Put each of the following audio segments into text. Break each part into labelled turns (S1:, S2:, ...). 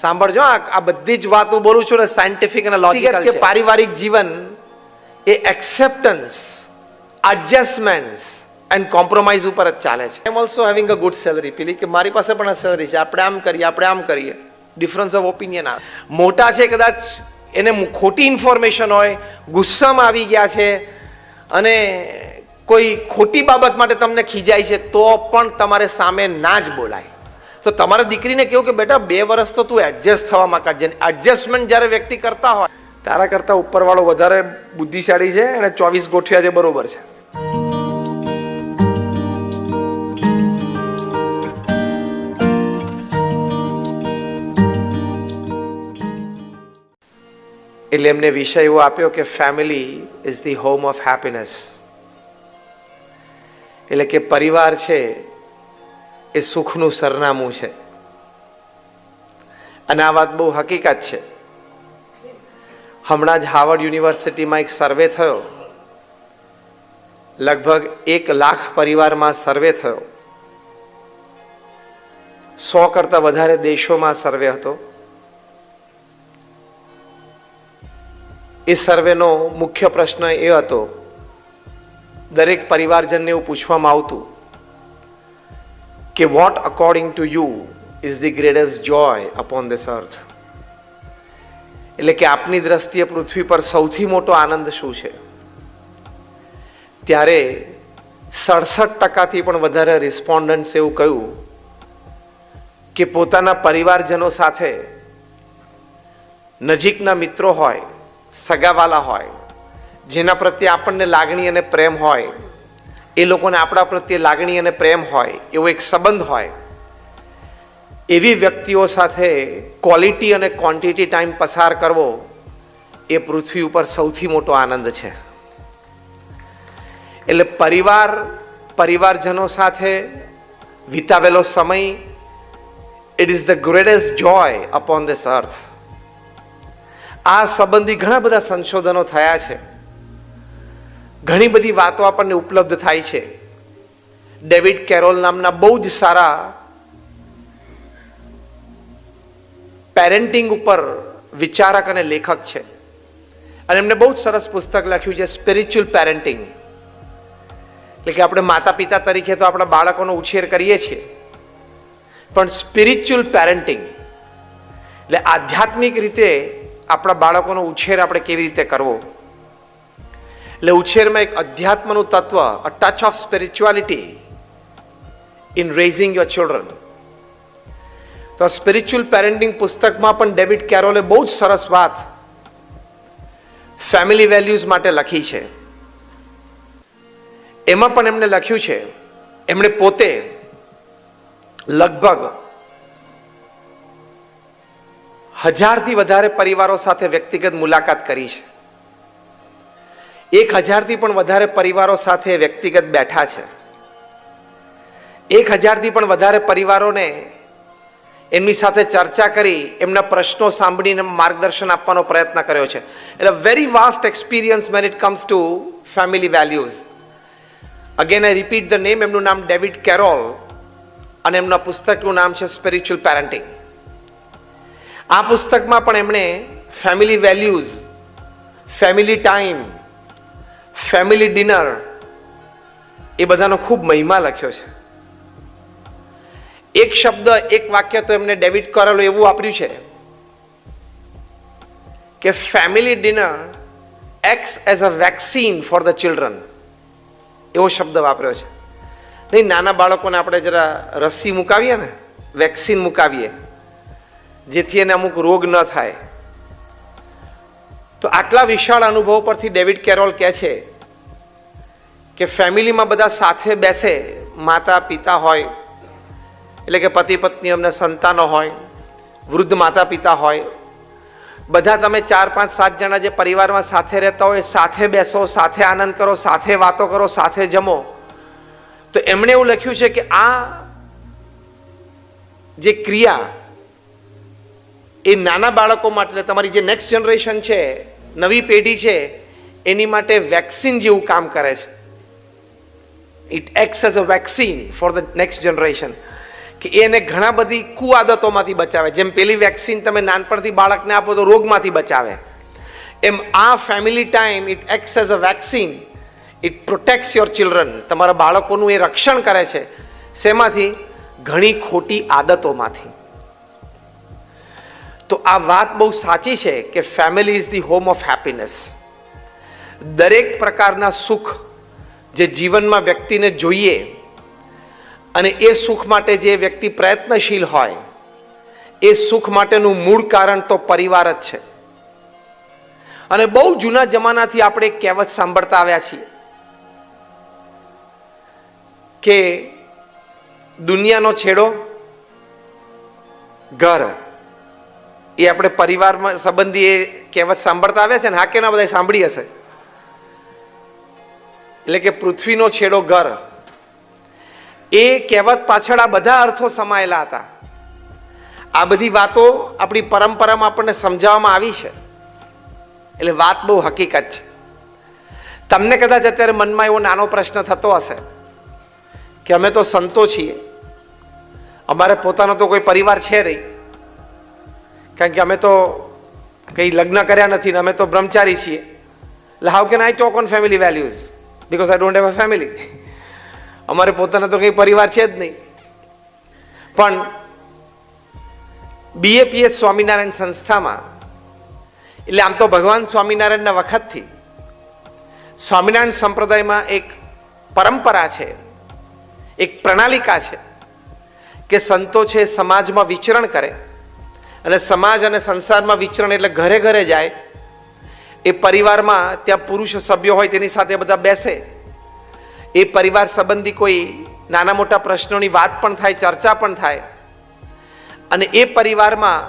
S1: સાંભળજો, આ બધી જ વાત હું બોલું છું ને સાયન્ટિફિક અને લોજિકલ છે. પારિવારિક જીવન એ એક્સેપ્ટન્સ, એડજસ્ટમેન્ટ્સ એન્ડ કોમ્પ્રોમાઇઝ ઉપર જ ચાલે છે. I am also having a good salary. પેલી કે મારી પાસે પણ આ સેલરી છે, આપણે આમ કરીએ, આપણે આમ કરીએ. ડિફરન્સ ઓફ ઓપિનિયન આવે. મોટા છે, કદાચ એને ખોટી ઇન્ફોર્મેશન હોય, ગુસ્સામાં આવી ગયા છે અને કોઈ ખોટી બાબત માટે તમને ખીજાય છે, તો પણ તમારે સામે ના જ બોલાય. તો તમારા દીકરીને કહ્યું કે બેટા 2 વર્ષ તો તું એડજસ્ટ થવામાં કાઢજે. એડજસ્ટમેન્ટ જ્યારે વ્યક્તિ કરતા હોય, તારા કરતા ઉપરવાળો વધારે બુદ્ધિશાળી છે અને 24 ગોઠવ્યા છે, બરોબર છે. એટલે એમને વિષય એવો આપ્યો કે family is the home of happiness. એટલે કે પરિવાર છે એ સુખનું સરનામું છે. અને આ વાત બહુ હકીકત છે. હમણાં જ હાર્વર્ડ યુનિવર્સિટીમાં એક સર્વે થયો, લગભગ 1 લાખ પરિવારમાં સર્વે થયો. 100 કરતાં વધારે દેશોમાં સર્વે હતો. એ સર્વેનો મુખ્ય પ્રશ્ન એ હતો, દરેક પરિવારજનને એવું પૂછવામાં આવતું કે what according to you is the greatest joy upon this earth. એટલે કે આપની દ્રષ્ટિએ પૃથ્વી પર સૌથી મોટો આનંદ શું છે? ત્યારે 67% પણ વધારે રિસ્પોન્ડન્ટ્સ એવું કહ્યું કે પોતાના પરિવારજનો સાથે, નજીકના મિત્રો હોય, સગાવાલા હોય, જેના પ્રત્યે આપણને લાગણી અને પ્રેમ હોય, એ લોકોને આપણા પ્રત્યે લાગણી અને પ્રેમ હોય, એવો એક સંબંધ હોય, એવી વ્યક્તિઓ સાથે ક્વોલિટી અને ક્વોન્ટિટી ટાઈમ પસાર કરવો એ પૃથ્વી ઉપર સૌથી મોટો આનંદ છે. એટલે પરિવારજનો સાથે વિતાવેલો સમય, it is the greatest joy upon this અર્થ. આ સંબંધી ઘણા બધા સંશોધનો થયા છે, ઘણી બધી વાતો આપણને ઉપલબ્ધ થાય છે. ડેવિડ કેરોલ નામના બહુ જ સારા પેરેન્ટિંગ ઉપર વિચારક અને લેખક છે, અને એમને બહુ જ સરસ પુસ્તક લખ્યું છે, સ્પિરિચ્યુઅલ પેરેન્ટિંગ. એટલે કે આપણે માતા પિતા તરીકે તો આપણા બાળકોનો ઉછેર કરીએ છીએ, પણ સ્પિરિચ્યુઅલ પેરેન્ટિંગ એટલે આધ્યાત્મિક રીતે આપણા બાળકોનો ઉછેર આપણે કેવી રીતે કરવો. એટલે ઉછેરમાં એક અધ્યાત્મનું તત્વ, a touch of spirituality in raising your children. તો સ્પિરિચ્યુઅલ પેરેન્ટિંગ પુસ્તકમાં પણ ડેવિડ કેરોલે બહુ જ સરસ વાત ફેમિલી વેલ્યુઝ માટે લખી છે. એમાં પણ એમણે લખ્યું છે, એમણે પોતે લગભગ 1000થી વધારે પરિવારો સાથે વ્યક્તિગત મુલાકાત કરી છે. 1000થી પણ વધારે પરિવારો સાથે વ્યક્તિગત બેઠા છે. 1000થી પણ વધારે પરિવારોને એમની સાથે ચર્ચા કરી, એમના પ્રશ્નો સાંભળીને માર્ગદર્શન આપવાનો પ્રયત્ન કર્યો છે. એટલે very vast experience when it comes to family values. Again I repeat the name. એમનું નામ ડેવિડ કેરોલ અને એમના પુસ્તકનું નામ છે સ્પિરિચ્યુઅલ પેરેન્ટિંગ. આ પુસ્તકમાં પણ એમણે family values, family time, family dinner એ બધાનો ખૂબ મહિમા લખ્યો છે. એક શબ્દ, એક વાક્ય તો એમને ડેવિડ કેરોલે એવું વાપર્યું છે કે family dinner acts as a vaccine for the children. એવો શબ્દ વાપર્યો છે. નહીં, નાના બાળકોને આપણે જરા રસી મુકાવીએ ને, વેક્સિન મુકાવીએ, જેથી એને અમુક રોગ ન થાય. તો આટલા વિશાળ અનુભવ પરથી ડેવિડ કેરોલ કહે છે કે ફેમિલીમાં બધા સાથે બેસે, માતા પિતા હોય, એટલે કે પતિ પત્ની, અમને સંતાનો હોય, વૃદ્ધ માતા પિતા હોય, બધા તમે 4, 5, 7 જણા જે પરિવારમાં સાથે રહેતા હોય, સાથે બેસો, સાથે આનંદ કરો, સાથે વાતો કરો, સાથે જમો. તો એમણે એવું લખ્યું છે કે આ જે ક્રિયા એ નાના બાળકો માટે, તમારી જે નેક્સ્ટ જનરેશન છે, નવી પેઢી છે, એની માટે વેક્સિન જેવું કામ કરે છે. It acts as a vaccine for the next generation. કે એને ઘણા બધી કુઆદતોમાંથી બચાવે. જેમ પેલી વેક્સિન તમે નાનપણથી બાળકને આપો તો રોગમાંથી બચાવે, એમ આ family time it acts as a vaccine. It પ્રોટેક્ટ્સ your children. તમારા બાળકોનું એ રક્ષણ કરે છે. શેમાંથી? ઘણી ખોટી આદતોમાંથી. તો આ વાત બહુ સાચી છે કે family is the home of happiness. દરેક પ્રકારના સુખ જે જીવનમાં વ્યક્તિને જોઈએ અને એ સુખ માટે જે વ્યક્તિ પ્રયત્નશીલ હોય, એ સુખ માટેનું મૂળ કારણ તો પરિવાર જ છે. અને બહુ જૂના જમાનાથી આપણે એક કહેવત સાંભળતા આવ્યા છીએ કે દુનિયાનો છેડો ઘર. એ આપણે પરિવારમાં સંબંધી એ કહેવત સાંભળતા આવ્યા છે ને? હા કે ના? બધા સાંભળી હશે. એટલે કે પૃથ્વીનો છેડો ઘર. એ કહેવત પાછળ આ બધા અર્થો સમાયેલા હતા. આ બધી વાતો આપણી પરંપરામાં આપણને સમજાવવામાં આવી છે. એટલે વાત બહુ હકીકત છે. તમને કદાચ અત્યારે મનમાં એવો નાનો પ્રશ્ન થતો હશે કે અમે તો સંતો છીએ, અમારે પોતાનો તો કોઈ પરિવાર છે નહીં, કારણ કે અમે તો કંઈ લગ્ન કર્યા નથી ને અમે તો બ્રહ્મચારી છીએ. એટલે how can I talk on family values because I don't have a family. અમારે પોતાનો તો કંઈ પરિવાર છે જ નહીં. પણ BAPS સ્વામિનારાયણ સંસ્થામાં, એટલે આમ તો ભગવાન સ્વામિનારાયણના વખતથી સ્વામિનારાયણ સંપ્રદાયમાં એક પરંપરા છે, એક પ્રણાલિકા છે કે સંતો છે સમાજમાં વિચરણ કરે, અને સમાજ અને સંસારમાં વિચરણ એટલે ઘરે ઘરે જાય. એ પરિવારમાં ત્યાં પુરુષ સભ્યો હોય તેની સાથે બધા બેસે. એ પરિવાર સંબંધી કોઈ નાના મોટા પ્રશ્નોની વાત પણ થાય, ચર્ચા પણ થાય. અને એ પરિવારમાં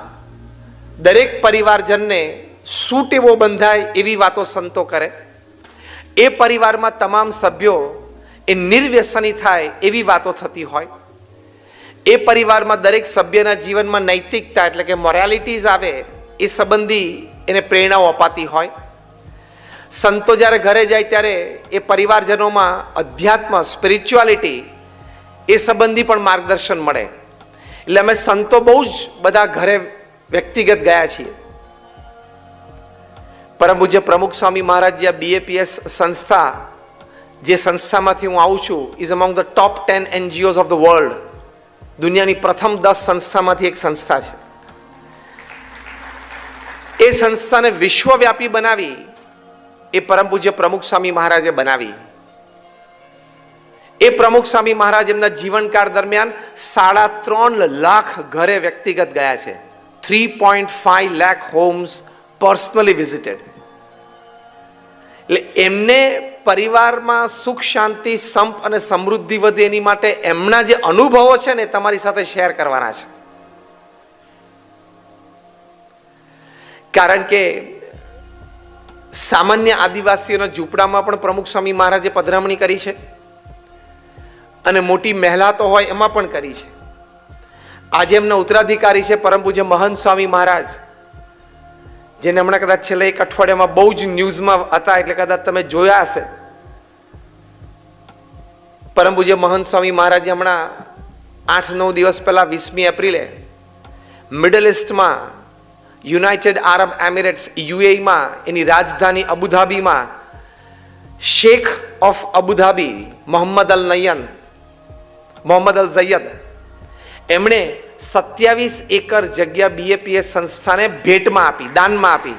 S1: દરેક પરિવારજનને સૂટેવો બંધાય એવી વાતો સંતો કરે. એ પરિવારમાં તમામ સભ્યો એ નિર્વ્યસની થાય એવી વાતો થતી હોય. એ પરિવારમાં દરેક સભ્યના જીવનમાં નૈતિકતા એટલે કે મોરાલિટીઝ આવે એ સંબંધી એને પ્રેરણાઓ અપાતી હોય. સંતો જ્યારે ઘરે જાય ત્યારે એ પરિવારજનોમાં અધ્યાત્મ, સ્પિરિચ્યુઆલિટી એ સંબંધી પણ માર્ગદર્શન મળે. એટલે અમે સંતો બહુ જ બધા ઘરે વ્યક્તિગત ગયા છીએ. પરમ પૂજ્ય પ્રમુખ સ્વામી મહારાજ જે BAPS સંસ્થા, જે સંસ્થામાંથી હું આવું છું, is among the top 10 NGOs of the world. દુનિયાની પ્રથમ 10 સંસ્થામાંથી એક સંસ્થા છે. એ સંસ્થાને વિશ્વવ્યાપી બનાવી એ પરમ પૂજ્ય પ્રમુખ સ્વામી મહારાજે બનાવી. એ પ્રમુખ સ્વામી મહારાજ એમના જીવનકાળ દરમિયાન 3.5 લાખ ઘરે વ્યક્તિગત ગયા છે. 3.5 lakh હોમ્સ પર્સનલી વિઝિટેડ. એટલે એમને પરિવારમાં સુખ, શાંતિ, સંપ અને સમૃદ્ધિ વધે એની માટે એમના જે અનુભવો છે ને તમારી સાથે શેર કરવાના છે. કારણ કે સામાન્ય આદિવાસીઓના ઝૂંપડામાં પણ પ્રમુખ સ્વામી મહારાજે પધરામણી કરી છે, અને મોટી મહેલાતો હોય એમાં પણ કરી છે. આજે એમના ઉત્તરાધિકારી છે પરમ પૂજ્ય મહંત સ્વામી મહારાજ, જેને હમણાં કદાચ છેલ્લા એક અઠવાડિયામાં બહુ જ ન્યૂઝમાં હતા, એટલે કદાચ તમે જોયા હશે. પરમ પૂજ્ય મહંત સ્વામી મહારાજે હમણાં 8-9 દિવસ પહેલા 20મી એપ્રિલે મિડલ ઇસ્ટમાં યુનાઇટેડ આરબ એમિરેટ્સ UAEમાં એની રાજધાની અબુધાબીમાં શેખ ઓફ અબુધાબી મોહમ્મદ અલ ઝૈયદ એમણે 27 એકર જગ્યા BAPS સંસ્થાને ભેટમાં આપી, દાનમાં આપી.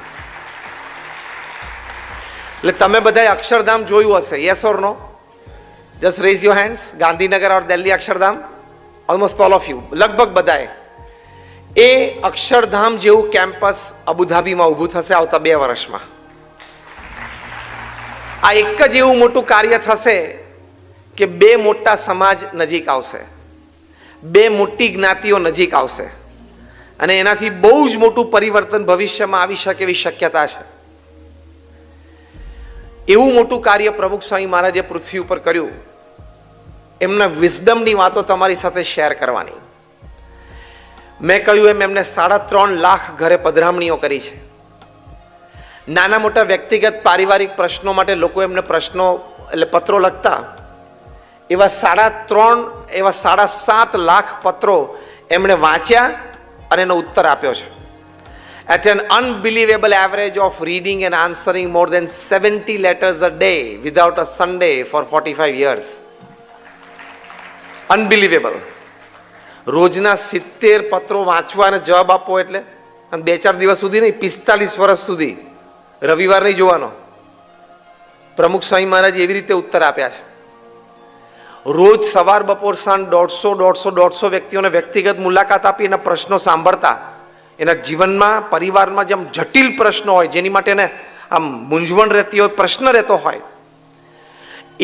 S1: એટલે તમે બધાએ અક્ષરધામ જોયું હશે, yes or no? Just raise your hands. Gandhinagar or Delhi Akshardham, almost all of you, લગભગ બધાએ. એ અક્ષરધામ જેવું કેમ્પસ અબુધાબીમાં ઊભું થશે આવતા 2 વર્ષમાં. આ એક જ એવું મોટું કાર્ય થશે કે 2 મોટા સમાજ નજીક આવશે, 2 મોટી જ્ઞાતિઓ નજીક આવશે, અને એનાથી બહુ જ મોટું પરિવર્તન ભવિષ્યમાં આવી શકે એવી શક્યતા છે. એવું મોટું કાર્ય પ્રમુખ સ્વામી મહારાજે પૃથ્વી ઉપર કર્યું. એમના વિઝડમની વાતો તમારી સાથે શેર કરવાની. મેં કહ્યું એમ એમને 3.5 લાખ ઘરે પધરામણીઓ કરી છે. નાના મોટા વ્યક્તિગત પારિવારિક પ્રશ્નો માટે લોકો એમને પ્રશ્નો એટલે પત્રો લખતા એવા 7.5 લાખ પત્રો એમણે વાંચ્યા અને એનો ઉત્તર આપ્યો છે. At an unbelievable average of reading and answering more than 70 letters a day without a Sunday for 45 years. Unbelievable. રોજના 70 પત્રો વાંચવા અને જવાબ આપવો એટલે 2-4 દિવસ સુધી નહીં, 45 વર્ષ સુધી રવિવાર નહીં જોવાનો. પ્રમુખ સ્વામી મહારાજ એવી રીતે ઉત્તર આપ્યા છે. રોજ સવાર બપોર સાંજ 150 વ્યક્તિઓને વ્યક્તિગત મુલાકાત આપી એના પ્રશ્નો સાંભળતા. એના જીવનમાં પરિવારમાં જેમ જટિલ પ્રશ્નો હોય જેની માટે એને આમ મૂંઝવણ રહેતી હોય, પ્રશ્ન રહેતો હોય,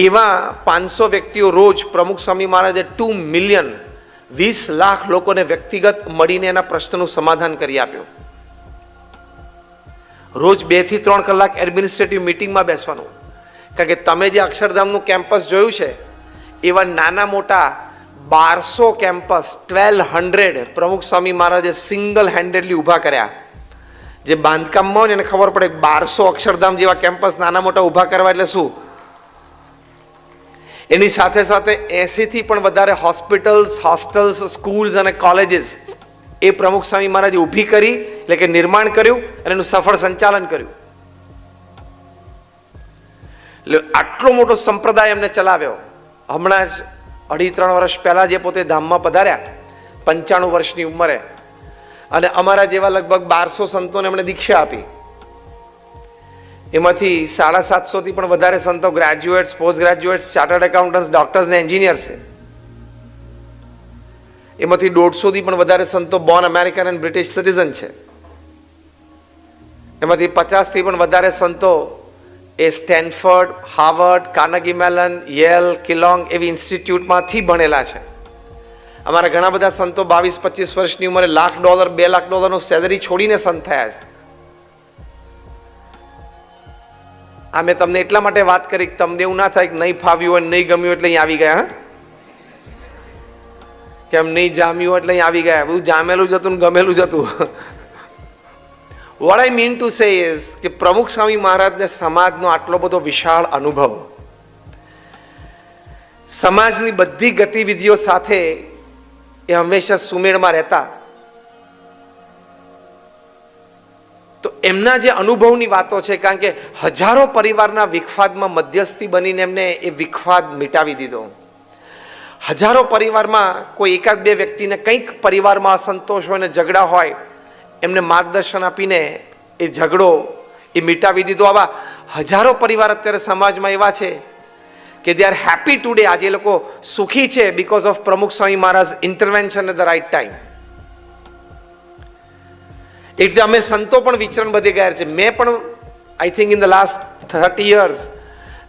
S1: એવા 500 વ્યક્તિઓ રોજ પ્રમુખ સ્વામી મહારાજે 2 મિલિયન 20 લાખ લોકોને વ્યક્તિગત મળીને એના પ્રશ્નનું સમાધાન કરી આપ્યું. રોજ 2 થી 3 કલાક એડમિનિસ્ટ્રેટિવ મિટિંગમાં બેસવાનું. કારણ કે તમે જે અક્ષરધામનું કેમ્પસ જોયું છે એવા નાના મોટા 1200 કેમ્પસ 1200 પ્રમુખ સ્વામી મહારાજે સિંગલ હેન્ડેડલી ઊભા કર્યા. જે બાંધકામમાં હોય ને એને ખબર પડે 1200 અક્ષરધામ જેવા કેમ્પસ નાના મોટા ઊભા કરવા એટલે શું. એની સાથે સાથે 80 થી પણ વધારે હોસ્પિટલ્સ, હોસ્ટેલ્સ, સ્કૂલ્સ અને કોલેજીસ એ પ્રમુખ સ્વામી મહારાજે ઊભી કરી, એટલે કે નિર્માણ કર્યું અને એનું સફળ સંચાલન કર્યું. એટલે આટલો મોટો સંપ્રદાય એમને ચલાવ્યો. હમણાં જ 2.5-3 વર્ષ પહેલા જે પોતે ધામમાં પધાર્યા 95 વર્ષની ઉંમરે, અને અમારા જેવા લગભગ 1200 સંતોને એમણે દીક્ષા આપી. એમાંથી 750 થી પણ વધારે સંતો graduates, post graduates, chartered accountants, doctors ને એન્જિનિયર્સ છે. એમાંથી 150 થી પણ વધારે સંતો Born American and British citizen છે. એમાંથી 50 થી પણ વધારે સંતો એ Stanford, Harvard, Carnegie melon, Yale, Keylong એવી ઇન્સ્ટિટ્યૂટમાંથી ભણેલા છે. અમારા ઘણા બધા સંતો 22-25 વર્ષની ઉંમરે $1 લાખ, $2 લાખનો સેલરી છોડીને સંત થયા છે. આ મેં તમને એટલા માટે વાત કરી કે તમને એવું ના થાય કે નહીં ફાવ્યું હોય, નહીં ગમ્યું એટલે અહીં આવી ગયા. કેમ નહીં જામ્યું એટલે અહીં આવી ગયા. બધું જામેલું જ હતું ને ગમેલું જ હતું. What I mean to say is કે પ્રમુખ સ્વામી મહારાજને સમાજનો આટલો બધો વિશાળ અનુભવ, સમાજની બધી ગતિવિધિઓ સાથે એ હંમેશા સુમેળમાં રહેતા. તો એમના જે અનુભવની વાતો છે, કારણ કે હજારો પરિવારના વિખવાદમાં મધ્યસ્થી બનીને એમને એ વિખવાદ મિટાવી દીધો. હજારો પરિવારમાં કોઈ 1-2 વ્યક્તિને કંઈક પરિવારમાં અસંતોષ હોય ને ઝઘડા હોય, એમને માર્ગદર્શન આપીને એ ઝઘડો એ મિટાવી દીધો. આવા હજારો પરિવાર અત્યારે સમાજમાં એવા છે કે દે આર હેપી ટુડે. આજે એ લોકો સુખી છે because of Pramukh Swami Maharaj intervention at the right time. એટલે અમે સંતો પણ વિચરણ વધી ગયા છે. મેં પણ I think in the last 30 years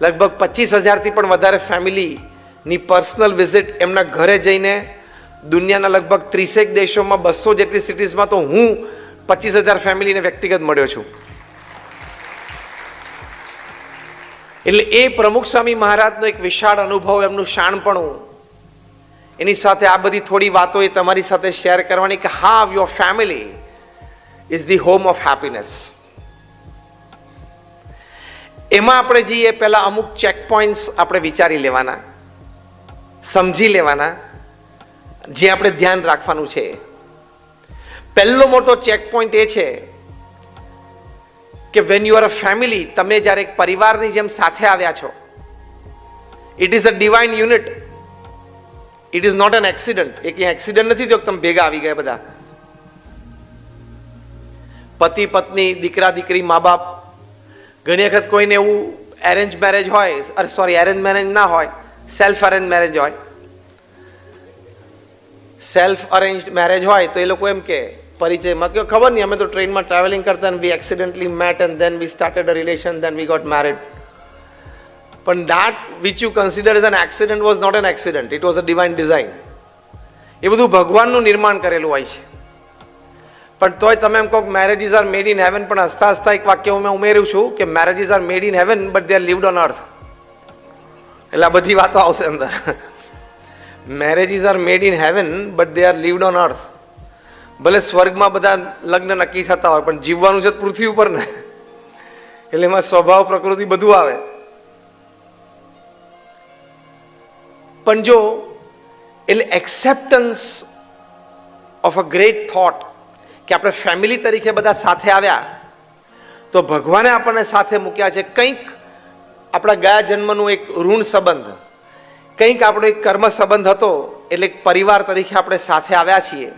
S1: લગભગ 25,000 થી પણ વધારે ફેમિલીની પર્સનલ વિઝિટ એમના ઘરે જઈને, દુનિયાના લગભગ 30 દેશોમાં 200 જેટલી સિટીઝમાં તો હું 25,000 ફેમિલીને વ્યક્તિગત મળ્યો છું. એટલે એ પ્રમુખ સ્વામી મહારાજનો એક વિશાળ અનુભવ, એમનું શાણપણું, એની સાથે આ બધી થોડી વાતો એ તમારી સાથે શેર કરવાની કે how your family is the home of happiness. એમાં આપણે જઈએ પહેલા અમુક ચેક પોઈન્ટ્સ આપણે વિચારી લેવાના, સમજી લેવાના, જે આપણે ધ્યાન રાખવાનું છે. પહેલો મોટો ચેક પોઈન્ટ એ છે કે when you are a family, તમે જ્યારે એક પરિવારની જેમ સાથે આવ્યા છો, it is a divine unit. It is not an accident. એક એક્સિડન્ટ નથી થયો તમે ભેગા આવી ગયા બધા. પતિ પત્ની, દીકરા દીકરી, મા બાપ. ઘણી વખત કોઈને એવું એરેન્જ મેરેજ હોય, એરેન્જ મેરેજ ના હોય, સેલ્ફ અરેન્જ મેરેજ હોય. સેલ્ફ અરેન્જ મેરેજ હોય તો એ લોકો એમ કે પરિચયમાં કે ખબર નહીં, અમે તો ટ્રેનમાં ટ્રાવેલિંગ કરતા and we accidentally met and then we started a relation, then we got married. પણ that which you consider as an accident was not an accident, it was a divine design. એ બધું ભગવાનનું નિર્માણ કરેલું હોય છે. પણ તોય તમે એમ કહો કે marriages are made in heaven, પણ હસતા હસતા એક વાક્ય હું ઉમેર્યું છું કે marriages are made in heaven but they are lived on earth. એટલે આ બધી વાતો આવશે અંદર. Marriages are made in heaven but they are lived on earth. ભલે સ્વર્ગમાં બધા લગ્ન નક્કી થતા હોય, પણ જીવવાનું છે પૃથ્વી ઉપર ને, એટલે એમાં સ્વભાવ, પ્રકૃતિ બધું આવે. પણ જો એટલે acceptance of a great thought કે આપણે ફેમિલી તરીકે બધા સાથે આવ્યા, તો ભગવાને આપણને સાથે મૂક્યા છે. કંઈક આપણા ગયા જન્મનું એક ઋણ સંબંધ, કંઈક આપણો એક કર્મ સંબંધ હતો, એટલે એક પરિવાર તરીકે આપણે સાથે આવ્યા છીએ.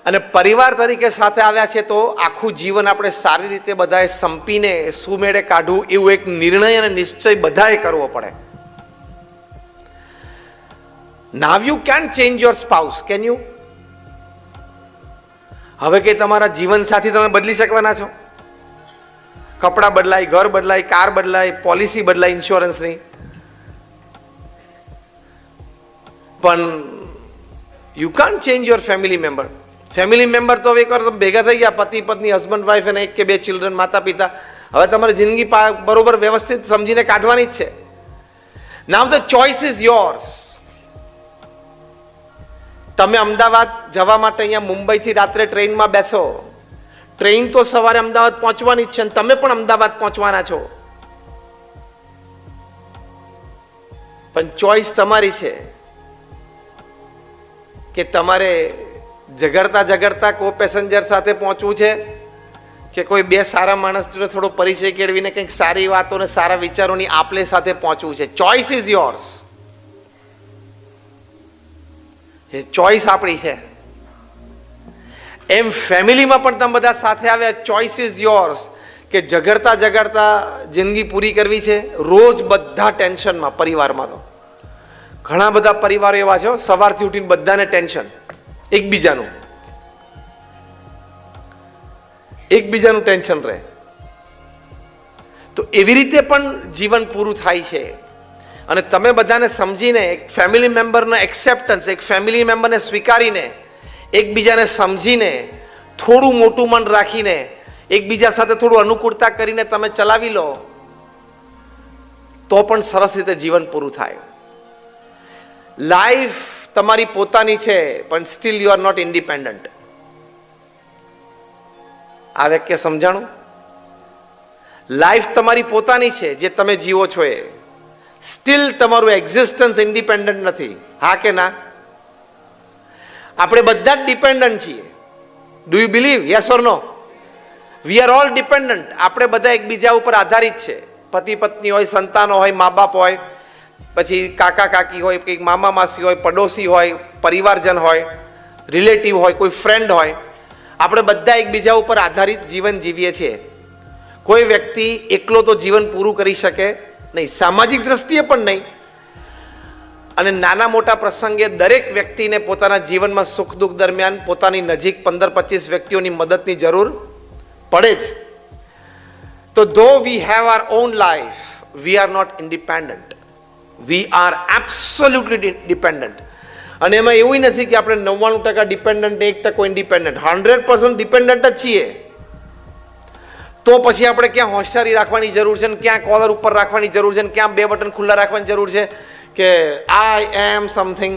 S1: અને પરિવાર તરીકે સાથે આવ્યા છે તો આખું જીવન આપણે સારી રીતે બધાએ સંપીને સુમેળે કાઢવું, એવું એક નિર્ણય અને નિશ્ચય બધાએ કરવો પડે. Now you can change your spouse, can you? હવે કે તમારા જીવન સાથી તમે બદલી શકવાના છો? કપડાં બદલાય, ઘર બદલાય, કાર બદલાય, પોલિસી બદલાય ઇન્સ્યોરન્સની, પણ you can't change your family member. Family member તો હવે એકવાર તમે ભેગા થઈ ગયા, પતિ પત્ની, હસબન્ડ વાઈફ અને એક કે બે ચિલ્ડ્રન, માતા પિતા, હવે તમારી જિંદગી બરોબર વ્યવસ્થિત સમજીને કાઢવાની જ છે. નાઉ ધ ચોઇસ ઇઝ યોર્સ. તમે અમદાવાદ જવા માટે અહીંયા મુંબઈથી રાત્રે ટ્રેનમાં બેસો, ટ્રેન તો સવારે અમદાવાદ પહોંચવાની જ છે અને તમે પણ અમદાવાદ પહોંચવાના છો, પણ ચોઇસ તમારી છે કે તમારે ઝઘડતા ઝઘડતા કો પેસેન્જર સાથે પહોંચવું છે કે કોઈ બે સારા માણસ જોડે થોડો પરિચય કેળવીને કંઈક સારી વાતો ને સારા વિચારોની આપલે સાથે પહોંચવું છે. Choice is yours. A choice આપણી છે. એમ ફેમિલીમાં પણ તમે બધા સાથે આવ્યા, ચોઇસ ઇઝ યોર્સ કે ઝઘડતા ઝઘડતા જિંદગી પૂરી કરવી છે. રોજ બધા ટેન્શનમાં, પરિવારમાં તો ઘણા બધા પરિવારો એવા છે, સવારથી ઉઠીને બધાને ટેન્શન, એકબીજાનું ટેન્શન રહે. તો એવી રીતે પણ જીવન પૂરું થાય છે. અને તમે બધાને સમજીને, એક ફેમિલી મેમ્બરનો એક્સેપ્ટન્સ, એક ફેમિલી મેમ્બરને સ્વીકારીને, એકબીજાને સમજીને, થોડું મોટું મન રાખીને, એકબીજા સાથે થોડું અનુકૂળતા કરીને તમે ચલાવી લો તો પણ સરસ રીતે જીવન પૂરું થાય. લાઈફ તમારી પોતાની છે, પણ still you are not independent. આ વાક્ય સમજાણું? લાઈફ તમારી પોતાની છે, જે તમે જીવો છો એ, સ્ટીલ તમારું એક્ઝિસ્ટન્સ ઇન્ડિપેન્ડન્ટ નથી. હા કે ના? આપણે બધા જ ડિપેન્ડન્ટ છીએ. Do you believe? Yes or no? We are all dependent. આપણે બધા એકબીજા ઉપર આધારિત છે. પતિ પત્ની હોય, સંતાનો હોય, મા બાપ હોય, પછી કાકા કાકી હોય, કંઈક મામા માસી હોય, પડોશી હોય, પરિવારજન હોય, રિલેટિવ હોય, કોઈ ફ્રેન્ડ હોય. આપણે બધા એકબીજા ઉપર આધારિત જીવન જીવીએ છીએ. કોઈ વ્યક્તિ એકલો તો જીવન પૂરું કરી શકે નહીં, સામાજિક દ્રષ્ટિએ પણ નહીં. અને નાના મોટા પ્રસંગે દરેક વ્યક્તિને પોતાના જીવનમાં સુખ દુઃખ દરમિયાન પોતાની નજીક 15-25 વ્યક્તિઓની મદદની જરૂર પડે જ. તો though we have our own life, we are not independent, we are absolutely dependent. અને એમાં એવું નથી કે આપણે 99% ડિપેન્ડન્ટ, 1% ઇન્ડિપેન્ડન્ટ, 100% ડિપેન્ડન્ટ જ છીએ. તો પછી આપણે ક્યાં હોશિયારી રાખવાની જરૂર છે, ને ક્યાં કોલર ઉપર રાખવાની જરૂર છે, ને ક્યાં બે બટન ખુલ્લા રાખવાની જરૂર છે કે આઈ am something.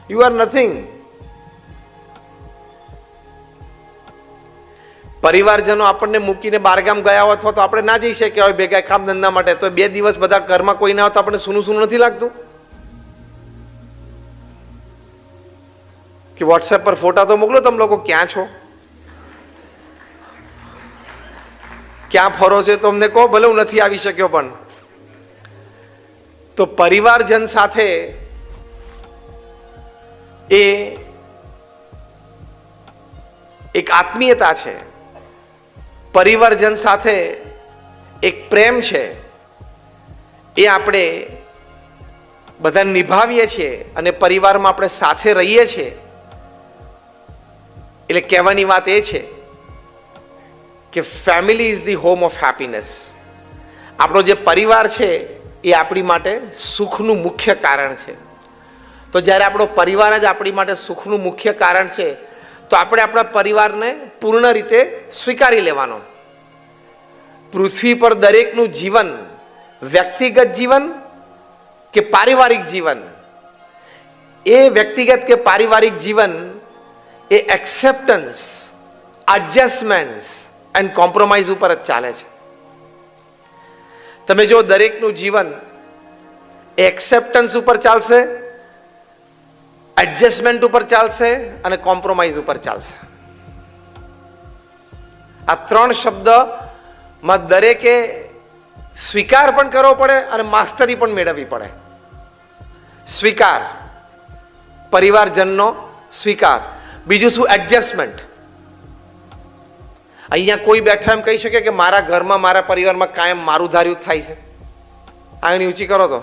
S1: You are nothing. પરિવારજનો આપણને મૂકીને બહારગામ ગયા હોય અથવા તો આપણે ના જઈ શકીએ હોય ભેગા કામ ધંધા માટે, તો 2 દિવસ બધા ઘરમાં કોઈ ના હોય તો આપણે સૂનું સૂનું નથી લાગતું? કે વોટ્સએપ પર ફોટા તો મોકલો, તમે લોકો ક્યાં છો, ક્યાં ફરો છો તો અમને કહો, ભલે હું નથી આવી શક્યો. પણ તો પરિવારજન સાથે એ એક આત્મીયતા છે, પરિવારજન સાથે એક પ્રેમ છે, એ આપણે બધા નિભાવીએ છીએ અને પરિવારમાં આપણે સાથે રહીએ છીએ. એટલે કહેવાની વાત એ છે કે family is the home of happiness. આપણો જે પરિવાર છે એ આપણી માટે સુખનું મુખ્ય કારણ છે. તો જ્યારે આપણો પરિવાર જ આપણી માટે સુખનું મુખ્ય કારણ છે, તો આપણે આપણા પરિવારને પૂર્ણ રીતે સ્વીકારી લેવાનો. પૃથ્વી પર દરેકનું જીવન, વ્યક્તિગત જીવન કે પારિવારિક જીવન, એ વ્યક્તિગત કે પારિવારિક જીવન એ એક્સેપ્ટન્સ, એડજસ્ટમેન્ટ્સ એન્ડ કોમ્પ્રોમાઇઝ ઉપર જ ચાલે છે. તમે જો દરેકનું જીવન એ એક્સેપ્ટન્સ ઉપર ચાલશે, એડજસ્ટમેન્ટ ઉપર ચાલશે અને કોમ્પ્રોમાઇઝ ઉપર ચાલશે. આ ત્રણ શબ્દમાં દરેકે સ્વીકાર પણ કરવો પડે અને માસ્ટરી પણ મેળવવી પડે. સ્વીકાર, પરિવારજનનો સ્વીકાર. બીજું શું? એડજસ્ટમેન્ટ. અહીંયા કોઈ બેઠા એમ કહી શકે કે મારા ઘરમાં, મારા પરિવારમાં કાયમ મારું ધાર્યું થાય છે? આની ઊંચી કરો તો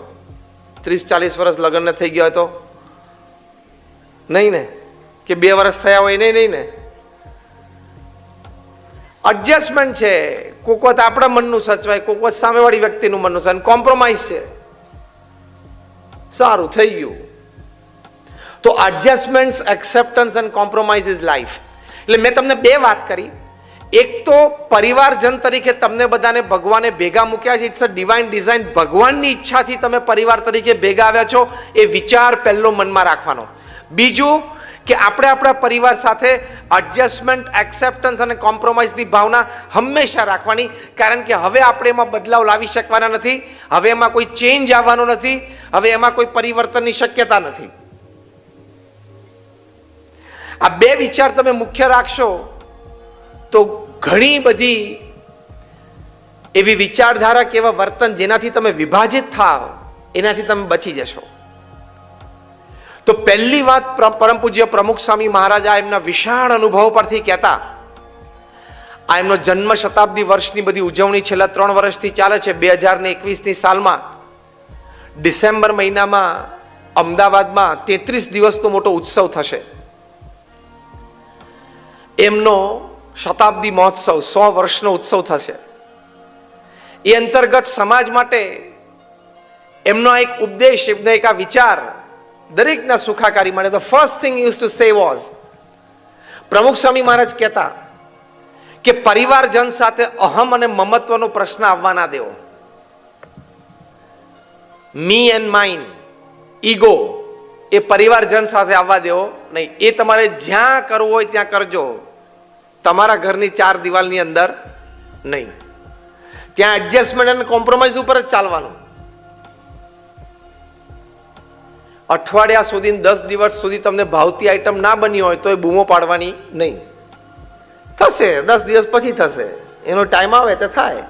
S1: 30-40 વર્ષ લગ્નને થઈ ગયા હોય તો નહીં ને, કે 2 વર્ષ થયા હોય નહીં ને. એડજસ્ટમેન્ટ છે. કોક વખત આપણા મનનું સચવાય, કોક વખત સામેવાળી વ્યક્તિનું મનનું સચવાય. કોમ્પ્રોમાઇઝ છે. સારું થઈ ગયું. તો adjustment, acceptance and compromise is life. એટલે મેં તમને 2 વાત કરી. એક તો પરિવારજન તરીકે તમને બધાને ભગવાને ભેગા મૂક્યા છે. It's a divine design. ભગવાનની ઈચ્છાથી તમે પરિવાર તરીકે ભેગા આવ્યા છો, એ વિચાર પહેલો મનમાં રાખવાનો. બીજું કે આપણે આપણા પરિવાર સાથે એડજસ્ટમેન્ટ, એક્સેપ્ટન્સ અને કોમ્પ્રોમાઇઝની ભાવના હંમેશા રાખવાની. કારણ કે હવે આપણે એમાં બદલાવ લાવી શકવાના નથી, હવે એમાં કોઈ ચેન્જ આવવાનો નથી, હવે એમાં કોઈ પરિવર્તનની શક્યતા નથી. આ 2 વિચાર તમે મુખ્ય રાખશો તો ઘણી બધી એવી વિચારધારા કે એવા વર્તન જેનાથી તમે વિભાજિત થાવ એનાથી તમે બચી જશો. તો પહેલી વાત પરમ પૂજ્ય પ્રમુખ સ્વામી મહારાજા એમના વિશાળ અનુભવ પરથી કહેતા, આ એમનો જન્મ શતાબ્દી વર્ષની બધી ઉજવણી છેલ્લા 3 વર્ષથી ચાલે છે. 2021ની સાલમાં ડિસેમ્બર મહિનામાં અમદાવાદમાં 33 દિવસનો મોટો ઉત્સવ થશે. એમનો શતાબ્દી મહોત્સવ, 100 વર્ષનો ઉત્સવ થશે. એ અંતર્ગત સમાજ માટે એમનો એક ઉપદેશ, એમનો એક આ વિચાર દરેકના સુખાકારી માટે. The first thing use to say was, પ્રમુખ સ્વામી મહારાજ કહેતા કે પરિવારજન સાથે અહમ અને મમત્વનો પ્રશ્ન આવવા ના દેવો. મી એન્ડ માઇન, ઈગો, એ પરિવારજન સાથે આવવા દેવો નહીં. એ તમારે જ્યાં કરવું હોય ત્યાં કરજો, તમારા ઘરની 4 દિવાલની અંદર નહીં. ત્યાં એડજસ્ટમેન્ટ અને કોમ્પ્રોમાઇઝ ઉપર જ ચાલવાનું. અઠવાડિયા સુધી, 10 દિવસ સુધી તમને ભાવતી આઈટમ ના બની હોય તો એ બૂમો પાડવાની નહીં. થશે 10 દિવસ પછી થશે, એનો ટાઈમ આવે તો થાય.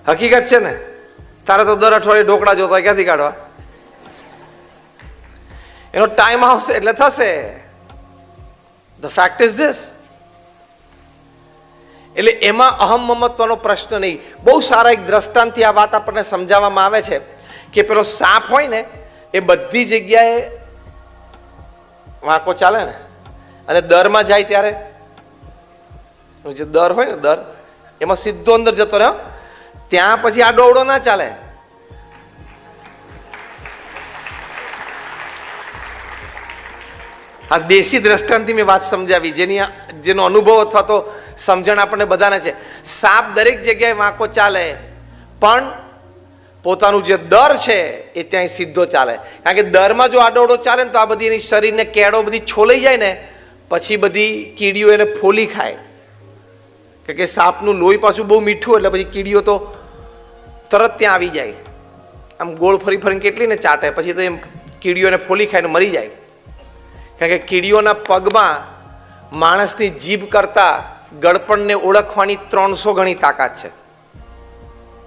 S1: હકીકત છે ને. તારે તો દર અઠવાડિયે ઢોકળા જોતા ક્યાંથી કાઢવા? એનો ટાઈમ આવશે એટલે થશે. The fact is this. એટલે એમાં અહમ મમત્વનો પ્રશ્ન નહીં. બહુ સારા એક દ્રષ્ટાંતથી આ વાત આપણને સમજાવવામાં આવે છે કે પેલો સાપ હોય ને, એ બધી જગ્યાએ વાંકો ચાલે ને, અને દરમાં જાય ત્યારે જે દર હોય ને, દર એમાં સીધો અંદર જતો રહે. ત્યાં પછી આ દોડો ના ચાલે. આ દેશી દ્રષ્ટાંતથી મેં વાત સમજાવી, જેનો અનુભવ અથવા તો સમજણ આપણને બધાને છે. સાપ દરેક જગ્યાએ વાંકો ચાલે, પણ પોતાનું જે દર છે એ ત્યાં સીધો ચાલે. કારણ કે દરમાં જો આડોડો ચાલે ને તો આ બધી એની શરીરને કેળો બધી છોલાઈ જાય ને, પછી બધી કીડીઓ એને ફોલી ખાય. કારણ કે સાપનું લોહી પાછું બહુ મીઠું, એટલે પછી કીડીઓ તો તરત ત્યાં આવી જાય. આમ ગોળ ફરી ફરીને કેટલી ને ચાટે, પછી તો એમ કીડીઓને ફોલી ખાઈને મરી જાય. કારણ કે કીડીઓના પગમાં માણસની જીભ કરતા ગળપણને ઓળખવાની 300 ગણી તાકાત છે.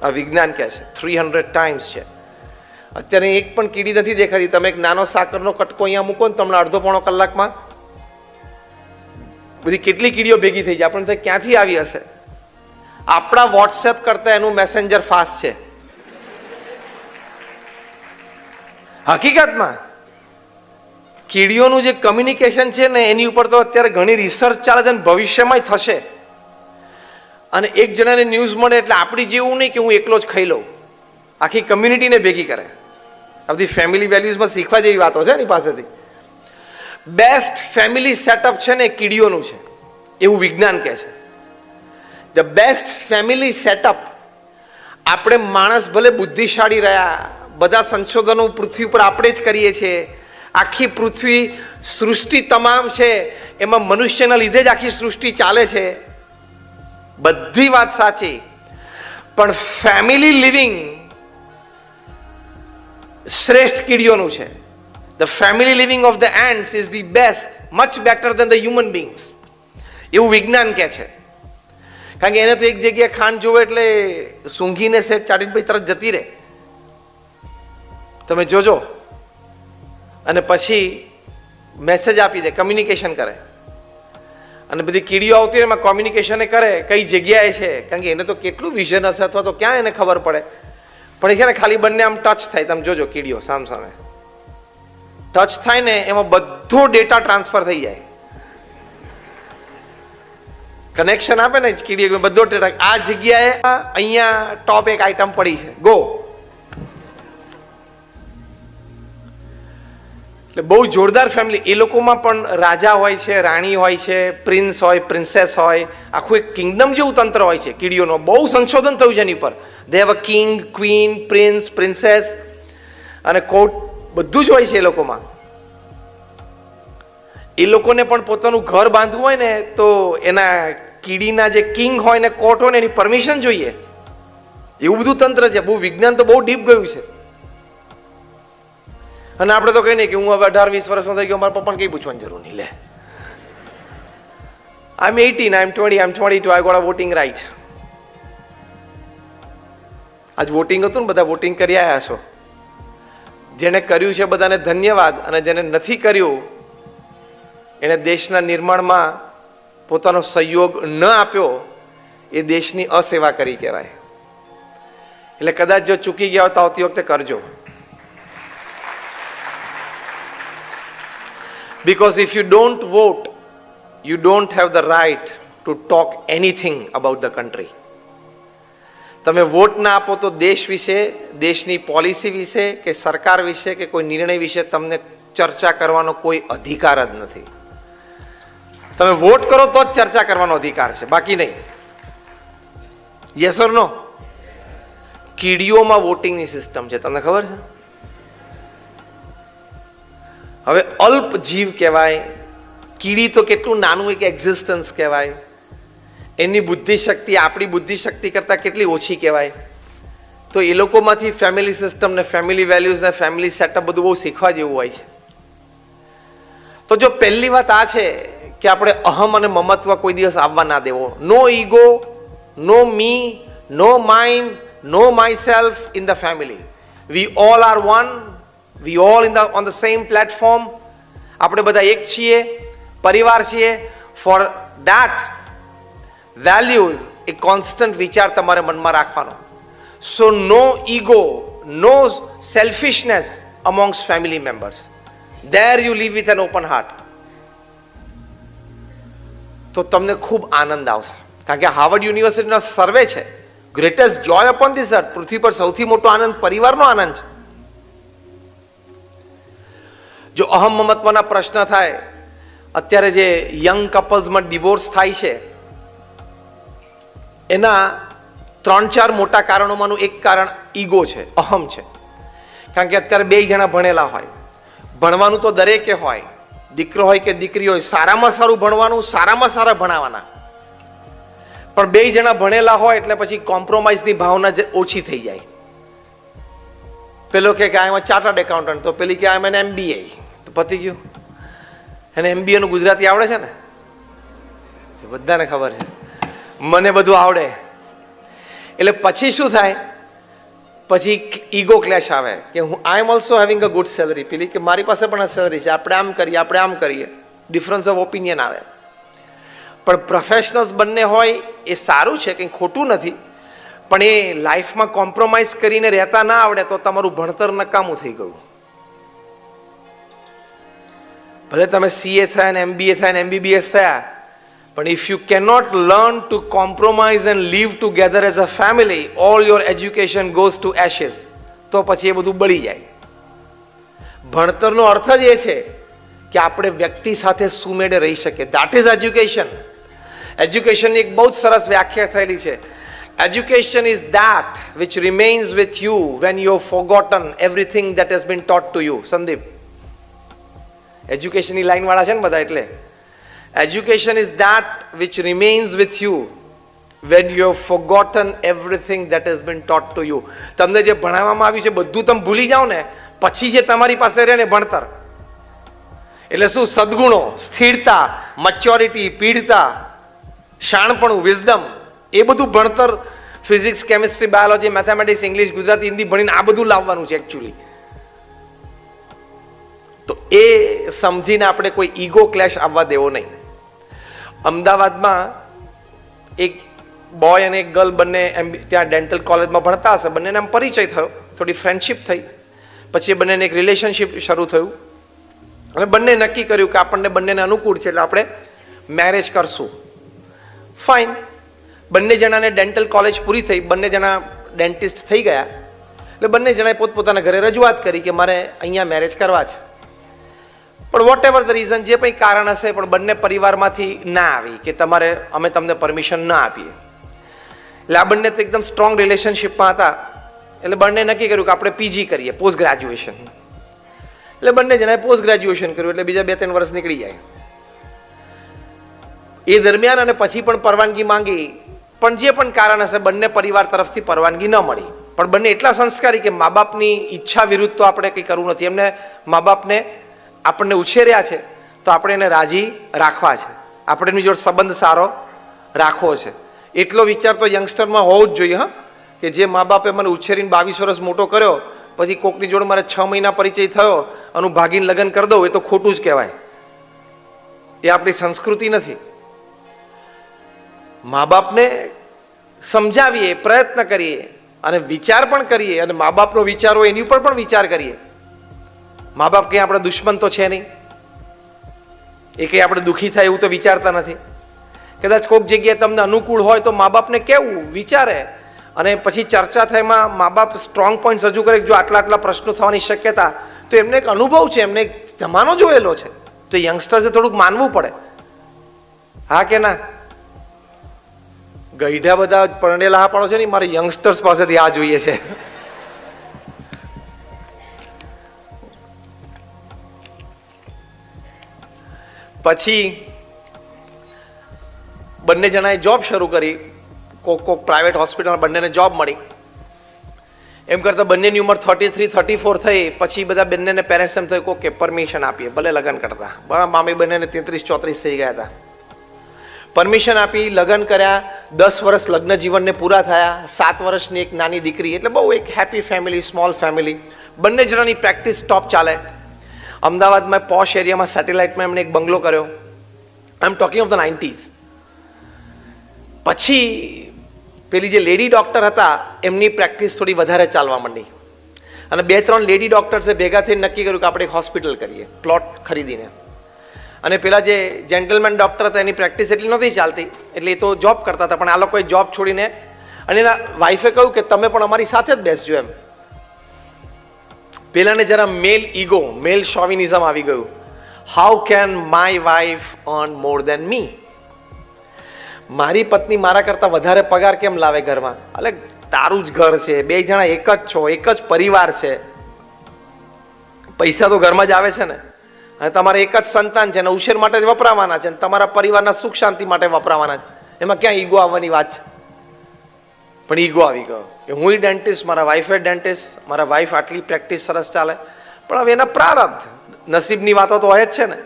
S1: આ વિજ્ઞાન કહે છે 300 ટાઈમ્સ છે. અત્યારે એક પણ કીડી નથી દેખાતી. તમે એક નાનો સાકરનો કટકો અહીંયા મૂકો ને, તમને અડધો-પોણો કલાકમાં બધી કેટલી કીડીઓ ભેગી થઈ જાય. આપણને ક્યાંથી આવી હશે? આપણા વોટ્સએપ કરતા એનું મેસેન્જર ફાસ્ટ છે. હકીકતમાં કીડીઓનું જે કમ્યુનિકેશન છે ને, એની ઉપર તો અત્યારે ઘણી રિસર્ચ ચાલે છે અને ભવિષ્યમાં થશે. અને એક જણાને ન્યૂઝ મળે એટલે આપણી જેવું નહીં કે હું એકલો જ ખાઈ લઉં, આખી કમ્યુનિટીને ભેગી કરે. આ બધી ફેમિલી વેલ્યુઝમાં શીખવા જેવી વાતો છે એની પાસેથી. બેસ્ટ ફેમિલી સેટઅપ છે ને કીડીઓનું છે, એવું વિજ્ઞાન કહે છે. The best family setup. આપણે માણસ ભલે બુદ્ધિશાળી રહ્યા, બધા સંશોધનો પૃથ્વી પર આપણે જ કરીએ છીએ. આખી પૃથ્વી, સૃષ્ટિ તમામ છે એમાં મનુષ્યના લીધે જ આખી સૃષ્ટિ ચાલે છે. બધી વાત સાચી, પણ ફેમિલી લિવિંગ શ્રેષ્ઠ કીડીઓનું છે. The family living of the ants is the best, much better than the human beings, એવું વિજ્ઞાન કહે છે. કારણ કે એને તો એક જગ્યાએ ખાંડ જોવે એટલે સૂંઘીને છે ચાટીને ભાઈ તરત જતી રહે. તમે જોજો. અને પછી મેસેજ આપી દે, કમ્યુનિકેશન કરે. અને બધી કીડીઓ આવતી હોય એમાં કોમ્યુનિકેશન કરે કઈ જગ્યાએ છે, કારણ કે એને તો કેટલું વિઝન હશે અથવા તો ક્યાં એને ખબર પડે. પણ એ છે ને ખાલી બંને આમ ટચ થાય, તમે જોજો કીડીઓ સામસામે ટચ થાય ને એમાં બધો ડેટા ટ્રાન્સફર થઈ જાય. કનેક્શન આપે ને કીડીઓ, બધો ડેટા આ જગ્યાએ અહીંયા ટોપ એક આઈટમ પડી છે, ગો. એટલે બહુ જોરદાર ફેમિલી. એ લોકોમાં પણ રાજા હોય છે, રાણી હોય છે, પ્રિન્સ હોય, પ્રિન્સેસ હોય, આખું એક કિંગડમ જેવું તંત્ર હોય છે કીડીઓનો. બહુ સંશોધન થયું છે એની પર. They have a king, queen, prince, princess અને કોર્ટ, બધું જ હોય છે એ લોકોમાં. એ લોકોને પણ પોતાનું ઘર બાંધવું હોય ને તો એના કીડીના જે કિંગ હોય ને કોર્ટ હોય ને એની પરમિશન જોઈએ. એવું બધું તંત્ર છે. બહુ વિજ્ઞાન તો બહુ ડીપ ગયું છે. અને આપણે તો કહીએ નહીં કે હું હવે 18-20 વર્ષનો થઈ ગયો, મારા પપ્પાને કંઈ પૂછવાની જરૂર નહીં. લે, I am 18, I am 20, I am 22, I got a voting right. આજ વોટિંગ હતું ને, બધા વોટિંગ કરી આવ્યા છો. જેને કર્યું છે બધાને ધન્યવાદ, અને જેને નથી કર્યું એને દેશના નિર્માણમાં પોતાનો સહયોગ ન આપ્યો એ દેશની અસેવા કરી કહેવાય. એટલે કદાચ જો ચૂકી ગયા હોય તો આવતી વખતે કરજો. Because if you don't vote, you don't have the right to talk anything about the country. તમે વોટ ના આપો તો દેશ વિશે, દેશની પોલિસી વિશે કે સરકાર વિશે કે કોઈ નિર્ણય વિશે તમને ચર્ચા કરવાનો કોઈ અધિકાર જ નથી. તમે વોટ કરો તો જ ચર્ચા કરવાનો અધિકાર છે, બાકી નહીં. Yes or no? કીડીઓમાં વોટિંગની સિસ્ટમ છે, તમને ખબર છે? હવે અલ્પ જીવ કહેવાય. કીડી તો કેટલું નાનું એક એક્ઝિસ્ટન્સ કહેવાય. એની બુદ્ધિશક્તિ આપણી બુદ્ધિશક્તિ કરતાં કેટલી ઓછી કહેવાય. તો એ લોકોમાંથી ફેમિલી સિસ્ટમ ને ફેમિલી વેલ્યુઝ ને ફેમિલી સેટઅપ બધું બહુ શીખવા જેવું હોય છે. તો જો પહેલી વાત આ છે કે આપણે અહમ અને મમત્વ કોઈ દિવસ આવવા ના દેવો. No ego, no me, no mind, no myself in the family. We all are one. We all on the same platform. આપણે બધા એક છીએ, પરિવાર છીએ. For that values a constant વિચાર તમારે મનમાં રાખવાનો. So no ego, no selfishness amongst family members. There you live with an open heart. તો તમને ખૂબ આનંદ આવશે. કારણ કે હાર્વર્ડ યુનિવર્સિટીનો સર્વે છે, greatest joy upon this earth, પૃથ્વી પર સૌથી મોટો આનંદ પરિવારનો આનંદ છે. જો અહમ મમત્વના પ્રશ્ન થાય, અત્યારે જે યંગ કપલ્સમાં ડિવોર્સ થાય છે એના 3-4 મોટા કારણોમાંનું એક કારણ ઈગો છે, અહમ છે. કારણ કે અત્યારે 2 જણા ભણેલા હોય, ભણવાનું તો દરેકે હોય, દીકરો હોય કે દીકરી હોય, સારામાં સારું ભણવાનું, સારામાં સારા ભણાવવાના. પણ 2 જણા ભણેલા હોય એટલે પછી કોમ્પ્રોમાઇઝની ભાવના ઓછી થઈ જાય. પેલો કે આઈ એમ ચાર્ટર્ડ એકાઉન્ટન્ટ, તો પેલી કે આઈ એમ એન MBA, તો પતી ગયું. એને MBA નું ગુજરાતી આવડે છે ને? બધાને ખબર છે, મને બધું આવડે. એટલે પછી શું થાય? પછી ઈગો ક્લેશ આવે કે હું I am also having a good salary, પેલી કે મારી પાસે પણ આ સેલરી છે, આપણે આમ કરીએ, આપણે આમ કરીએ. ડિફરન્સ ઓફ ઓપિનિયન આવે. પણ પ્રોફેશનલ્સ બંને હોય એ સારું છે, કંઈ ખોટું નથી. પણ એ લાઈફમાં કોમ્પ્રોમાઇઝ કરીને રહેતા ના આવડે તો તમારું ભણતર નકામું થઈ ગયું. ભલે તમે CA થયા ને MBA થયા ને MBBS થયા, પણ if you cannot learn to compromise and live together as a family, all your education goes to ashes. તો પછી એ બધું બળી જાય. ભણતરનો અર્થ જ એ છે કે આપણે વ્યક્તિ સાથે સુમેળે રહી શકીએ. That is education. એજ્યુકેશનની એક બહુ જ સરસ વ્યાખ્યા થયેલી છે. Education is that which remains with you when you have forgotten everything that has been taught to you. Sandeep, એજ્યુકેશનની લાઈન વાળા છે ને બધા, એટલે education is that which remains with you when you have forgotten everything that has been taught to you. તમને જે ભણાવવામાં આવ્યું છે બધું તમે ભૂલી જાઓ ને, પછી જે તમારી પાસે રહે ને ભણતર, એટલે શું? સદગુણો, સ્થિરતા, મેચ્યોરિટી, પીઢતા, શાણપણું, વિઝડમ, એ બધું ભણતર physics, chemistry, biology, mathematics, English, Gujarati, Hindi ભણીને આ બધું લાવવાનું છે એકચ્યુઅલી. તો એ સમજીને આપણે કોઈ ઈગો ક્લેશ આવવા દેવો નહીં. અમદાવાદમાં એક બોય અને એક ગર્લ બંને ત્યાં ડેન્ટલ કોલેજમાં ભણતા હશે, બંનેને આમ પરિચય થયો, થોડી ફ્રેન્ડશિપ થઈ, પછી એ બંનેને એક રિલેશનશિપ શરૂ થયું અને બંને નક્કી કર્યું કે આપણને બંનેને અનુકૂળ છે એટલે આપણે મેરેજ કરશું. ફાઇન. બંને જણાને ડેન્ટલ કોલેજ પૂરી થઈ, બંને જણા ડેન્ટિસ્ટ થઈ ગયા, એટલે બંને જણાએ પોતપોતાના ઘરે રજૂઆત કરી કે મારે અહીંયા મેરેજ કરવા છે. પણ વોટ એવર ધ રીઝન, જે કંઈ કારણ હશે, પણ બંને પરિવારમાંથી ના આવી કે તમારે અમે તમને પરમિશન ના આપીએ. એટલે આ બંને તો એકદમ સ્ટ્રોંગ રિલેશનશિપમાં હતા, એટલે બંને નક્કી કર્યું કે આપણે પીજી કરીએ, પોસ્ટ ગ્રેજ્યુએશન. એટલે બંને જણાએ પોસ્ટ ગ્રેજ્યુએશન કર્યું, એટલે બીજા 2-3 વર્ષ નીકળી જાય. એ દરમિયાન અને પછી પણ પરવાનગી માંગી, પણ જે પણ કારણ હશે બંને પરિવાર તરફથી પરવાનગી ન મળી. પણ બંને એટલા સંસ્કારી કે મા બાપની ઈચ્છા વિરુદ્ધ તો આપણે કંઈ કરવું નથી. એમને મા બાપને આપણને ઉછેર્યા છે તો આપણે એને રાજી રાખવા છે, આપણે એની જોડે સંબંધ સારો રાખવો છે. એટલો વિચાર તો યંગસ્ટરમાં હોવો જ જોઈએ. હા, કે જે મા બાપે મને ઉછેરીને 22 વર્ષ મોટો કર્યો, પછી કોકની જોડે મારે 6 મહિના પરિચય થયો અને ભાગીને લગ્ન કરી દઉં, એ તો ખોટું જ કહેવાય. એ આપણી સંસ્કૃતિ નથી. મા બાપને સમજાવીએ, પ્રયત્ન કરીએ અને વિચાર પણ કરીએ, અને મા બાપનો વિચાર હોય એની ઉપર પણ વિચાર કરીએ. મા બાપ કંઈ આપણા દુશ્મન તો છે નહીં, એ કંઈ આપણે દુઃખી થાય એવું તો વિચારતા નથી. કદાચ કોઈક જગ્યાએ તમને અનુકૂળ હોય તો મા બાપને કહેવું, વિચારે, અને પછી ચર્ચા થાય, એમાં મા બાપ સ્ટ્રોંગ પોઈન્ટ રજૂ કરે, જો આટલા આટલા પ્રશ્નો થવાની શક્યતા, તો એમને એક અનુભવ છે, એમને એક જમાનો જોયેલો છે, તો યંગસ્ટર્સે થોડુંક માનવું પડે. હા કે ના? ગઈઢા બધા પરણેલા હા પાડો છે ને, મારે યંગસ્ટર્સ પાસેથી આ જોઈએ છે. પછી બંને જણાએ જોબ શરૂ કરી, કોક પ્રાઇવેટ હોસ્પિટલ, બંનેને જોબ મળી. એમ કરતા બંનેની ઉંમર 33-34 થઈ. પછી બધા બંનેને પેરેન્ટ્સ એમ થયું કે પરમિશન આપીએ, ભલે લગ્ન કરતા. બરાબર, મામી બંનેને 33-34 થઈ ગયા હતા. પરમિશન આપી, લગ્ન કર્યા. 10 વર્ષ લગ્ન જીવનને પૂરા થયા. 7 વર્ષની એક નાની દીકરી, એટલે બહુ એક હેપી ફેમિલી, સ્મોલ ફેમિલી. બંને જણાની પ્રેક્ટિસ ટોપ ચાલે. અમદાવાદમાં પોશ એરિયામાં સેટેલાઇટમાં એમણે એક બંગલો કર્યો. I am talking of the 90s. પછી પેલી જે લેડી ડૉક્ટર હતા એમની પ્રેક્ટિસ થોડી વધારે ચાલવા માંડી, અને 2-3 લેડી ડૉક્ટર્સે ભેગા થઈને નક્કી કર્યું કે આપણે એક હોસ્પિટલ કરીએ, પ્લોટ ખરીદીને. અને પેલા જે જેન્ટલમેન ડૉક્ટર હતા એની પ્રેક્ટિસ એટલી નહોતી ચાલતી, એટલે એ તો જોબ કરતા હતા. પણ આ લોકોએ જોબ છોડીને, અને એના વાઈફે કહ્યું કે તમે પણ અમારી સાથે જ બેસજો એમ. પેલાને જરા મેલ ઈગો, મેલ શોવિનિઝમ આવી ગયું. How can my wife earn more than me? મારી પત્ની મારા કરતાં વધારે પગાર કેમ લાવે ઘરમાં? એટલે તારું જ ઘર છે, 2 જણા એક જ છો, એક જ પરિવાર છે, પૈસા તો ઘરમાં જ આવે છે ને, અને તમારે એક જ સંતાન છે ને, ઉછેર માટે જ વપરાવાના છે, તમારા પરિવારના સુખ શાંતિ માટે વપરાવાના છે. એમાં ક્યાં ઈગો આવવાની વાત છે? પણ ઈગો આવી ગયો કે હું ડેન્ટિસ્ટ, મારા વાઈફ ડેન્ટિસ્ટ, મારા વાઈફ આટલી પ્રેક્ટિસ સરસ ચાલે. પણ હવે એના પ્રારબ્ધ, નસીબની વાતો તો હોય જ છે ને.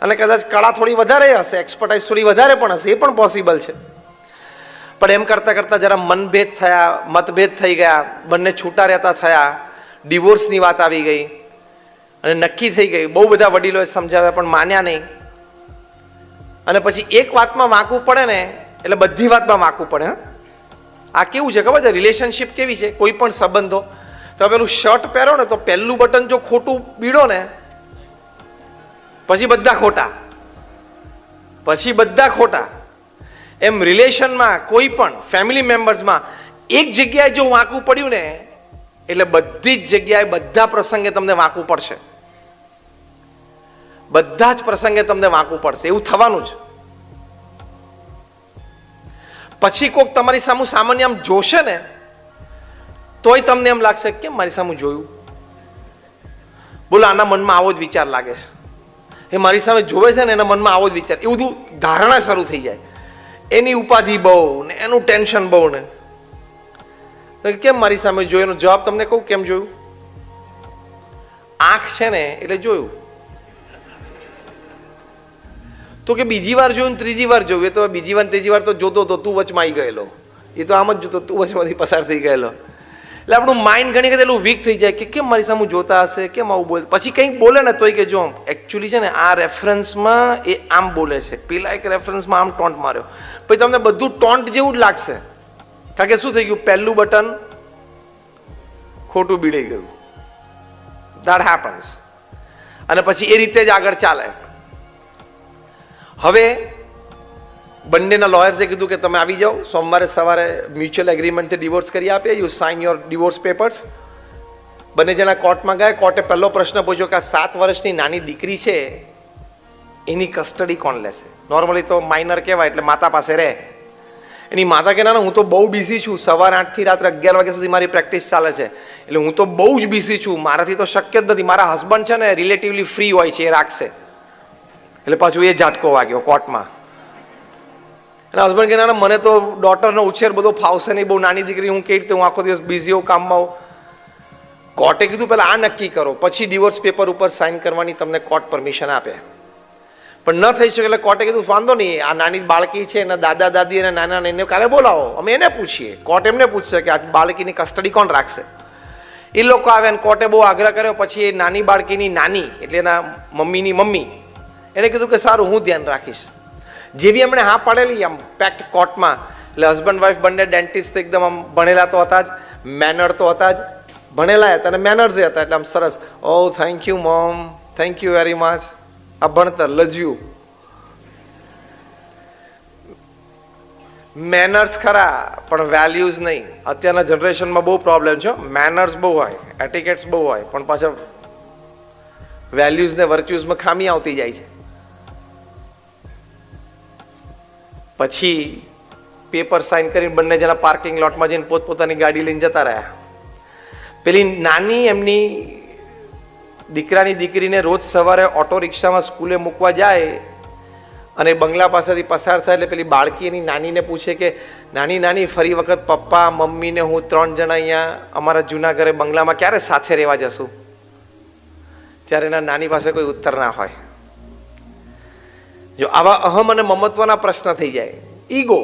S1: અને કદાચ કળા થોડી વધારે હશે, એક્સપર્ટાઇઝ થોડી વધારે પણ હશે, એ પણ પોસિબલ છે. પણ એમ કરતાં કરતાં જરા મનભેદ થયા, મતભેદ થઈ ગયા, બંને છૂટા રહેતા થયા, ડિવોર્સની વાત આવી ગઈ, અને નક્કી થઈ ગઈ. બહુ બધા વડીલોએ સમજાવ્યા પણ માન્યા નહીં. અને પછી એક વાતમાં વાંકવું પડે ને, એટલે બધી વાતમાં વાંકવું પડે. હા, આ કેવું છે ખબર છે? રિલેશનશિપ કેવી છે? કોઈ પણ સંબંધો, તો પેલું શર્ટ પહેરો ને તો પહેલું બટન જો ખોટું બીડો ને, પછી બધા ખોટા, પછી બધા ખોટા. એમ રિલેશનમાં, કોઈ પણ ફેમિલી મેમ્બર્સમાં એક જગ્યાએ જો વાંકવું પડ્યું ને, એટલે બધી જ જગ્યાએ, બધા પ્રસંગે તમને વાંકવું પડશે. બધા જ પ્રસંગે તમને વાંકવું પડશે, એવું થવાનું જ. પછી કોઈક તમારી સામું સામાન્ય આમ જોશે ને, તોય તમને એમ લાગશે કેમ મારી સામું જોયું? બોલો, આના મનમાં આવો જ વિચાર લાગે છે, એ મારી સામે જોવે છે ને, એના મનમાં આવો જ વિચાર, એવું બધું ધારણા શરૂ થઈ જાય. એની ઉપાધિ બહુ ને, એનું ટેન્શન બહુ ને, તો કેમ મારી સામે જોયું? એનો જવાબ તમને કહું કેમ જોયું. આંખ છે ને એટલે જોયું, તો કે બીજી વાર જોયું ને ત્રીજી વાર જોયું. એ તો બીજી વાર ત્રીજી વાર તો જોતો હતો, તું વચમાં આવી ગયેલો. એ તો આમ જ જોતો, તું વચમાંથી પસાર થઈ ગયેલો. એટલે આપણું માઇન્ડ ઘણી વખત એટલું વીક થઈ જાય કે કેમ મારી સામે જોતા હશે, કેમ આવું બોલે. પછી કંઈક બોલે ને તોય કે જો એકચ્યુઅલી છે ને આ રેફરન્સમાં એ આમ બોલે છે, પેલા એક રેફરન્સમાં આમ ટોન્ટ માર્યો. પછી તમને બધું ટોન્ટ જેવું જ લાગશે, કારણ કે શું થઈ ગયું, પહેલું બટન ખોટું બીડાઈ ગયું. That happens. અને પછી એ રીતે જ આગળ ચાલે. હવે બંનેના લોયર્સે કીધું કે તમે આવી જાઓ, સોમવારે સવારે મ્યુચ્યુઅલ એગ્રીમેન્ટથી ડિવોર્સ કરી આપીએ, you sign your divorce papers. બંને જણા કોર્ટમાં ગયા. કોર્ટે પહેલો પ્રશ્ન પૂછ્યો કે આ 7 વર્ષની નાની દીકરી છે એની કસ્ટડી કોણ લેશે? નોર્મલી તો માઇનર કહેવાય એટલે માતા પાસે રહે. એની માતા કે ના હું તો બહુ બિઝી છું, સવારે 8 થી રાત્રે 11 વાગ્યા સુધી મારી પ્રેક્ટિસ ચાલે છે, એટલે હું તો બહુ જ બિઝી છું, મારાથી તો શક્ય જ નથી. મારા હસબન્ડ છે ને રિલેટિવલી ફ્રી હોય છે, એ રાખશે. એટલે પાછું એ ઝાટકો વાગ્યો કોર્ટમાં. અને હસબન્ડ કે ના મને તો ડોટરનો ઉછેર બધો ફાવશે નહીં, બહુ નાની દીકરી, હું કેવી રીતે, હું આખો દિવસ બિઝી હોઉં કામમાં હોઉં. કોર્ટે કીધું પહેલા આ નક્કી કરો, પછી ડિવોર્સ પેપર ઉપર સાઇન કરવાની તમને કોર્ટ પરમિશન આપે. પણ ન થઈ શકે એટલે કોર્ટે કીધું વાંધો નહીં, આ નાની બાળકી છે એના દાદા દાદી અને નાના એને કાલે બોલાવો, અમે એને પૂછીએ. કોર્ટ એમને પૂછશે કે આ બાળકીની કસ્ટડી કોણ રાખશે. એ લોકો આવે અને કોર્ટે બહુ આગ્રહ કર્યો. પછી એ નાની બાળકીની નાની એટલે એના મમ્મીની મમ્મી એને કીધું કે સારું હું ધ્યાન રાખીશ. જેવી એમણે હા પાડેલી આમ પેક્ટ કોર્ટમાં, એટલે હસબન્ડ વાઈફ બંને ડેન્ટિસ્ટ એકદમ આમ ભણેલા તો હતા જ, મેનર તો હતા જ, ભણેલા હતા અને મેનર્સ હતા. એટલે આમ સરસ, oh thank you mom, thank you very much. આ ભણતર લજ્યું, મેનર્સ ખરા પણ વેલ્યુઝ નહીં. અત્યારના જનરેશનમાં બહુ પ્રોબ્લેમ છે. મેનર્સ બહુ હોય, એટિકેટ્સ બહુ હોય, પણ પાછા વેલ્યુઝ ને વર્ચ્યુઝમાં ખામી આવતી જાય છે. પછી પેપર સાઇન કરીને બંને જણા પાર્કિંગ લોટમાં જઈને પોતપોતાની ગાડી લઈને જતા રહ્યા. પેલી નાની એમની દીકરાની દીકરીને રોજ સવારે ઓટો રિક્ષામાં સ્કૂલે મૂકવા જાય અને બંગલા પાસેથી પસાર થાય એટલે પેલી બાળકી એની નાનીને પૂછે કે નાની નાની ફરી વખત પપ્પા મમ્મીને હું 3 જણા અહીંયા અમારા જૂના ઘરે બંગલામાં ક્યારે સાથે રહેવા જશું? ત્યારે એના નાની પાસે કોઈ ઉત્તર ના હોય. જો આવા અહમ અને મમત્વના પ્રશ્ન થઈ જાય, ઈગો,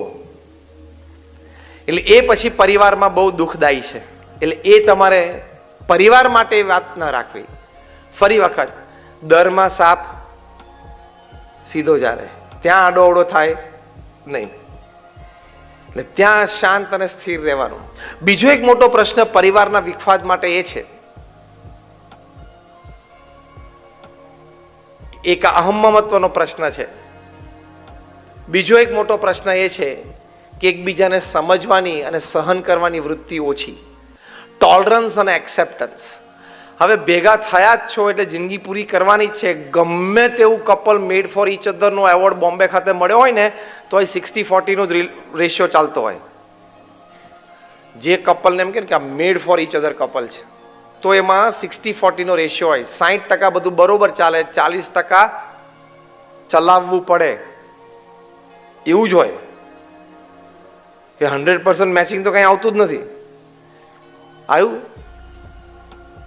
S1: એટલે એ પછી પરિવારમાં બહુ દુઃખદાયી છે. એટલે એ તમારે પરિવાર માટે વાત ન રાખવી. ફરી વખત દરમાં સાપ સીધો જારે, ત્યાં આડોઅવડો થાય નહીં. એટલે ત્યાં શાંત અને સ્થિર રહેવાનું. બીજો એક મોટો પ્રશ્ન પરિવારના વિખવાદ માટે એ છે, એક અહમ મમત્વનો પ્રશ્ન છે. બીજો એક મોટો પ્રશ્ન એ છે કે એકબીજાને સમજવાની અને સહન કરવાની વૃત્તિ ઓછી, ટોલરન્સ અને એક્સેપ્ટન્સ. હવે ભેગા થયા જ છો એટલે જિંદગી પૂરી કરવાની જ છે. ગમે તેવું કપલ મેડ ફોર ઈચ અધરનો એવોર્ડ બોમ્બે ખાતે મળ્યો હોય ને તો એ 60-40 નો રેશિયો ચાલતો હોય. જે કપલને એમ કે આ મેડ ફોર ઈચ અધર કપલ છે તો એમાં 60-40 નો રેશિયો હોય. 60% બધું બરોબર ચાલે, 40% ચલાવવું પડે એવું જ હોય. કે 100% મેચિંગ તો કંઈ આવતું જ નથી. આવ્યું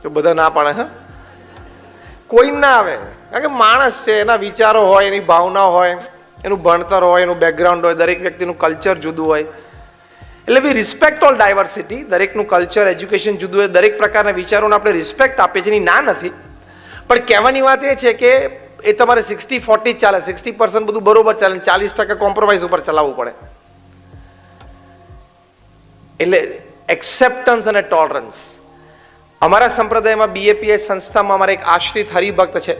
S1: તો બધા ના પાડે, હા કોઈ ના આવે, કારણ કે માણસ છે, એના વિચારો હોય, એની ભાવના હોય, એનું ભણતર હોય, એનું બેકગ્રાઉન્ડ હોય, દરેક વ્યક્તિનું કલ્ચર જુદું હોય. એટલે વી રિસ્પેક્ટ ઓલ ડાયવર્સિટી. દરેકનું કલ્ચર, એજ્યુકેશન જુદું હોય, દરેક પ્રકારના વિચારોને આપણે રિસ્પેક્ટ આપીએ છીએ, એની ના નથી. પણ કહેવાની વાત એ છે કે એ તમારે 60-40 જ ચાલે, 60% બધું બરોબર ચાલે, 40% કોમ્પ્રોમાઇઝ ઉપર ચલાવવું પડે. એટલે એક્સેપ્ટન્સ અને ટોલરન્સ. અમારા સંપ્રદાયમાં BAPS સંસ્થામાં અમારા એક આશ્રિત હરિભક્ત છે,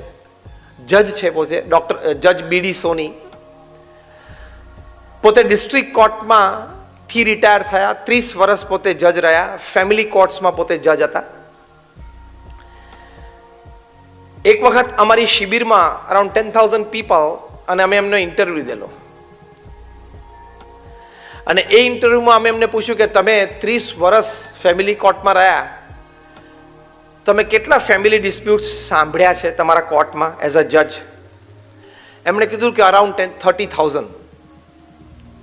S1: જજ છે, પોતે ડોક્ટર જજ BD સોની. પોતે ડિસ્ટ્રિક્ટ કોર્ટમાં થી રિટાયર થયા, 30 વર્ષ પોતે જજ રહ્યા, ફેમિલી કોર્ટ્સમાં પોતે જજ હતા. એક વખત અમારી શિબિરમાં અરાઉન્ડ 10,000 પીપલ, અને અમે એમનો ઇન્ટરવ્યુ લીધેલો. અને એ ઇન્ટરવ્યુમાં અમે એમને પૂછ્યું કે તમે 30 વર્ષ ફેમિલી કોર્ટમાં રહ્યા, તમે કેટલા ફેમિલી ડિસ્પ્યુટ્સ સાંભળ્યા છે તમારા કોર્ટમાં એઝ અ જજ? એમણે કીધું કે અરાઉન્ડ 30,000.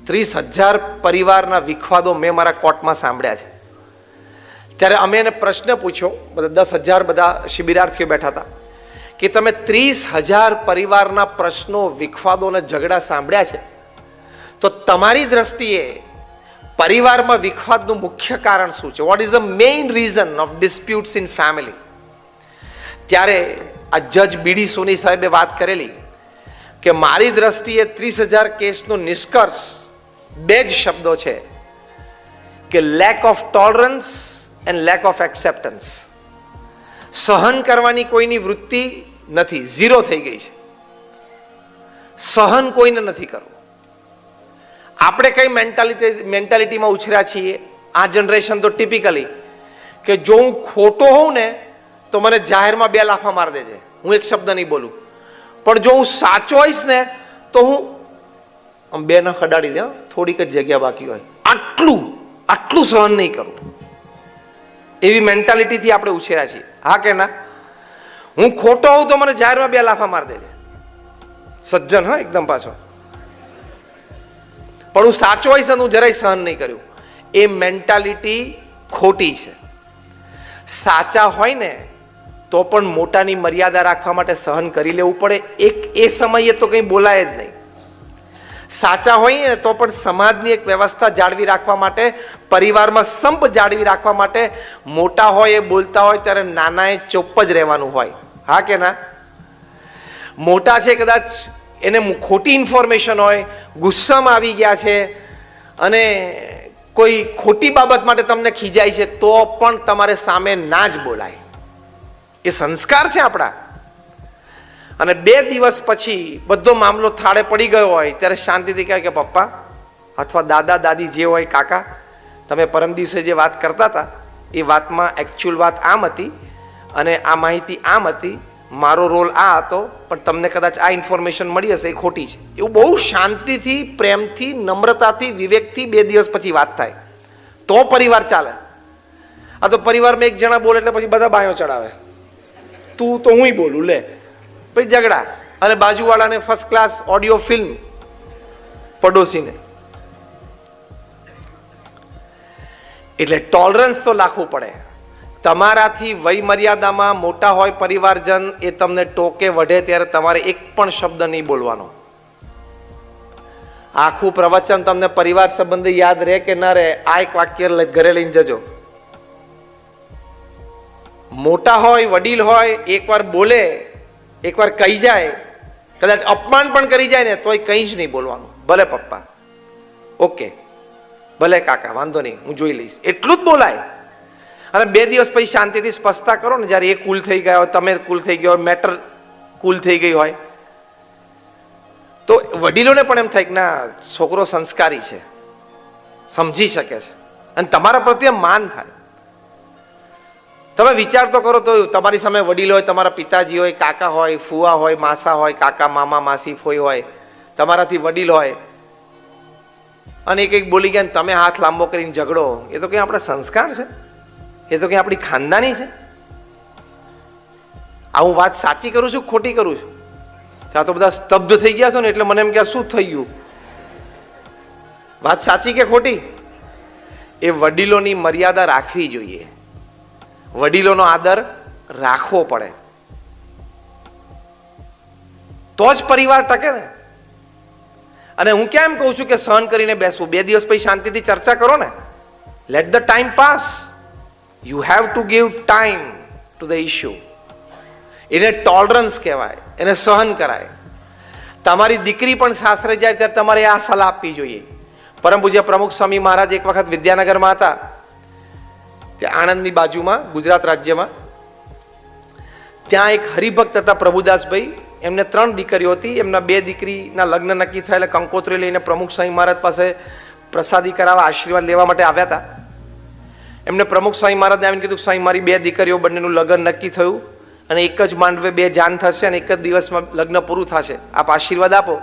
S1: 30,000 પરિવારના વિખવાદો મેં મારા કોર્ટમાં સાંભળ્યા છે. ત્યારે અમે એને પ્રશ્ન પૂછ્યો, બધા 10,000 બધા શિબિરાર્થીઓ બેઠા હતા, કે તમે 30,000 પરિવારના પ્રશ્નો, વિખવાદો અને ઝઘડા સાંભળ્યા છે, તો તમારી દ્રષ્ટિએ પરિવારમાં વિખવાદનું મુખ્ય કારણ શું છે? What is the main reason of disputes in family? ત્યારે આ જજ બીડી સોની સાહેબે વાત કરેલી કે મારી દ્રષ્ટિએ 30,000 કેસનો નિષ્કર્ષ બે જ શબ્દો છે કે lack of tolerance and lack of acceptance. સહન કરવાની કોઈની વૃત્તિ નથી, ઝીરો થઈ ગઈ છે. સહન કોઈને નથી કરવું. આપણે કઈ મેન્ટાલિટીમાં ઉછર્યા છીએ આ જનરેશન તો ટિપિકલી કે જો હું ખોટો હોઉં ને તો મને જાહેરમાં 2 લાફા મારી દેજે, હું એક શબ્દ નહીં બોલું, પણ જો હું સાચો હોઈશ ને તો હું આમ 2 ન ખડાડી દે, થોડીક જ જગ્યા બાકી હોય, આટલું સહન નહીં કરું. એવી મેન્ટાલિટીથી આપણે ઉછેર્યા છીએ. હા કે ના? હું ખોટો હોઉં તો મને જાહેરમાં 2 લાફા મારી દેજે. સજ્જન, હા, એકદમ પાછો. પણ હું સાચો હોઈશ ને હું જરાય સહન નહીં કર્યું. એ મેન્ટાલિટી ખોટી છે. સાચા હોય ને તો પણ મોટાની મર્યાદા રાખવા માટે સહન કરી લેવું પડે. એ સમયે તો કંઈ બોલાય જ નહીં. સાચા હોય ને તો પણ સમાજની એક વ્યવસ્થા જાળવી રાખવા માટે, પરિવારમાં સંપ જાળવી રાખવા માટે મોટા હોય એ બોલતા હોય ત્યારે નાનાએ ચૂપ જ રહેવાનું હોય. હા કે ના? મોટા છે, કદાચ એને ખોટી ઇન્ફોર્મેશન હોય, ગુસ્સામાં આવી ગયા છે અને કોઈ ખોટી બાબત માટે તમને ખીજાય છે, તો પણ તમારે સામે ના જ બોલાય. એ સંસ્કાર છે આપણા. અને 2 દિવસ પછી બધો મામલો થાળે પડી ગયો હોય ત્યારે શાંતિથી કહે કે પપ્પા અથવા દાદા દાદી જે હોય, કાકા, તમે પરમ દિવસે જે વાત કરતા હતા એ વાતમાં એકચ્યુઅલ વાત આમ હતી અને આ માહિતી આમ હતી, મારો રોલ આ હતો, પણ તમને કદાચ આ ઇન્ફોર્મેશન મળી હશે, એ ખોટી છે. એવું બહુ શાંતિથી, પ્રેમથી, નમ્રતાથી, વિવેકથી 2 દિવસ પછી વાત થાય તો પરિવાર ચાલે. આ તો પરિવારમાં એક જણા બોલે એટલે પછી બધા બાયો ચડાવે, તું તો હુંય બોલું, લે પછી ઝઘડા, અને બાજુવાળાને ફર્સ્ટ ક્લાસ ઓડિયો ફિલ્મ પડોશીને. એટલે ટોલરન્સ તો રાખવું પડે. તમારાથી વય મર્યાદામાં મોટા હોય પરિવારજન, એ તમને ટોકે વઢે ત્યારે તમારે એક પણ શબ્દ નહીં બોલવાનો. આખું પ્રવચન તમને પરિવાર સંબંધી યાદ રહે કે ના રહે, આ એક વાક્ય ઘરે લઈને જજો. મોટા હોય, વડીલ હોય, એકવાર બોલે, એકવાર કહી જાય, કદાચ અપમાન પણ કરી જાય ને તોય કંઈ જ નહીં બોલવાનું. ભલે પપ્પા, ઓકે, ભલે કાકા, વાંધો નહીં, હું જોઈ લઈશ, એટલું જ બોલાય. અને 2 દિવસ પછી શાંતિથી સ્પષ્ટતા કરો ને, જ્યારે એ કુલ થઈ ગયા હોય, તમે કુલ થઈ ગયા હોય, મેટર કુલ થઈ ગઈ હોય, તો વડીલોને પણ એમ થાય કે ના, છોકરો સંસ્કારી છે, સમજી શકે છે, અને તમારા પ્રત્યે માન થાય. તમે વિચાર તો કરો, તો તમારી સામે વડીલ હોય, તમારા પિતાજી હોય, કાકા હોય, ફુવા હોય, માસા હોય, કાકા, મામા, માસી, ફોઈ હોય, તમારાથી વડીલ હોય, અને એક બોલી ગયા તમે હાથ લાંબો કરીને ઝઘડો, એ તો કંઈ આપણા સંસ્કાર છે? એ તો કંઈ આપણી ખાનદાની છે? આ હું વાત સાચી કરું છું, ખોટી કરું છું? ત્યાં તો બધા સ્તબ્ધ થઈ ગયા છો ને, એટલે મને એમ કે શું થઈ ગયું? વાત સાચી કે ખોટી? એ વડીલોની મર્યાદા રાખવી જોઈએ. વડીલોનો આદર રાખવો પડે, તો જ પરિવાર ટકે ને. અને હું કેમ કહું છું કે સહન કરીને બેસવું? 2 દિવસ પછી શાંતિથી ચર્ચા કરો ને. Late the time pass. You have to give time to the issue. એને ટોલરન્સ કહેવાય, એને સહન કરાય. તમારી દીકરી પણ સાસરે જાય ત્યારે તમારે આ સલાહ આપવી જોઈએ. પરમ પૂજ્ય પ્રમુખ સ્વામી મહારાજ એક વખત વિદ્યાનગરમાં હતા, ત્યાં આણંદની બાજુમાં, ગુજરાત રાજ્યમાં. ત્યાં એક હરિભક્ત હતા પ્રભુદાસભાઈ, એમને 3 દીકરીઓ હતી. એમના 2 દીકરીના લગ્ન નક્કી થયા એટલે કંકોત્રી લઈને પ્રમુખ સ્વામી મહારાજ પાસે પ્રસાદી કરાવવા, આશીર્વાદ લેવા માટે આવ્યા હતા. એમને પ્રમુખ સ્વામી મહારાજને આવીને કીધું, સ્વામી મારી 2 દીકરીઓ બંનેનું લગ્ન નક્કી થયું અને એક જ માંડવે 2 જાન થશે અને એક જ દિવસમાં લગ્ન પૂરું થશે, આપ આશીર્વાદ આપો.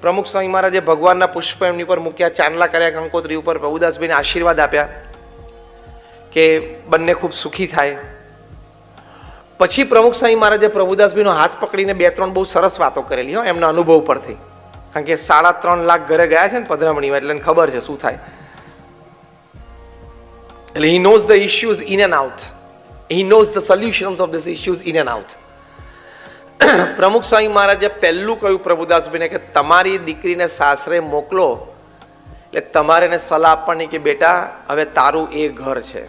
S1: પ્રમુખ સ્વામી મહારાજે ભગવાનના પુષ્પ એમની પર મૂક્યા, ચાંદલા કર્યા કંકોત્રી ઉપર, પ્રભુદાસભાઈને આશીર્વાદ આપ્યા કે બંને ખૂબ સુખી થાય. પછી પ્રમુખ સ્વામી મહારાજે પ્રભુદાસભાઈનો હાથ પકડીને 2-3 બહુ સરસ વાતો કરેલી હો, એમના અનુભવ પરથી. કારણ કે 3.5 લાખ ઘરે ગયા છે ને પધરામણીમાં, એટલે ખબર છે શું થાય. એટલે he knows the issues in and out. He knows the solutions of these issues in and out. પ્રમુખ સ્વામી મહારાજે પહેલું કહ્યું પ્રભુદાસભાઈને કે તમારી દીકરીને સાસરે મોકલો એટલે તમારે એને સલાહ આપવાની કે બેટા હવે તારું એ ઘર છે,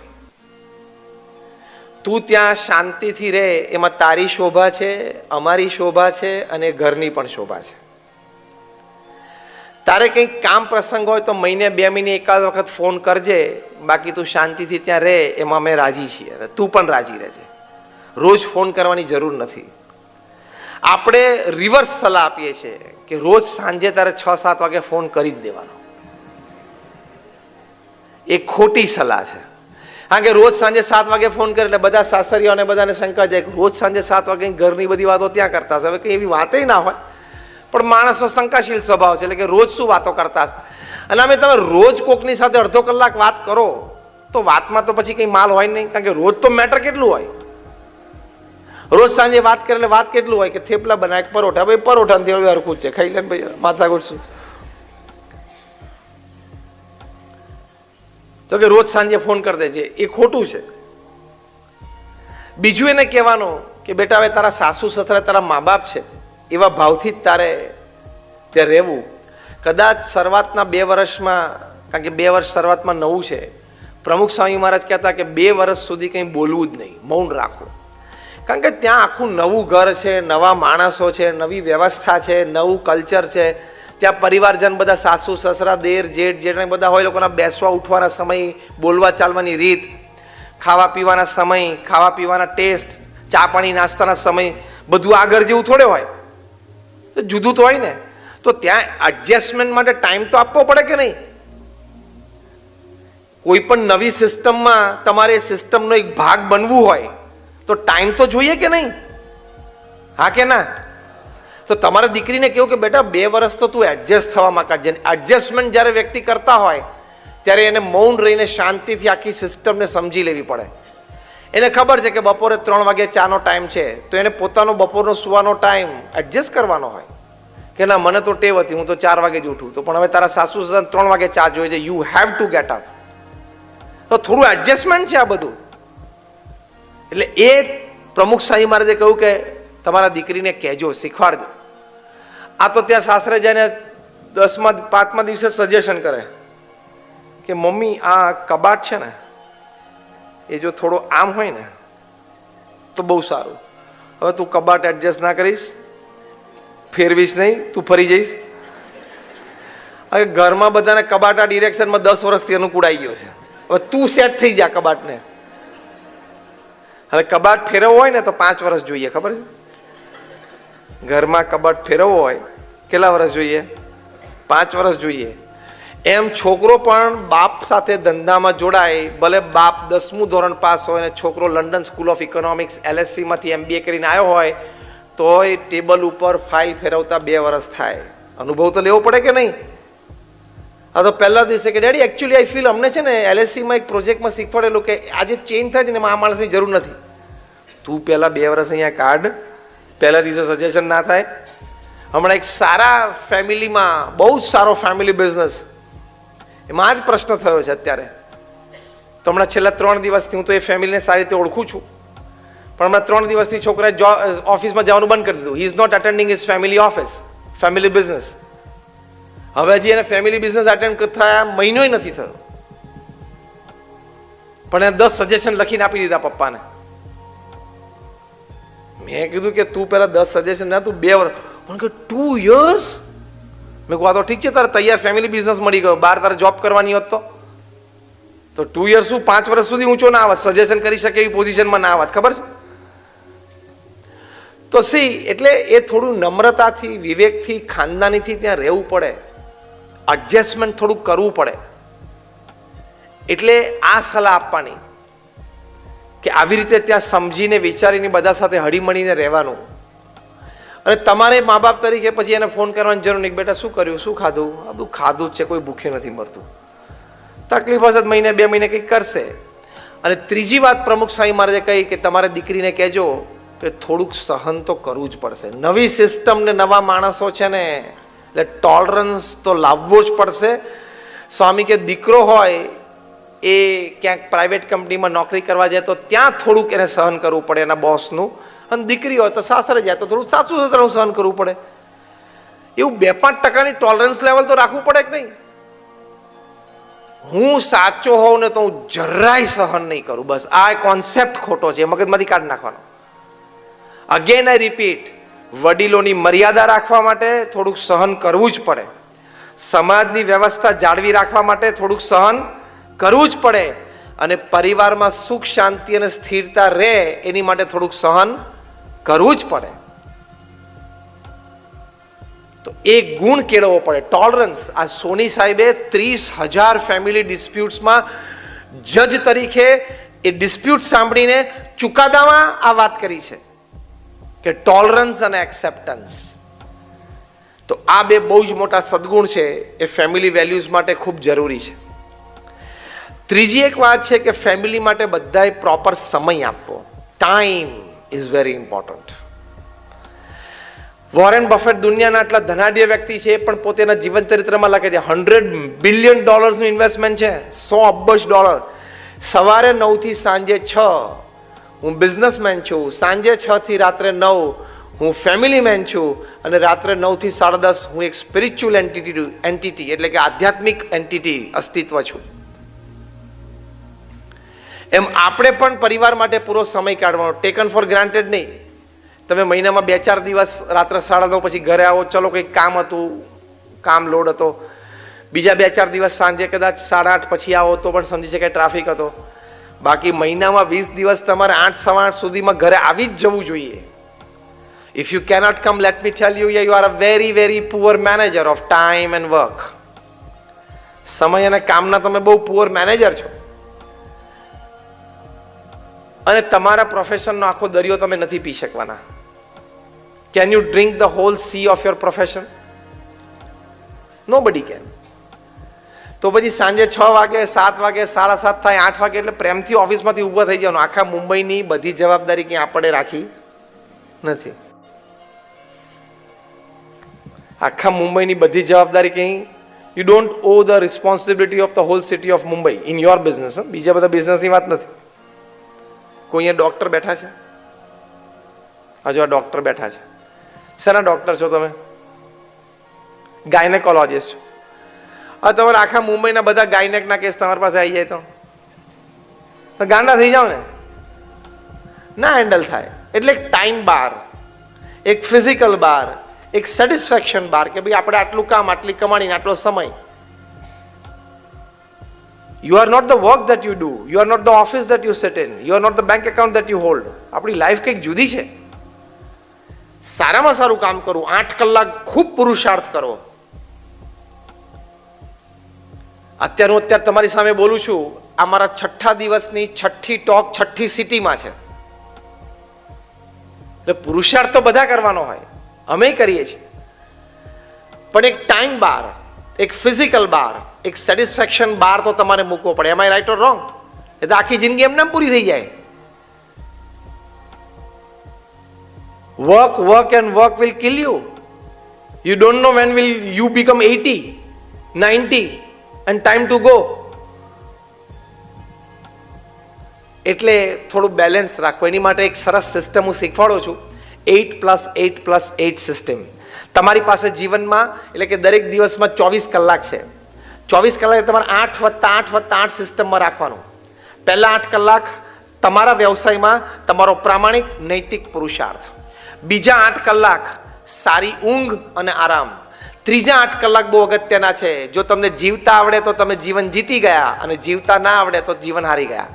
S1: તું ત્યાં શાંતિથી રહે, એમાં તારી શોભા છે, અમારી શોભા છે અને ઘરની પણ શોભા છે. તારે કંઈક કામ પ્રસંગ હોય તો મહિને 2 મહિને એકાદ વખત ફોન કરજે, બાકી તું શાંતિથી ત્યાં રહે એમાં અમે રાજી છીએ, તું પણ રાજી રહેજે. રોજ ફોન કરવાની જરૂર નથી. આપણે રિવર્સ સલાહ આપીએ છીએ કે રોજ સાંજે તારે 6-7 વાગે ફોન કરી જ દેવાનો. એ ખોટી સલાહ છે. કારણ કે રોજ સાંજે 7 વાગે ફોન કરે એટલે બધા સાસરીઓને બધાને શંકા જાય કે રોજ સાંજે 7 વાગે ઘરની બધી વાતો ત્યાં કરતા હશે. હવે કંઈ એવી વાતે ના હોય, પણ માણસનો શંકાશીલ સ્વભાવ છે, એટલે કે રોજ શું વાતો કરતા હશે. અને અમે તમે રોજ કોકની સાથે અડધો કલાક વાત કરો તો વાતમાં તો પછી કંઈ માલ હોય નહીં. કારણ કે રોજ તો મેટર કેટલું હોય, રોજ સાંજે વાત કરે એટલે વાત કેટલું હોય કે થેપલા બનાવે પરોઠા, ભાઈ પરોઠા ને હરખું છે, ખાઈ લે ભાઈ, માથાકૂટ શું. તો કે રોજ સાંજે ફોન કરી દેજે, એ ખોટું છે. બીજું એને કહેવાનું કે બેટા હવે તારા સાસુ સસરા તારા મા બાપ છે, એવા ભાવથી જ તારે ત્યાં રહેવું. કદાચ શરૂઆતના 2 વર્ષમાં, કારણ કે 2 વર્ષ શરૂઆતમાં નવું છે, પ્રમુખ સ્વામી મહારાજ કહેતા કે 2 વર્ષ સુધી કંઈ બોલવું જ નહીં, મૌન રાખવું. કારણ કે ત્યાં આખું નવું ઘર છે, નવા માણસો છે, નવી વ્યવસ્થા છે, નવું કલ્ચર છે. ત્યાં પરિવારજન બધા સાસુ સસરા દેર જેઠ જેઠાણી બધા હોય, લોકોના બેસવા ઉઠવાના સમય, બોલવા ચાલવાની રીત, ખાવા પીવાના સમય, ખાવા પીવાના ટેસ્ટ, ચા પાણી નાસ્તાના સમય, બધું આગળ જેવું થોડે હોય, તો જુદું તો હોય ને. તો ત્યાં એડજસ્ટમેન્ટ માટે ટાઈમ તો આપવો પડે કે નહીં? કોઈ પણ નવી સિસ્ટમમાં તમારે સિસ્ટમનો એક ભાગ બનવું હોય તો ટાઈમ તો જોઈએ કે નહીં? હા કે ના? તો તમારા દીકરીને કહ્યું કે બેટા 2 વર્ષ તો તું એડજસ્ટ થવામાં કાઢજે. એડજસ્ટમેન્ટ જ્યારે વ્યક્તિ કરતા હોય ત્યારે એને મૌન રહીને શાંતિથી આખી સિસ્ટમને સમજી લેવી પડે. એને ખબર છે કે બપોરે 3 વાગે ચાનો ટાઈમ છે, તો એને પોતાનો બપોરનો સુવાનો ટાઈમ એડજસ્ટ કરવાનો હોય કે ના મને તો ટેવ હતી, હું તો 4 વાગે જ ઉઠું, તો પણ હવે તારા સાસુ સસરા 3 વાગે ચા જોઈએ છે, you have to get up. તો થોડું એડજસ્ટમેન્ટ છે આ બધું. એટલે એ પ્રમુખ સ્વામી મહારાજે કહ્યું કે તમારા દીકરીને કહેજો, શીખવાડજો. આ તો ત્યાં સાસરે જઈને 5મા દિવસે સજેશન કરે કે મમ્મી આ કબાટ છે ને એ જો થોડો આમ હોય ને તો બહુ સારું. હવે તું કબાટ એડજસ્ટ ના કરીશ, ફેરવીશ નહીં, તું ફરી જઈશ. હવે ઘરમાં બધાને કબાટ આ ડિરેક્શનમાં 10 વર્ષથી અનુકૂળ ગયો છે. હવે તું સેટ થઈ જા કબાટને. હવે કબાટ ફેરવવો હોય ને તો 5 વર્ષ જોઈએ, ખબર છે? ઘરમાં કબાટ ફેરવવો હોય કેટલા વર્ષ જોઈએ? 5 વર્ષ જોઈએ. એમ છોકરો પણ બાપ સાથે ધંધામાં જોડાય, ભલે બાપ 10મું ધોરણ પાસ હોય અને છોકરો London school of economics LSE માંથી MBA કરીને આવ્યો હોય તોય ટેબલ ઉપર ફાઇલ ફેરવતા 2 વર્ષ થાય. અનુભવ તો લેવો પડે કે નહીં? આ તો પહેલા દિવસે કે ડેડી એકચ્યુઅલી આઈ ફીલ અમને છે ને LSE માં એક પ્રોજેક્ટમાં શીખવાડેલું કે આજે ચેન્જ થાય છે ને એમાં આ માણસની જરૂર નથી. તું પહેલા 2 વર્ષ અહીંયા કાઢ, પહેલા દિવસે સજેશન ના થાય. હમણાં એક સારા ફેમિલીમાં, બહુ જ સારો ફેમિલી બિઝનેસ, એમાં જ પ્રશ્ન થયો છે અત્યારે. તો હમણાં છેલ્લા 3 દિવસથી હું તો એ ફેમિલીને સારી રીતે ઓળખું છું, પણ હમણાં 3 દિવસથી છોકરાએ ઓફિસમાં જવાનું બંધ કરી દીધું. He is not attending his family office, family business. હવે હજી એને ફેમિલી બિઝનેસ અટેન્ડ થયા મહિનોય નથી થયો, પણ એને 10 સજેશન લખીને આપી દીધા પપ્પાને. મેં કીધું કે તું પહેલા 10 સજેશન ના, તું 2 વર્ષ. મને કે 2 years? મેં કહું આ તો ઠીક છે, તારે તૈયાર ફેમિલી બિઝનેસ મળી ગયો, બહાર તારે જોબ કરવાની હોત તો 2 years શું 5 વર્ષ સુધી ઊંચો ના આવત, સજેશન કરી શકે એવી પોઝિશનમાં ના આવત, ખબર છે? તો એટલે એ થોડું નમ્રતાથી, વિવેકથી, ખાનદાનીથી ત્યાં રહેવું પડે, એડજસ્ટમેન્ટ થોડું કરવું પડે. એટલે આ સલાહ આપવાની કે આવી રીતે ત્યાં સમજીને વિચારીને બધા સાથે હળીમળીને રહેવાનું. અને તમારે મા બાપ તરીકે પછી એને ફોન કરવાની જરૂર નહીં, બેટા શું કર્યું, શું ખાધું? આ બધું ખાધું જ છે, કોઈ ભૂખ્યું નથી મરતું. તકલીફ હશે મહિને 2 મહિને કંઈક કરશે. અને ત્રીજી વાત પ્રમુખ સ્વામી મહારાજે કહી કે તમારે દીકરીને કહેજો કે થોડુંક સહન તો કરવું જ પડશે. નવી સિસ્ટમ ને નવા માણસો છે ને, એટલે ટોલરન્સ તો લાવવો જ પડશે. સ્વામી કે દીકરો હોય એ ક્યાંક પ્રાઇવેટ કંપનીમાં નોકરી કરવા જાય તો ત્યાં થોડુંક એને સહન કરવું પડે એના બોસનું, અને દીકરી હોય તો સાસરે જાય તો થોડુંક સાસુ સસરાનું સહન કરવું પડે. એવું 2-5% ટોલરન્સ લેવલ તો રાખવું પડે કે નહીં? હું સાચો હોઉં ને તો હું જરાય સહન નહીં કરું, બસ આ કોન્સેપ્ટ ખોટો છે, મગજમાંથી કાઢી નાખવાનો. અગેન આઈ રિપીટ, વડીલોની મર્યાદા રાખવા માટે થોડુંક સહન કરવું જ પડે. સમાજની વ્યવસ્થા જાળવી રાખવા માટે થોડુંક સહન કરવું જ પડે. અને પરિવારમાં સુખ શાંતિ અને સ્થિરતા રહે એની માટે થોડુંક સહન કરવું જ પડે. તો એ ગુણ કેળવવો પડે, ટોલરન્સ. આ સોની સાહેબે 30,000 ફેમિલી ડિસ્પ્યુટ્સમાં જજ તરીકે એ ડિસ્પ્યુટ સાંભળીને ચુકાદામાં આ વાત કરી છે કે ટોલરન્સ અને એક્સેપ્ટન્સ. તો આ બે બહુ જ મોટા સદગુણ છે, એ ફેમિલી વેલ્યુઝ માટે ખૂબ જરૂરી છે. ત્રીજી એક વાત છે કે ફેમિલી માટે બધાએ પ્રોપર સમય આપવો. Time is very important. Warren buffet દુનિયાના આટલા ધનાઢ્ય વ્યક્તિ છે, પણ પોતાના જીવન ચરિત્રમાં લખે છે $100 બિલિયન નું ઇન્વેસ્ટમેન્ટ છે, $100 અબજ. સવારે 9 થી સાંજે 6 હું બિઝનેસમેન છું, સાંજે 6 થી રાત્રે 9 હું ફેમિલી મેન છું, અને રાત્રે 9 થી 10:30 હું એક સ્પિરિચ્યુઅલ એન્ટિટી એટલે કે આધ્યાત્મિક એન્ટિટી અસ્તિત્વ છું. એમ આપણે પણ પરિવાર માટે પૂરો સમય કાઢવાનો, ટેકન ફોર ગ્રાન્ટેડ નહીં. તમે મહિનામાં 2-4 દિવસ રાત્રે 9:30 પછી ઘરે આવો, ચલો કંઈક કામ હતું, કામ લોડ હતો, બીજા 2-4 દિવસ સાંજે કદાચ 8:30 પછી આવો તો પણ સમજી શકાય ટ્રાફિક હતો. બાકી મહિનામાં 20 દિવસ તમારે 8-8:15 સુધીમાં ઘરે આવી જ જવું જોઈએ. If you cannot come, let me tell you, you are a very, very poor manager of time and work. સમય અને કામના તમે બહુ પુઅર મેનેજર છો, અને તમારા પ્રોફેશનનો આખો દરિયો તમે નથી પી શકવાના. Can you drink the whole sea of your profession? Nobody can. તો પછી સાંજે 6 વાગે, 7 વાગે, 7:30 થાય, 8 વાગે એટલે પ્રેમથી ઓફિસમાંથી ઊભા થઈ જવાનું. આખા મુંબઈની બધી જવાબદારી ક્યાં આપણે રાખી નથી. આખા મુંબઈની બધી જવાબદારી કંઈ, you don't owe the responsibility of the whole city of Mumbai in your business. બીજા બધા બિઝનેસની વાત નથી. કોઈ અહીંયા ડોક્ટર બેઠા છે? હજુ આ ડોક્ટર બેઠા છે. શેના ડોક્ટર છો તમે? ગાયનેકોલોજીસ્ટ છો. હવે તમારે આખા મુંબઈના બધા ગાયનેકના કેસ તમારી પાસે આવી જાય તો ગાંડા થઈ જાવ ને, ના હેન્ડલ થાય. એટલે એક ટાઈમ બાર, એક ફિઝિકલ બાર, એક સેટિસ્ફેક્શન બાર કે ભાઈ આપણે આટલું કામ, આટલી કમાણી, આટલો સમય. You are not the work that you do, you are not the office that you sit in, you are not the bank account that you hold. આપણી લાઈફ કંઈક જુદી છે. સારામાં સારું કામ કરવું, 8 કલાક ખૂબ પુરુષાર્થ કરો. અત્યારે તમારી સામે બોલું છું, આ મારા 6થા દિવસની 6ઠી ટોક 6ઠી સિટીમાં છે. એટલે પુરુષાર્થ તો બધા કરવાનો હોય, અમે કરીએ છીએ, પણ એક ટાઈમ બાર, એક ફિઝિકલ બાર, એક સેટિસ્ફેક્શન બાર તો તમારે મૂકવો પડે. એમ આઈ રાઈટ ઓર રોંગ? એ તો આખી જિંદગી એમને પૂરી થઈ જાય. Work and work will kill you. You don't know when will you become 80, 90 end time to go. એટલે થોડું બેલેન્સ રાખો. એની માટે એક સરસ સિસ્ટમ હું શીખવાડું છું, 8+8+8 સિસ્ટમ. તમારી પાસે જીવનમાં એટલે કે દરેક દિવસમાં 24 કલાક છે. 24 કલાક તમારે 8+8+8 સિસ્ટમમાં રાખવાનું. પહેલા 8 કલાક તમારા વ્યવસાયમાં તમારો પ્રામાણિક નૈતિક પુરુષાર્થ. બીજા 8 કલાક સારી ઊંઘ અને આરામ. ત્રીજા 8 કલાક બહુ અગત્યના છે. જો તમને જીવતા આવડે તો તમે જીવન જીતી ગયા, અને જીવતા ના આવડે તો જીવન હારી ગયા.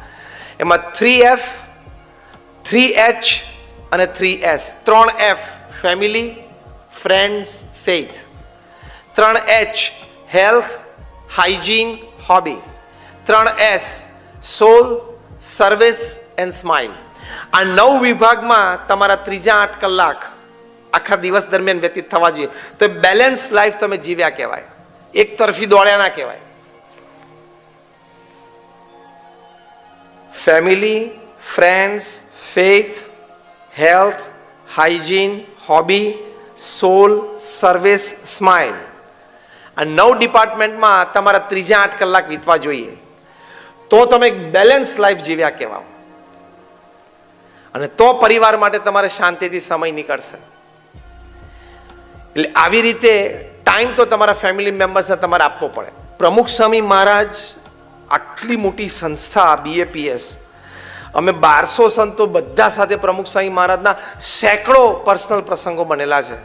S1: એમાં 3F, 3H અને 3S. 3F family, friends, faith. 3H health, hygiene, hobby. 3S soul, service and smile. આ 9 વિભાગમાં તમારા ત્રીજા 8 કલાક આખા દિવસ દરમિયાન વ્યતીત થવા જોઈએ. તો બેલેન્સ લાઈફ તમે જીવ્યા કહેવાય, એક તરફી દોડ્યા ના કહેવાય. Family, friends, faith, health, hygiene, hobby, soul, service, smile. આ 9 ડિપાર્ટમેન્ટમાં તમારા ત્રીજા 8 કલાક વીતવા જોઈએ. તો તમે એક બેલેન્સ લાઈફ જીવ્યા કહેવાઓ. અને તો પરિવાર માટે તમારે શાંતિથી સમય નીકળશે. એટલે આવી રીતે ટાઈમ તો તમારા ફેમિલી મેમ્બર્સને તમારે આપવો પડે. પ્રમુખ સ્વામી મહારાજ આટલી મોટી સંસ્થા BAPS, અમે 1200 સંતો બધા સાથે પ્રમુખ સ્વામી મહારાજના સેંકડો પર્સનલ પ્રસંગો બનેલા છે.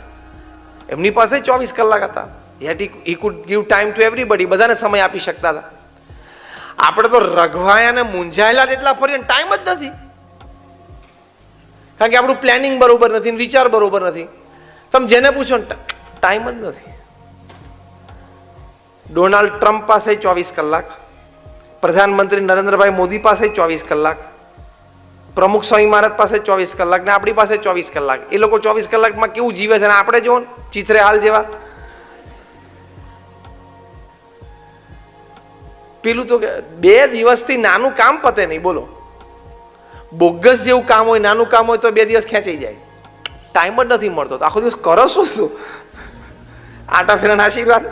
S1: એમની પાસે 24 કલાક હતા. He could give time to everybody, બધાને સમય આપી શકતા હતા. આપણે તો રઘવાયા ને મૂંઝાયેલા જેટલા ફરીએ, ટાઈમ જ નથી. કારણ કે આપણું પ્લાનિંગ બરોબર નથી, વિચાર બરોબર નથી. તમે જેને પૂછો ટાઈમ જ નથી. ડોનાલ્ડ ટ્રમ્પ પાસે 24 કલાક, પ્રધાનમંત્રી નરેન્દ્રભાઈ મોદી પાસે 24 કલાક, પ્રમુખ સ્વામી મહારાજ પાસે 24 કલાક ને આપણી પાસે 24 કલાક. એ લોકો 24 કલાકમાં કેવું જીવે છે ને આપણે જો ચિત્રે હાલ જેવા. પેલું તો 2 દિવસથી નાનું કામ પતે નહીં. બોલો, બોગસ જેવું કામ હોય, નાનું કામ હોય તો 2 દિવસ ખેંચાઈ જાય. ટાઈમ જ નથી મળતો. આખો દિવસ કરો શું? આટા ફેરાના આશીર્વાદ.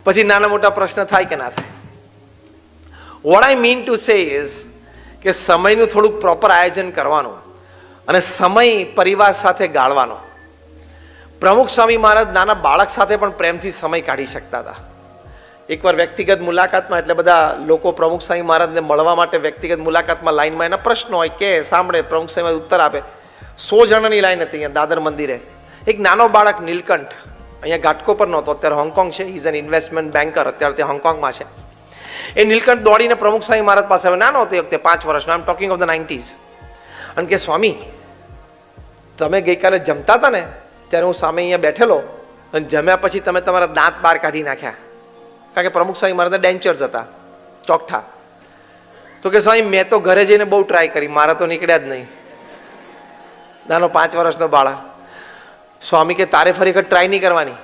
S1: પછી નાના મોટા પ્રશ્ન થાય કે ના થાય. What I mean to say is કે સમયનું થોડુંક પ્રોપર આયોજન કરવાનું અને સમય પરિવાર સાથે ગાળવાનો. પ્રમુખ સ્વામી મહારાજ નાના બાળક સાથે પણ પ્રેમથી સમય કાઢી શકતા હતા. એકવાર વ્યક્તિગત મુલાકાતમાં, એટલે બધા લોકો પ્રમુખ સ્વામી મહારાજને મળવા માટે વ્યક્તિગત મુલાકાતમાં લાઈનમાં એના પ્રશ્નો હોય કે સાંભળે, પ્રમુખ સ્વામી ઉત્તર આપે. 100 જણાની લાઈન હતી અહીંયા દાદર મંદિરે. એક નાનો બાળક નીલકંઠ અહીંયા ઘાટકો પર નહોતો, અત્યારે હોંગકોંગ છે. ઇઝ એન ઇન્વેસ્ટમેન્ટ બેન્કર, અત્યારે તે હોંગકોંગમાં છે. એ નીલકંઠ દોડીને પ્રમુખ સ્વામી મહારાજ પાસે આવે. નાનો હતો એ વખતે, 5 વર્ષનો. I am talking of the 90s. અને કે સ્વામી, તમે ગઈકાલે જમતા હતા ને, ત્યારે હું સામે અહીંયા બેઠેલો અને જમ્યા પછી તમે તમારા દાંત બહાર કાઢી નાખ્યા. કારણ કે પ્રમુખ સ્વામી મહારાજના ડેન્ચર્સ હતા, ચોકઠા. તો કે સ્વામી, મેં તો ઘરે જઈને બહુ ટ્રાય કરી, મારા તો નીકળ્યા જ નહીં. નાનો 5 વર્ષનો બાળક. સ્વામી કે તારે ફરી વખત ટ્રાય નહીં કરવાની.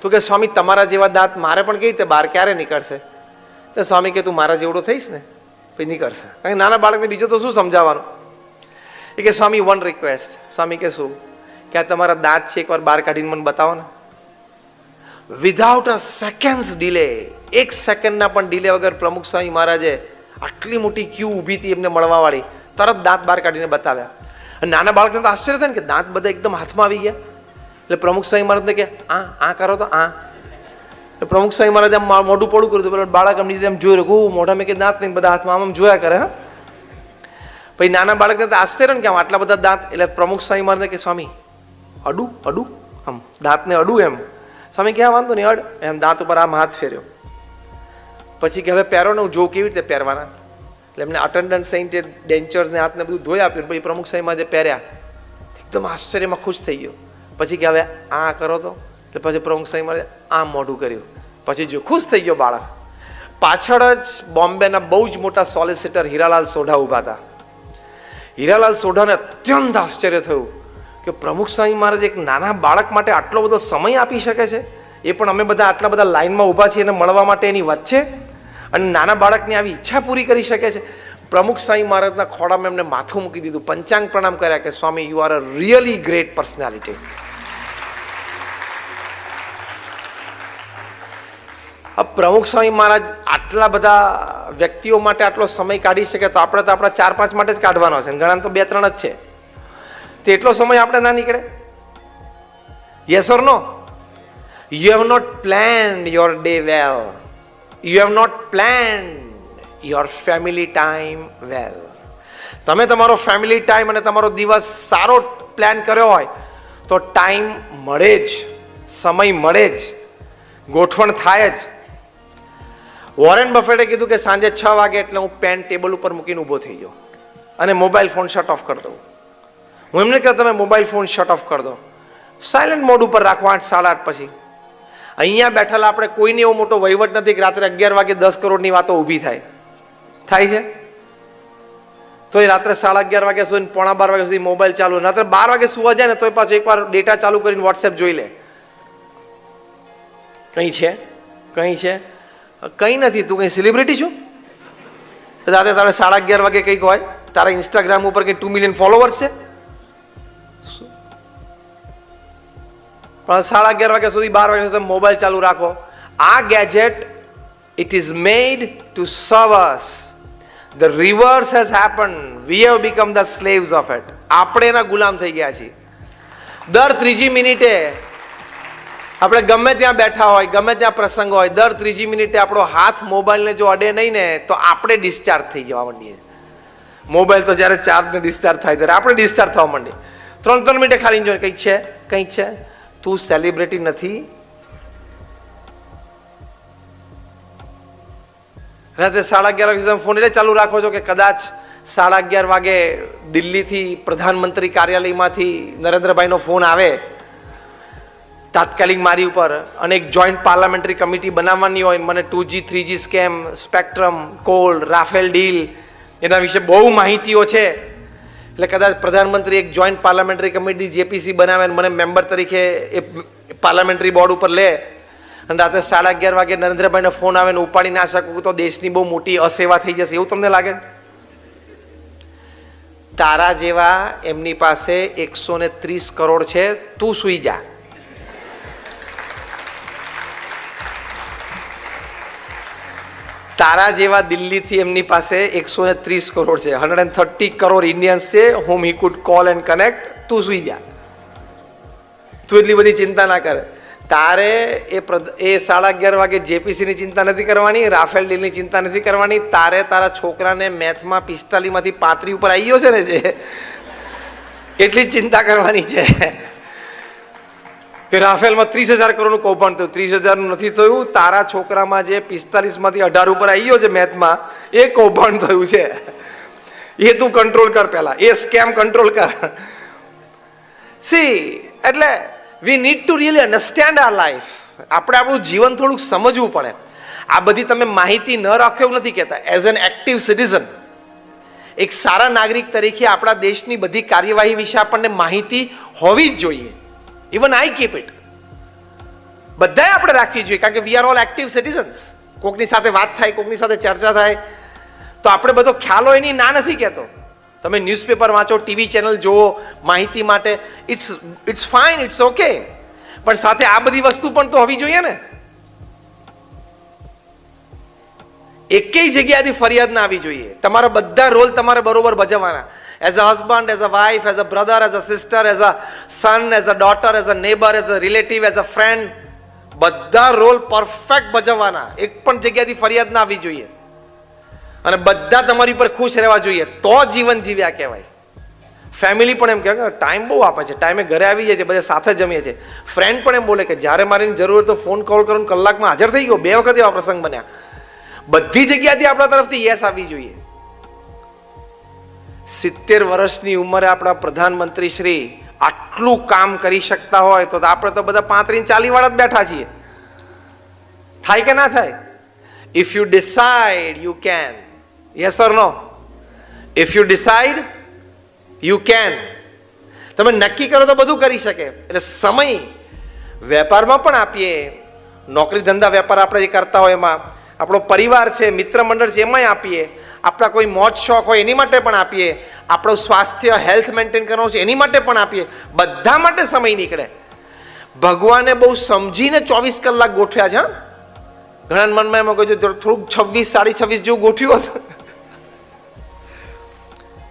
S1: તો કે સ્વામી, તમારા જેવા દાંત મારે પણ કેવી રીતે બહાર ક્યારે નીકળશે? તો સ્વામી કે તું મારા જેવડો થઈશ ને પછી નીકળશે. કારણ કે નાના બાળકને બીજું તો શું સમજાવવાનું. એ કે સ્વામી, વન રિક્વેસ્ટ. સ્વામી કે શું? કે આ તમારા દાંત છે, એકવાર બહાર કાઢીને મને બતાવો ને. વિધાઉટ અ સેકન્ડ્સ ડિલે, 1 સેકન્ડના પણ ડિલે વગર પ્રમુખ સ્વામી મહારાજે આટલી મોટી ક્યુ ઊભી હતી એમને મળવા વાળી, તરત દાંત બહાર કાઢીને બતાવ્યા. અને નાના બાળકને તો આશ્ચર્ય થાય ને કે દાંત બધા એકદમ હાથમાં આવી ગયા. એટલે પ્રમુખ સ્વામી મહારાજને કે આ કરો તો આ. એટલે પ્રમુખ સ્વામી મહારાજે આમ મોઢું પોળું કર્યું હતું. બાળક એમની રીતે એમ જોઈ રહ્યું, મોઢા મેં કે દાંત નહીં, બધા હાથમાં આમ જોયા કરે. હા, પછી નાના બાળકને તો આશ્ચર્ય ને કે આમ આટલા બધા દાંત. એટલે પ્રમુખ સ્વામી મહારાજને કે સ્વામી, અડું આમ દાંતને અડું એમ. સ્વામી ક્યાં વાંધો નહીં, અડ એમ દાંત ઉપર આમ હાથ ફેર્યો. પછી કે હવે પહેરો ને, હું જોઉં કેવી રીતે પહેરવાના. એટલે એમને અટેન્ડન્ટ સહિત ડેન્ચર્સને હાથને બધું ધોઈ આપ્યું. પછી પ્રમુખ સ્વામીમાં જે પહેર્યા, એકદમ આશ્ચર્યમાં ખુશ થઈ ગયો. પછી કે હવે આ કરો તો. એટલે પછી પ્રમુખ સ્વામીમાં આમ મોઢું કર્યું. પછી જો ખુશ થઈ ગયો બાળક. પાછળ જ બોમ્બેના બહુ જ મોટા સોલિસિટર હીરાલાલ સોઢા ઊભા હતા. હીરાલાલ સોઢાને અત્યંત આશ્ચર્ય થયું કે પ્રમુખ સ્વામી મહારાજ એક નાના બાળક માટે આટલો બધો સમય આપી શકે છે. એ પણ અમે બધા આટલા બધા લાઈનમાં ઊભા છીએ એને મળવા માટે એની વચ્ચે, અને નાના બાળકની આવી ઈચ્છા પૂરી કરી શકે છે. પ્રમુખ સ્વામી મહારાજના ખોળામાં એમને માથું મૂકી દીધું, પંચાંગ પ્રણામ કર્યા કે Swami, you are a really great personality. Pramukh Swami મહારાજ આટલા બધા વ્યક્તિઓ માટે આટલો સમય કાઢી શકે તો આપણે તો આપણા 4-5 માટે જ કાઢવાનો છે. ઘણા તો 2-3 જ છે. તો એટલો સમય આપણે ના નીકળે? Yes or no? You have not planned your day well. You have not planned your family time well. તમે તમારો ફેમિલી ટાઈમ અને તમારો દિવસ સારો પ્લાન કર્યો હોય તો ટાઈમ મળે જ, સમય મળે જ, ગોઠવણ થાય જ. વોરેન બફેટે કીધું કે સાંજે 6 વાગે એટલે હું પેન ટેબલ ઉપર મૂકીને ઊભો થઈ જાઉં અને મોબાઈલ ફોન શટ ઓફ કરી દઉં. હું એમને કહું તમે મોબાઈલ ફોન શટ ઓફ કરી દો, સાયલેન્ટ મોડ ઉપર રાખો 8, 8:30 પછી. અહીંયા બેઠેલા આપણે કોઈને એવો મોટો વહીવટ નથી કે રાત્રે 11 વાગે 10 કરોડની વાતો ઊભી થાય છે. તો એ રાત્રે 11:30 વાગ્યા સુધી, 11:45 વાગ્યા સુધી મોબાઈલ ચાલુ. રાત્રે 12 વાગે સુવા જાય ને તો પાછું એકવાર ડેટા ચાલુ કરીને વોટ્સએપ જોઈ લે. કંઈ છે? કંઈ નથી. તું કંઈ સેલિબ્રિટી છું? રાતે તારે 11:30 વાગે કંઈક હોય, તારા ઇન્સ્ટાગ્રામ ઉપર કંઈ 2 મિલિયન ફોલોવર્સ છે, પણ 11:30 વાગ્યા સુધી 12 વાગ્યા સુધી મોબાઈલ ચાલુ રાખો. આ gadget It is made to serve us. The reverse has happened. We have become the slaves of it. આપણે એના ગુલામ થઈ ગયા છીએ. દર ત્રીજી મિનિટે આપણે ગમે ત્યાં બેઠા હોય, ગમે ત્યાં પ્રસંગ હોય, દર ત્રીજી મિનિટે આપણો હાથ મોબાઈલને જો અડે નહીં ને તો આપણે ડિસ્ચાર્જ થઈ જવા માંડીએ. મોબાઈલ તો જ્યારે ચાર્જ ને ડિસ્ચાર્જ થાય ત્યારે આપણે ડિસ્ચાર્જ થવા માંડીએ. 3 મિનિટે ખાલી જોઈએ કંઈક છે, કંઈક છે. તું સેલિબ્રિટી નથી. રાતે 11:30 વાગે તમે ફોન એટલે ચાલુ રાખો છો કે કદાચ 11:30 વાગે દિલ્હીથી પ્રધાનમંત્રી કાર્યાલયમાંથી નરેન્દ્રભાઈનો ફોન આવે તાત્કાલિક મારી ઉપર, અને એક જોઈન્ટ પાર્લામેન્ટરી કમિટી બનાવવાની હોય, મને 2G 3G scam, spectrum, call, Rafale deal એના વિશે બહુ માહિતીઓ છે. એટલે કદાચ પ્રધાનમંત્રી એક જોઈન્ટ પાર્લામેન્ટરી કમિટી જેપીસી બનાવે અને મને મેમ્બર તરીકે એ પાર્લામેન્ટરી બોર્ડ ઉપર લે, અને રાતે 11:30 વાગે નરેન્દ્રભાઈનો ફોન આવે ને ઉપાડી ના શકું તો દેશની બહુ મોટી અસેવા થઈ જશે, એવું તમને લાગે? તારા જેવા એમની પાસે 130 કરોડ છે. તું સૂઈ જા. તારા જેવા દિલ્હીથી એમની પાસે 130 કરોડ છે. 130 કરોડ ઇન્ડિયન્સ છે whom he could call and connect. તું સૂઈ જા. તું એટલી બધી ચિંતા ના કરે. તારે એ 11:30 વાગે જેપીસીની ચિંતા નથી કરવાની, રાફેલ ડીલની ચિંતા નથી કરવાની. તારે તારા છોકરાને મેથમાં 45 માંથી 35 ઉપર આવી ગયો છે ને, જે એટલી જ ચિંતા કરવાની છે કે રાફેલમાં 30,000 કરોડનું કૌભાંડ થયું. 30,000નું નથી થયું. તારા છોકરામાં જે 45 માંથી 18 ઉપર આવી ગયો છે મેથમાં, એ કૌભાંડ થયું છે. એ તું કંટ્રોલ કર, પહેલા એ સ્કેમ કંટ્રોલ કર. સી, એટલે we need to really understand our life. આપણે આપણું જીવન થોડુંક સમજવું પડે. આ બધી તમે માહિતી ન રાખો એવું નથી કહેતા. એઝ એન એક્ટિવ સિટીઝન, એક સારા નાગરિક તરીકે આપણા દેશની બધી કાર્યવાહી વિશે આપણને માહિતી હોવી જ જોઈએ. Even I keep it. બધાએ આપણે રાખવી જોઈએ, કારણ કે વી આર ઓલ એક્ટિવ સિટીઝન્સ. કોકની સાથે વાત થાય, કોકની સાથે ચર્ચા થાય તો આપણે બધો ખ્યાલ હોય એની ના નથી કહેતો. તમે ન્યૂઝપેપર વાંચો, ટીવી ચેનલ જુઓ માહિતી માટે, ઇટ્સ ફાઇન, ઇટ્સ ઓકે, પણ સાથે આ બધી વસ્તુ પણ તો હોવી જોઈએ ને. એકેય જગ્યાએથી ફરિયાદ ના આવી જોઈએ. તમારા બધા રોલ તમારે બરોબર ભજવવાના. As a husband, as a wife, as a brother, as a sister, as a son, as a daughter, as a neighbour, as a relative, as a friend, બધા રોલ પરફેક્ટ ભજવવાના. એક પણ જગ્યાએથી ફરિયાદ ના આવવી જોઈએ. અને બધા તમારી પર ખુશ રહેવા જોઈએ, તો જીવન જીવ્યા કહેવાય. ફેમિલી પણ એમ કહે કે ટાઈમ બહુ આપે છે, ટાઈમે ઘરે આવી જાય છે, બધા સાથે જમીએ છીએ. ફ્રેન્ડ પણ એમ બોલે કે જ્યારે મારી જરૂર હોય તો ફોન કોલ કરો, કલાકમાં હાજર થઈ ગયો. 2 વખત એવા પ્રસંગ બન્યા. બધી જગ્યાથી આપણા તરફથી યસ આવી જોઈએ. 70 વર્ષની ઉંમરે આપણા પ્રધાનમંત્રી શ્રી આટલું કામ કરી શકતા હોય તો આપણે તો બધા 35-40 વાળા જ બેઠા છીએ. થાય કે ના થાય? If you decide, you can. Yes or no? If you decide, you can. તમે નક્કી કરો તો બધું કરી શકે. એટલે સમય વેપારમાં પણ આપીએ, નોકરી ધંધા વેપાર આપણે જે કરતા હોય એમાં, આપણો પરિવાર છે, મિત્ર મંડળ છે એમાંય આપીએ, આપણા કોઈ મોજ શોખ હોય એની માટે પણ આપીએ, આપણું સ્વાસ્થ્ય હેલ્થ મેન્ટેન કરવાનું છે એની માટે પણ આપીએ. બધા માટે સમય નીકળે. ભગવાને બહુ સમજીને 24 કલાક ગોઠવ્યા છે. ઘણા મનમાં એમાં કહ્યું થોડુંક 26-26.5 જેવું ગોઠવ્યું હતું.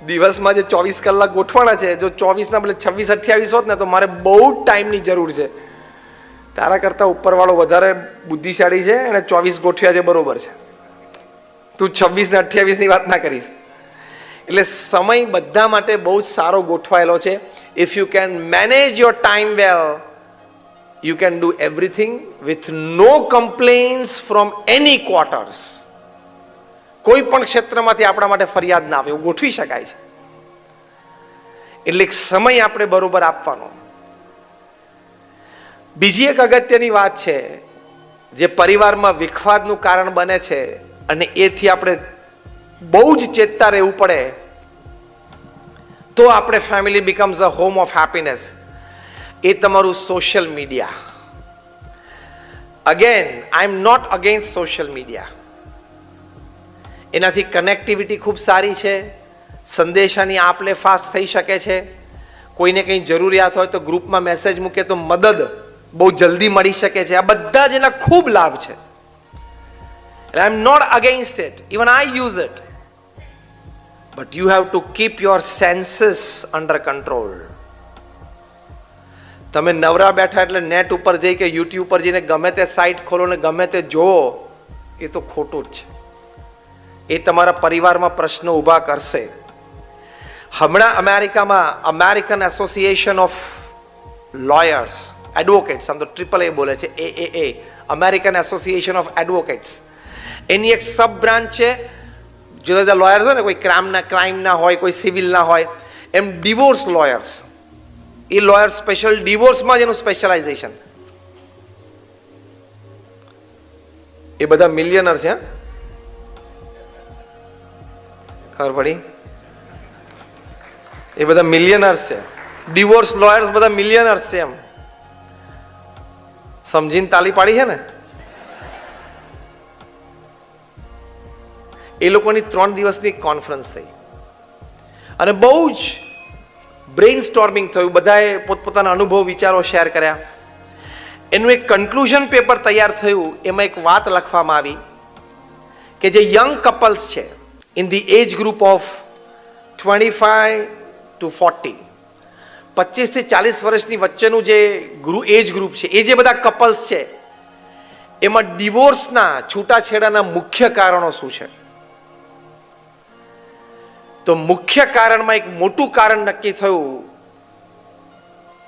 S1: દિવસમાં જે 24 કલાક ગોઠવાના છે, જો 24 ના બદલે 26-28 હોત ને તો મારે બહુ ટાઈમની જરૂર છે. તારા કરતા ઉપરવાળો વધારે બુદ્ધિશાળી છે, એને 24 ગોઠવ્યા છે, બરોબર છે. તું 26 ને 28 ની વાત ના કરીશ. એટલે સમય બધા માટે બહુ જ સારો ગોઠવાયેલો છે. If you can manage your time well, you can do everything with no complaints from any quarters. કોઈ પણ ક્ષેત્રમાંથી આપણા માટે ફરિયાદ ના આવે એવું ગોઠવી શકાય છે. એટલે સમય આપણે બરોબર આપવાનો. બીજી એક અગત્યની વાત છે જે પરિવારમાં વિખવાદનું કારણ બને છે, અને એથી આપણે બહુ જ ચેતતા રહેવું પડે તો આપણે family becomes a home of happiness. એ તમારું social media. Again, I am not against social media. એનાથી કનેક્ટિવિટી ખૂબ સારી છે, સંદેશાની આપ લે ફાસ્ટ થઈ શકે છે. કોઈને કંઈ જરૂરિયાત હોય તો ગ્રુપમાં મેસેજ મૂકે તો મદદ બહુ જલ્દી મળી શકે છે. આ બધા જ એના ખૂબ લાભ છે. And I'm not against it. Even I use it. But you have to keep your senses under control. તમે નવરા બેઠા એટલે નેટ ઉપર જઈ કે યુટ્યુબ પર જઈને ગમે તે સાઇટ ખોલો ને ગમે તે જોવો, એ તો ખોટું જ છે. એ તમારા પરિવારમાં પ્રશ્નો ઊભા કરશે. હમણાં અમેરિકામાં American association of lawyers, advocates, આમ તો AAA બોલે છે, AAA, American association of advocates, એની એક સબ બ્રાન્ચ છે. જુદા જુદા લોયર્સ હોય ને, કોઈ ક્રાઇમના હોય, કોઈ સિવિલના હોય, એમ ડિવોર્સ લોયર્સ. એ લોયર સ્પેશિયલ ડિવોર્સમાં જ એનું સ્પેશિયલાઇઝેશન. એ બધા મિલિયનર છે. ખબર પડી? એ બધા મિલિયનર્સ છે. ડિવોર્સ લોયર્સ બધા મિલિયનર્સ છે. એમ સમજીને તાલી પાડી છે ને. એ લોકોની 3 દિવસની કોન્ફરન્સ થઈ અને બહુ જ બ્રેઇન સ્ટોર્મિંગ થયું. બધાએ પોતપોતાના અનુભવ, વિચારો શેર કર્યા. એનું એક કન્ક્લુઝન પેપર તૈયાર થયું. એમાં એક વાત લખવામાં આવી કે જે યંગ કપલ્સ છે in the age group of 25 to 40, 25 થી 40 વર્ષની વચ્ચેનું જે એજ ગ્રુપ છે, એ જે બધા કપલ્સ છે, એમાં ડિવોર્સના, છૂટાછેડાના મુખ્ય કારણો શું છે? તો મુખ્ય કારણમાં એક મોટું કારણ નક્કી થયું,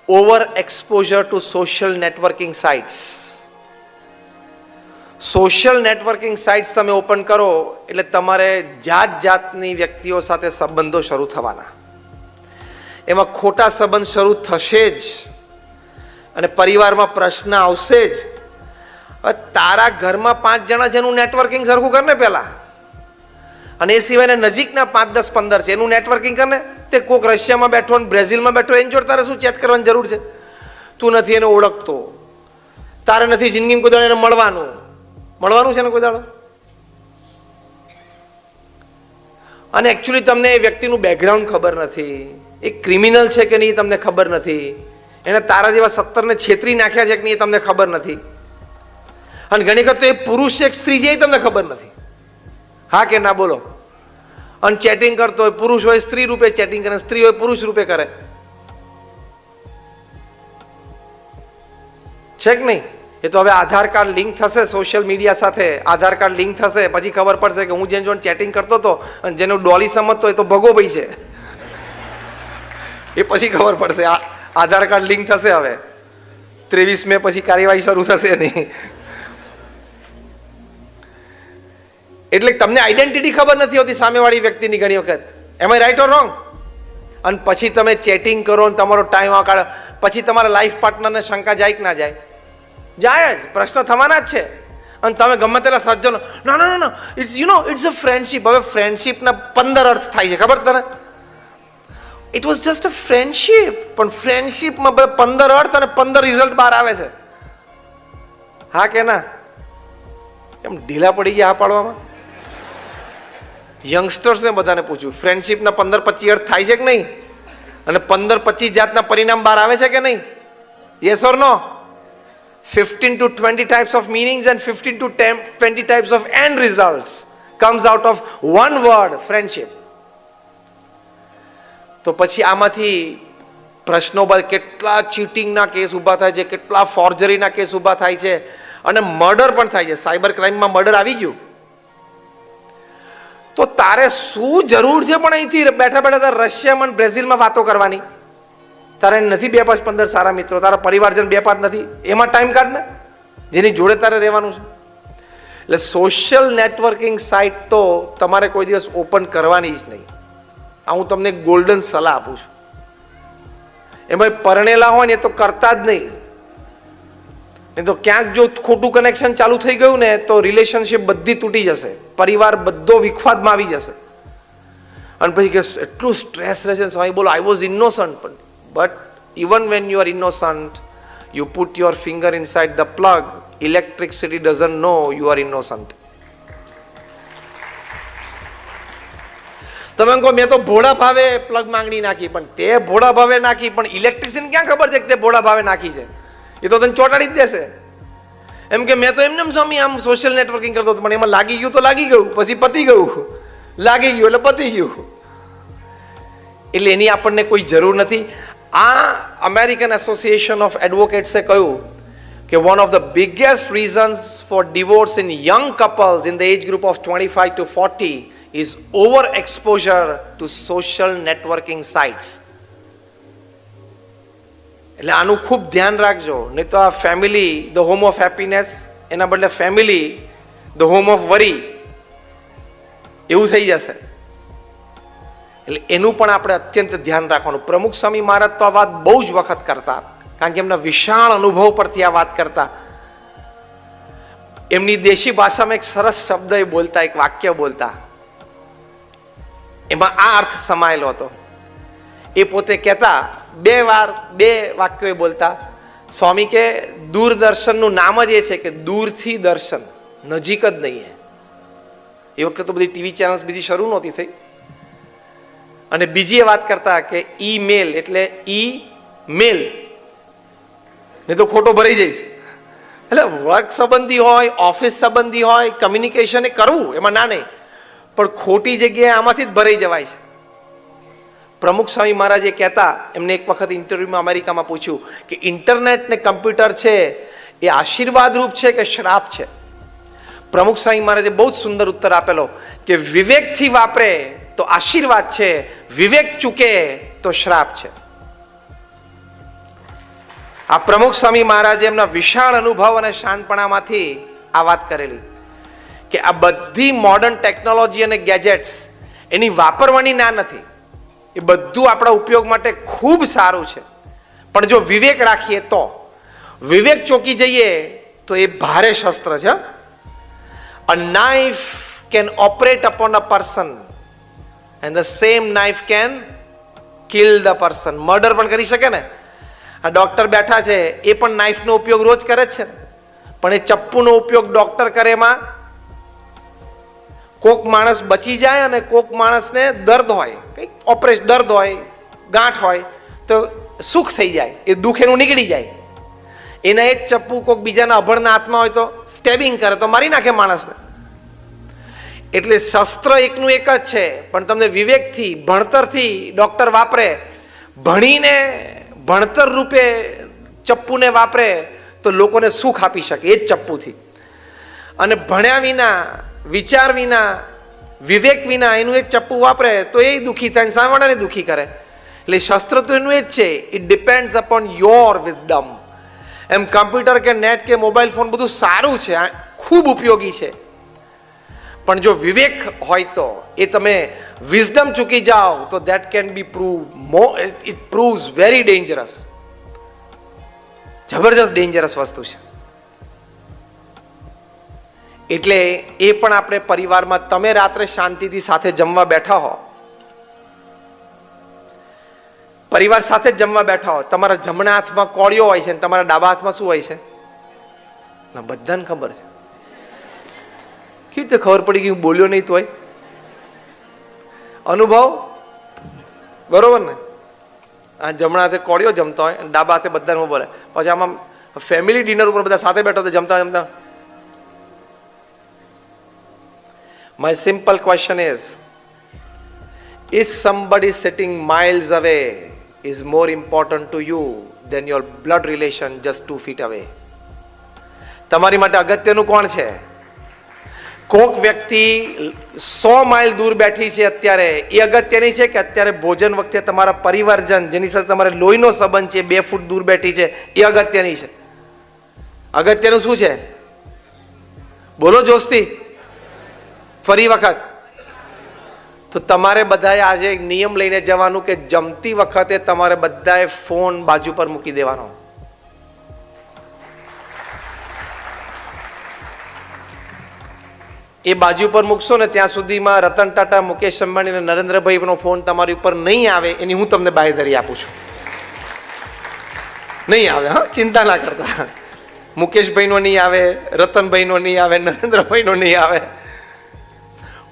S1: over exposure to social networking sites. Social networking sites તમે ઓપન કરો એટલે તમારે જાત જાતની વ્યક્તિઓ સાથે સંબંધો શરૂ થવાના. એમાં ખોટા સંબંધ શરૂ થશે જ અને પરિવારમાં પ્રશ્ન આવશે જ. તારા ઘરમાં 5 જણા જેનું નેટવર્કિંગ સરખું કર ને પહેલા, અને એ સિવાયના નજીકના 5, 10, 15 છે એનું નેટવર્કિંગ કર ને. તે કોક રશિયામાં બેઠો ને બ્રાઝિલમાં બેઠો, એની જોડે તારે શું ચેટ કરવાની જરૂર છે? તું નથી એને ઓળખતો, તારે નથી જિંદગીમાં કોઈ દાડો એને મળવાનું છે ને કોઈ દાડો. અને એકચ્યુઅલી તમને એ વ્યક્તિનું બેકગ્રાઉન્ડ ખબર નથી, એ ક્રિમિનલ છે કે નહીં તમને ખબર નથી, એને તારા જેવા 17 ને છેતરી નાખ્યા છે કે નહીં એ તમને ખબર નથી, અને ઘણી વખત તો એ પુરુષ છે કે સ્ત્રી છે એ તમને ખબર નથી. હા કે ના બોલો? અને ચેટિંગ કરતો હોય, પુરુષ હોય સ્ત્રી રૂપે ચેટિંગ કરે, સ્ત્રી હોય પુરુષ રૂપે કરે, છે કે નહીં? એ તો હવે આધાર કાર્ડ લિંક થશે સોશિયલ મીડિયા સાથે, આધાર કાર્ડ લિંક થશે પછી ખબર પડશે કે હું જેને જોડે ચેટિંગ કરતો હતો અને જેનો ડોલી સમજતો હોય તો ભગો ભાઈ છે. એ પછી ખબર પડશે. આધાર કાર્ડ લિંક થશે. હવે 23 મે પછી કાર્યવાહી શરૂ થશે નહીં. એટલે તમને આઈડેન્ટિટી ખબર નથી હોતી સામેવાળી વ્યક્તિની ઘણી વખત. એમ આઈ રાઈટ ઓર રોંગ? અને પછી તમે ચેટિંગ કરો ને તમારો ટાઈમ કાઢો, પછી તમારા લાઈફ પાર્ટનરને શંકા જાય કે ના જાય? જાય જ. પ્રશ્ન થવાના જ છે. અને તમે ગમે તેલા સજ્જનો, ના ના ના, ઇટ્સ ઇટ્સ અ ફ્રેન્ડશિપ. હવે ફ્રેન્ડશિપના 15 અર્થ થાય છે, ખબર તને? It was just a friendship. પણ ફ્રેન્ડશિપમાં 15 અર્થ અને 15 રિઝલ્ટ બહાર આવે છે. હા કે ના? એમ ઢીલા પડી ગયા આ પાડવામાં? યંગસ્ટર્સને બધાને પૂછ્યું, ફ્રેન્ડશિપના 15-25 અર્થ થાય છે કે નહીં? અને 15-25 જાતના પરિણામ બહાર આવે છે કે નહીં? Yes or no? 15 to 20 types of meanings and 15 to 20 types of end results comes out of one word, friendship. તો પછી આમાંથી પ્રશ્નો બાદ કેટલા ચીટિંગના કેસ ઊભા થાય છે, કેટલા ફોર્જરીના કેસ ઊભા થાય છે, અને મર્ડર પણ થાય છે. સાયબર ક્રાઇમમાં મર્ડર આવી ગયું. તો તારે શું જરૂર છે પણ અહીંથી બેઠા બેઠા તારે રશિયામાં અને બ્રાઝિલમાં વાતો કરવાની? તારે નથી 2-5-15 સારા મિત્રો, તારા પરિવારજન 2-5 નથી, એમાં ટાઈમ કાઢ ને જેની જોડે તારે રહેવાનું છે. એટલે સોશિયલ નેટવર્કિંગ સાઇટ તો તમારે કોઈ દિવસ ઓપન કરવાની જ નહીં. આ હું તમને ગોલ્ડન સલાહ આપું છું. એમાં પરણેલા હોય ને એ તો કરતા જ નહીં. નહીં તો ક્યાંક જો ખોટું કનેક્શન ચાલુ થઈ ગયું ને તો રિલેશનશિપ બધી તૂટી જશે, પરિવાર બધો વિખવાદમાં આવી જશે. અને પછી કે એટલું સ્ટ્રેસ રહેશે સ્વામી બોલો, I was innocent. But even when you are innocent, you put your finger inside the plug, electricity doesn't know you are innocent. તમે કહો મેં તો ભોળા ભાવે પ્લગ માંગણી નાખી, પણ તે ભોળા ભાવે નાખી, પણ ઇલેક્ટ્રિશિયન ક્યાં ખબર છે કે તે ભોળા ભાવે નાખી છે? એ તો તને ચોટાડી જ દેશે. એમ કે મેં તો એમને સ્વામી આમ સોશિયલ નેટવર્કિંગ કરતો હતો, પણ એમાં લાગી ગયું તો લાગી ગયું, પછી પતી ગયું, લાગી ગયું એટલે પતી ગયું. એટલે એની આપણને કોઈ જરૂર નથી. આ અમેરિકન એસોસિએશન ઓફ એડવોકેટ્સે કહ્યું કે one of the biggest reasons for divorce in young couples in the age group of 25 to 40 is overexposure to social networking sites. એટલે આનું ખૂબ ધ્યાન રાખજો, નહીં તો આ family the home of happiness એના બદલે ફેમિલી ધ હોમ ઓફ વરી એવું થઈ જશે. એટલે એનું પણ આપણે અત્યંત ધ્યાન રાખવાનું. પ્રમુખ સ્વામી મહારાજ તો આ વાત બહુ જ વખત કરતા, કારણ કે એમના વિશાળ અનુભવ પરથી આ વાત કરતા. એમની દેશી ભાષામાં એક સરસ શબ્દ એ બોલતા, એક વાક્ય બોલતા, એમાં આ અર્થ સમાયેલો હતો. એ પોતે કહેતા, બે વાક્યો એ બોલતા. સ્વામી કે દૂરદર્શનનું નામ જ એ છે કે દૂરથી દર્શન, નજીક જ નહીં. એ વખતે તો બધી ટીવી ચેનલ્સ બીજી શરૂ નહોતી થઈ. અને બીજી એ વાત કરતા કે ઈમેલ એટલે ઈ-મેલ, નહીં તો ખોટો ભરાઈ જાય છે. એટલે વર્ક સંબંધી હોય, ઓફિસ સંબંધી હોય, કમ્યુનિકેશન એ કરવું, એમાં ના નહીં, પણ ખોટી જગ્યાએ આમાંથી જ ભરાઈ જવાય છે. પ્રમુખ સ્વામી મહારાજ એ કહેતા, એમને એક વખત ઇન્ટરવ્યુમાં અમેરિકામાં પૂછ્યું કે ઇન્ટરનેટ ને કમ્પ્યુટર છે એ આશીર્વાદ રૂપ છે કે શ્રાપ છે? પ્રમુખ સ્વામી મહારાજે બહુ જ સુંદર ઉત્તર આપેલો કે વિવેકથી વાપરે તો આશીર્વાદ છે, વિવેક ચૂકે તો શ્રાપ છે. આ પ્રમુખ સ્વામી મહારાજે એમના વિશાળ અનુભવ અને શાણપણામાંથી આ વાત કરેલી કે આ બધી મોડર્ન ટેકનોલોજી અને ગેજેટ્સ એની વાપરવાની ના નથી. એ બધું આપણા ઉપયોગ માટે ખૂબ સારું છે, પણ જો વિવેક રાખીએ તો. વિવેક ચોકી જઈએ તો એ ભારે શસ્ત્ર છે. A knife can operate upon a person and the same knife can kill the person. Murder પણ કરી શકે ને. આ ડોક્ટર બેઠા છે એ પણ નાઇફનો ઉપયોગ રોજ કરે જ છે, પણ એ ચપ્પુનો ઉપયોગ ડોક્ટર કરે એમાં કોક માણસ બચી જાય અને કોક માણસને દર્દ હોય, કંઈક ઓપરેશન દર્દ હોય, ગાંઠ હોય તો સુખ થઈ જાય, એ દુઃખ એનું નીકળી જાય. એના એક ચપ્પુ કોક બીજાના અભણના હાથમાં હોય તો સ્ટેબિંગ કરે તો મારી નાખે માણસને. એટલે શસ્ત્ર એકનું એક જ છે, પણ તમને વિવેકથી, ભણતરથી ડોક્ટર વાપરે, ભણીને ભણતર રૂપે ચપ્પુને વાપરે તો લોકોને સુખ આપી શકે એ જ ચપ્પુથી. અને ભણ્યા વિના, વિચાર વિના, વિવેક વિના એનું એક ચપ્પુ વાપરે તો એ દુઃખી થાય, સામેવાળાને દુઃખી કરે. એટલે શસ્ત્ર તો એનું એ જ છે. It depends upon your wisdom. એમ કમ્પ્યુટર કે નેટ કે મોબાઈલ ફોન બધું સારું છે, ખૂબ ઉપયોગી છે, પણ જો વિવેક હોય તો એ તમે વિઝડમ ચૂકી જાઓ તો that can be it proves very dangerous. જબરજસ્ત ડેન્જરસ વસ્તુ છે. એટલે એ પણ આપણે પરિવારમાં, તમે રાત્રે શાંતિથી સાથે જમવા બેઠા હો, પરિવાર સાથે જ જમવા બેઠા હો, તમારા જમણા હાથમાં કોળિયો હોય છે ને તમારા ડાબા હાથમાં શું હોય છે? બધાને ખબર છે. કેવી રીતે ખબર પડી કે હું બોલ્યો નહીં તોય? અનુભવ, બરોબર ને? આ જમણા હાથે કોળિયો જમતા હોય, ડાબા હાથે બધાને બોલે. પછી આમાં ફેમિલી ડિનર ઉપર બધા સાથે બેઠો તો જમતા જમતા. My simple question is somebody sitting miles away is more important to you than your blood relation just 2 feet away? તમારી માટે અગત્યનું કોણ છે? કોક વ્યક્તિ 100 માઇલ દૂર બેઠી છે અત્યારે, એ અગત્યની છે કે અત્યારે ભોજન વખતે તમારા પરિવારજન જેની સાથે તમારે લોહીનો સંબંધ છે 2 ફૂટ દૂર બેઠી છે એ અગત્યની છે? અગત્યનું શું છે? બોલો જોશથી, ફરી વખત. તો તમારે બધાએ આજે એક નિયમ લઈને જવાનું કે જમતી વખતે તમારે બધાએ ફોન બાજુ પર મૂકી દેવાનો. એ બાજુ પર મૂકશો ને ત્યાં સુધીમાં રતન ટાટા, મુકેશ અંબાણી અને નરેન્દ્રભાઈનો ફોન તમારી ઉપર નહીં આવે, એની હું તમને બાંયધરી આપું છું. નહીં આવે, હા, ચિંતા ના કરતા. મુકેશભાઈનો નહીં આવે, રતનભાઈનો નહીં આવે, નરેન્દ્રભાઈનો નહીં આવે.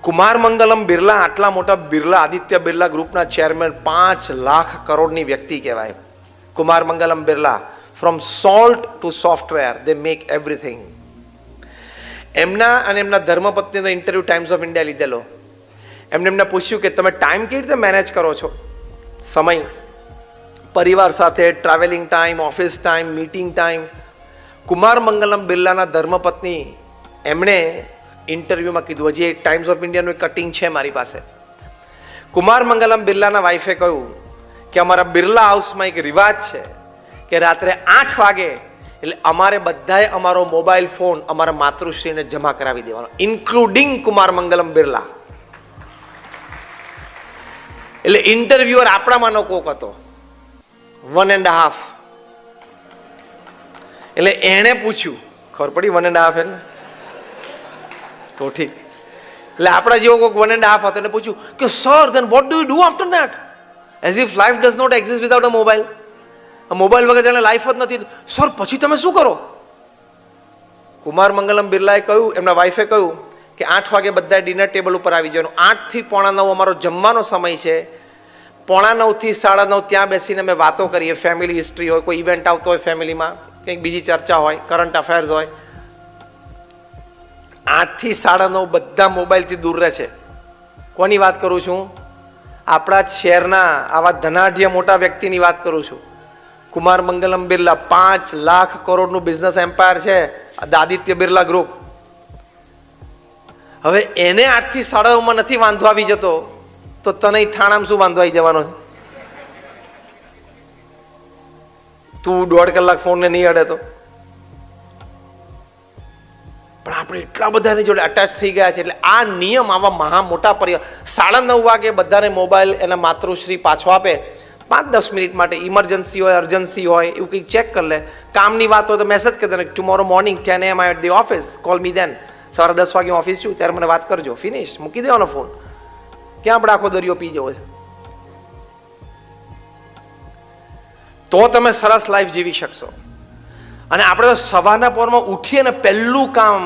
S1: કુમાર મંગલમ બિરલા, આટલા મોટા બિરલા, આદિત્ય બિરલા ગ્રુપના ચેરમેન, 5 લાખ કરોડની વ્યક્તિ કહેવાય. Kumar Mangalam Birla, from salt two software they make everything. એમના અને એમના ધર્મપત્નીનો ઇન્ટરવ્યૂ ટાઈમ્સ ઓફ ઇન્ડિયા લીધેલો. એમને પૂછ્યું કે તમે ટાઈમ કેવી રીતે મેનેજ કરો છો, સમય, પરિવાર સાથે, travelling time, office time, meeting time. Kumar Mangalam બિરલાના ધર્મપત્ની એમણે ઇન્ટરવ્યૂમાં કીધું, હજી ટાઈમ્સ ઓફ ઇન્ડિયાનું એક કટિંગ છે મારી પાસે. કુમાર મંગલમ બિરલાના વાઈફે કહ્યું કે અમારા બિરલા હાઉસમાં એક રિવાજ છે કે રાત્રે 8 વાગે એટલે અમારે બધાએ અમારો મોબાઈલ ફોન અમારા માતૃશ્રીને જમા કરાવી દેવાનો, ઇન્ક્લુડિંગ કુમાર મંગલમ બિરલા. એટલે ઇન્ટરવ્યુઅર આપણામાંનો કોક હતો, 1.5. એટલે એણે પૂછ્યું, ખબર પડી 1.5 એટલે તો ઠીક. એટલે આપણા જેવો કોઈક 1.5 હતો એને પૂછ્યું કે sir then what do you do after that, as if life does not exist without a mobile. Mobile વગર તેને લાઈફ જ નથી. સર પછી તમે શું કરો? કુમાર મંગલમ બિરલાએ કહ્યું, એમના વાઈફે કહ્યું કે 8 વાગે બધા ડિનર ટેબલ ઉપર આવી જવાનું. 8 થી 8:45 અમારો જમવાનો સમય છે. 8:45 થી 9:30 ત્યાં બેસીને અમે વાતો કરીએ, ફેમિલી હિસ્ટ્રી હોય, કોઈ ઇવેન્ટ આવતો હોય ફેમિલીમાં, કંઈક બીજી ચર્ચા હોય, કરંટ અફેર્સ હોય. 8 થી 9:30 બધા મોબાઈલથી દૂર રહે છે. કોની વાત કરું છું? આપણા શહેરના આવા ધનાઢ્ય મોટા વ્યક્તિની વાત કરું છું. કુમાર મંગલમ બિરલા 5 લાખ કરોડનું બિઝનેસ એમ્પાયર છે, આદિત્ય બિરલા ગ્રુપ. હવે એને 8 થી 9:30 નથી વાંધો આવી જતો તો તને થાણામાં શું વાંધો આવી જવાનો છે? તું 1.5 કલાક ફોનને નહીં અડે તો. પણ આપણે એટલા બધાની જોડે અટેચ થઈ ગયા છે. એટલે આ નિયમ આવા મહા મોટા પરિવાર 9:30 વાગે બધાને મોબાઈલ એના માતૃશ્રી પાછો આપે. 5-10 મિનિટ માટે ઇમરજન્સી હોય, અર્જન્સી હોય, એવું કંઈક ચેક કરી લે. કામની વાત હોય તો મેસેજ કરી દે, tomorrow morning 10 AM at the office, call me then. સવારે 10 વાગે ઓફિસ છું ત્યારે મને વાત કરજો. ફિનિશ, મૂકી દેવાનો ફોન. ક્યાં આપણે આખો દરિયો પી જવો છે? તો તમે સરસ લાઈફ જીવી શકશો. અને આપણે તો સવારના પોરમાં ઉઠીએ ને પહેલું કામ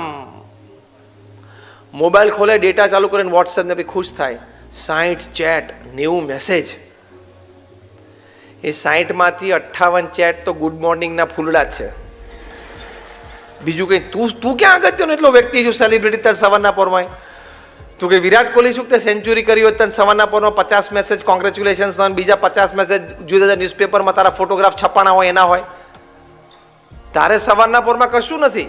S1: મોબાઈલ ખોલે, ડેટા ચાલુ કરીને વોટ્સએપ ને બી ખુશ થાય. 60 ચેટ, 90 મેસેજ. એ 60 માંથી 58 ચેટ તો ગુડ મોર્નિંગના ફૂલડા જ છે. બીજું કંઈ તું ક્યાં અગત્યનો એટલો વ્યક્તિ છું સેલિબ્રિટી તાર સવારના પોરમાં? તું કે વિરાટ કોહલી શું તે સેન્ચુરી કરી હોય તને સવારના પોરમાં 50 મેસેજ કોંગ્રેચ્યુલેશન્સ, બીજા 50 મેસેજ જુદા જુદા ન્યૂઝપેપરમાં તારા ફોટોગ્રાફ છપાણા હોય એના હોય. તારે સવારના પોરમાં કશું નથી.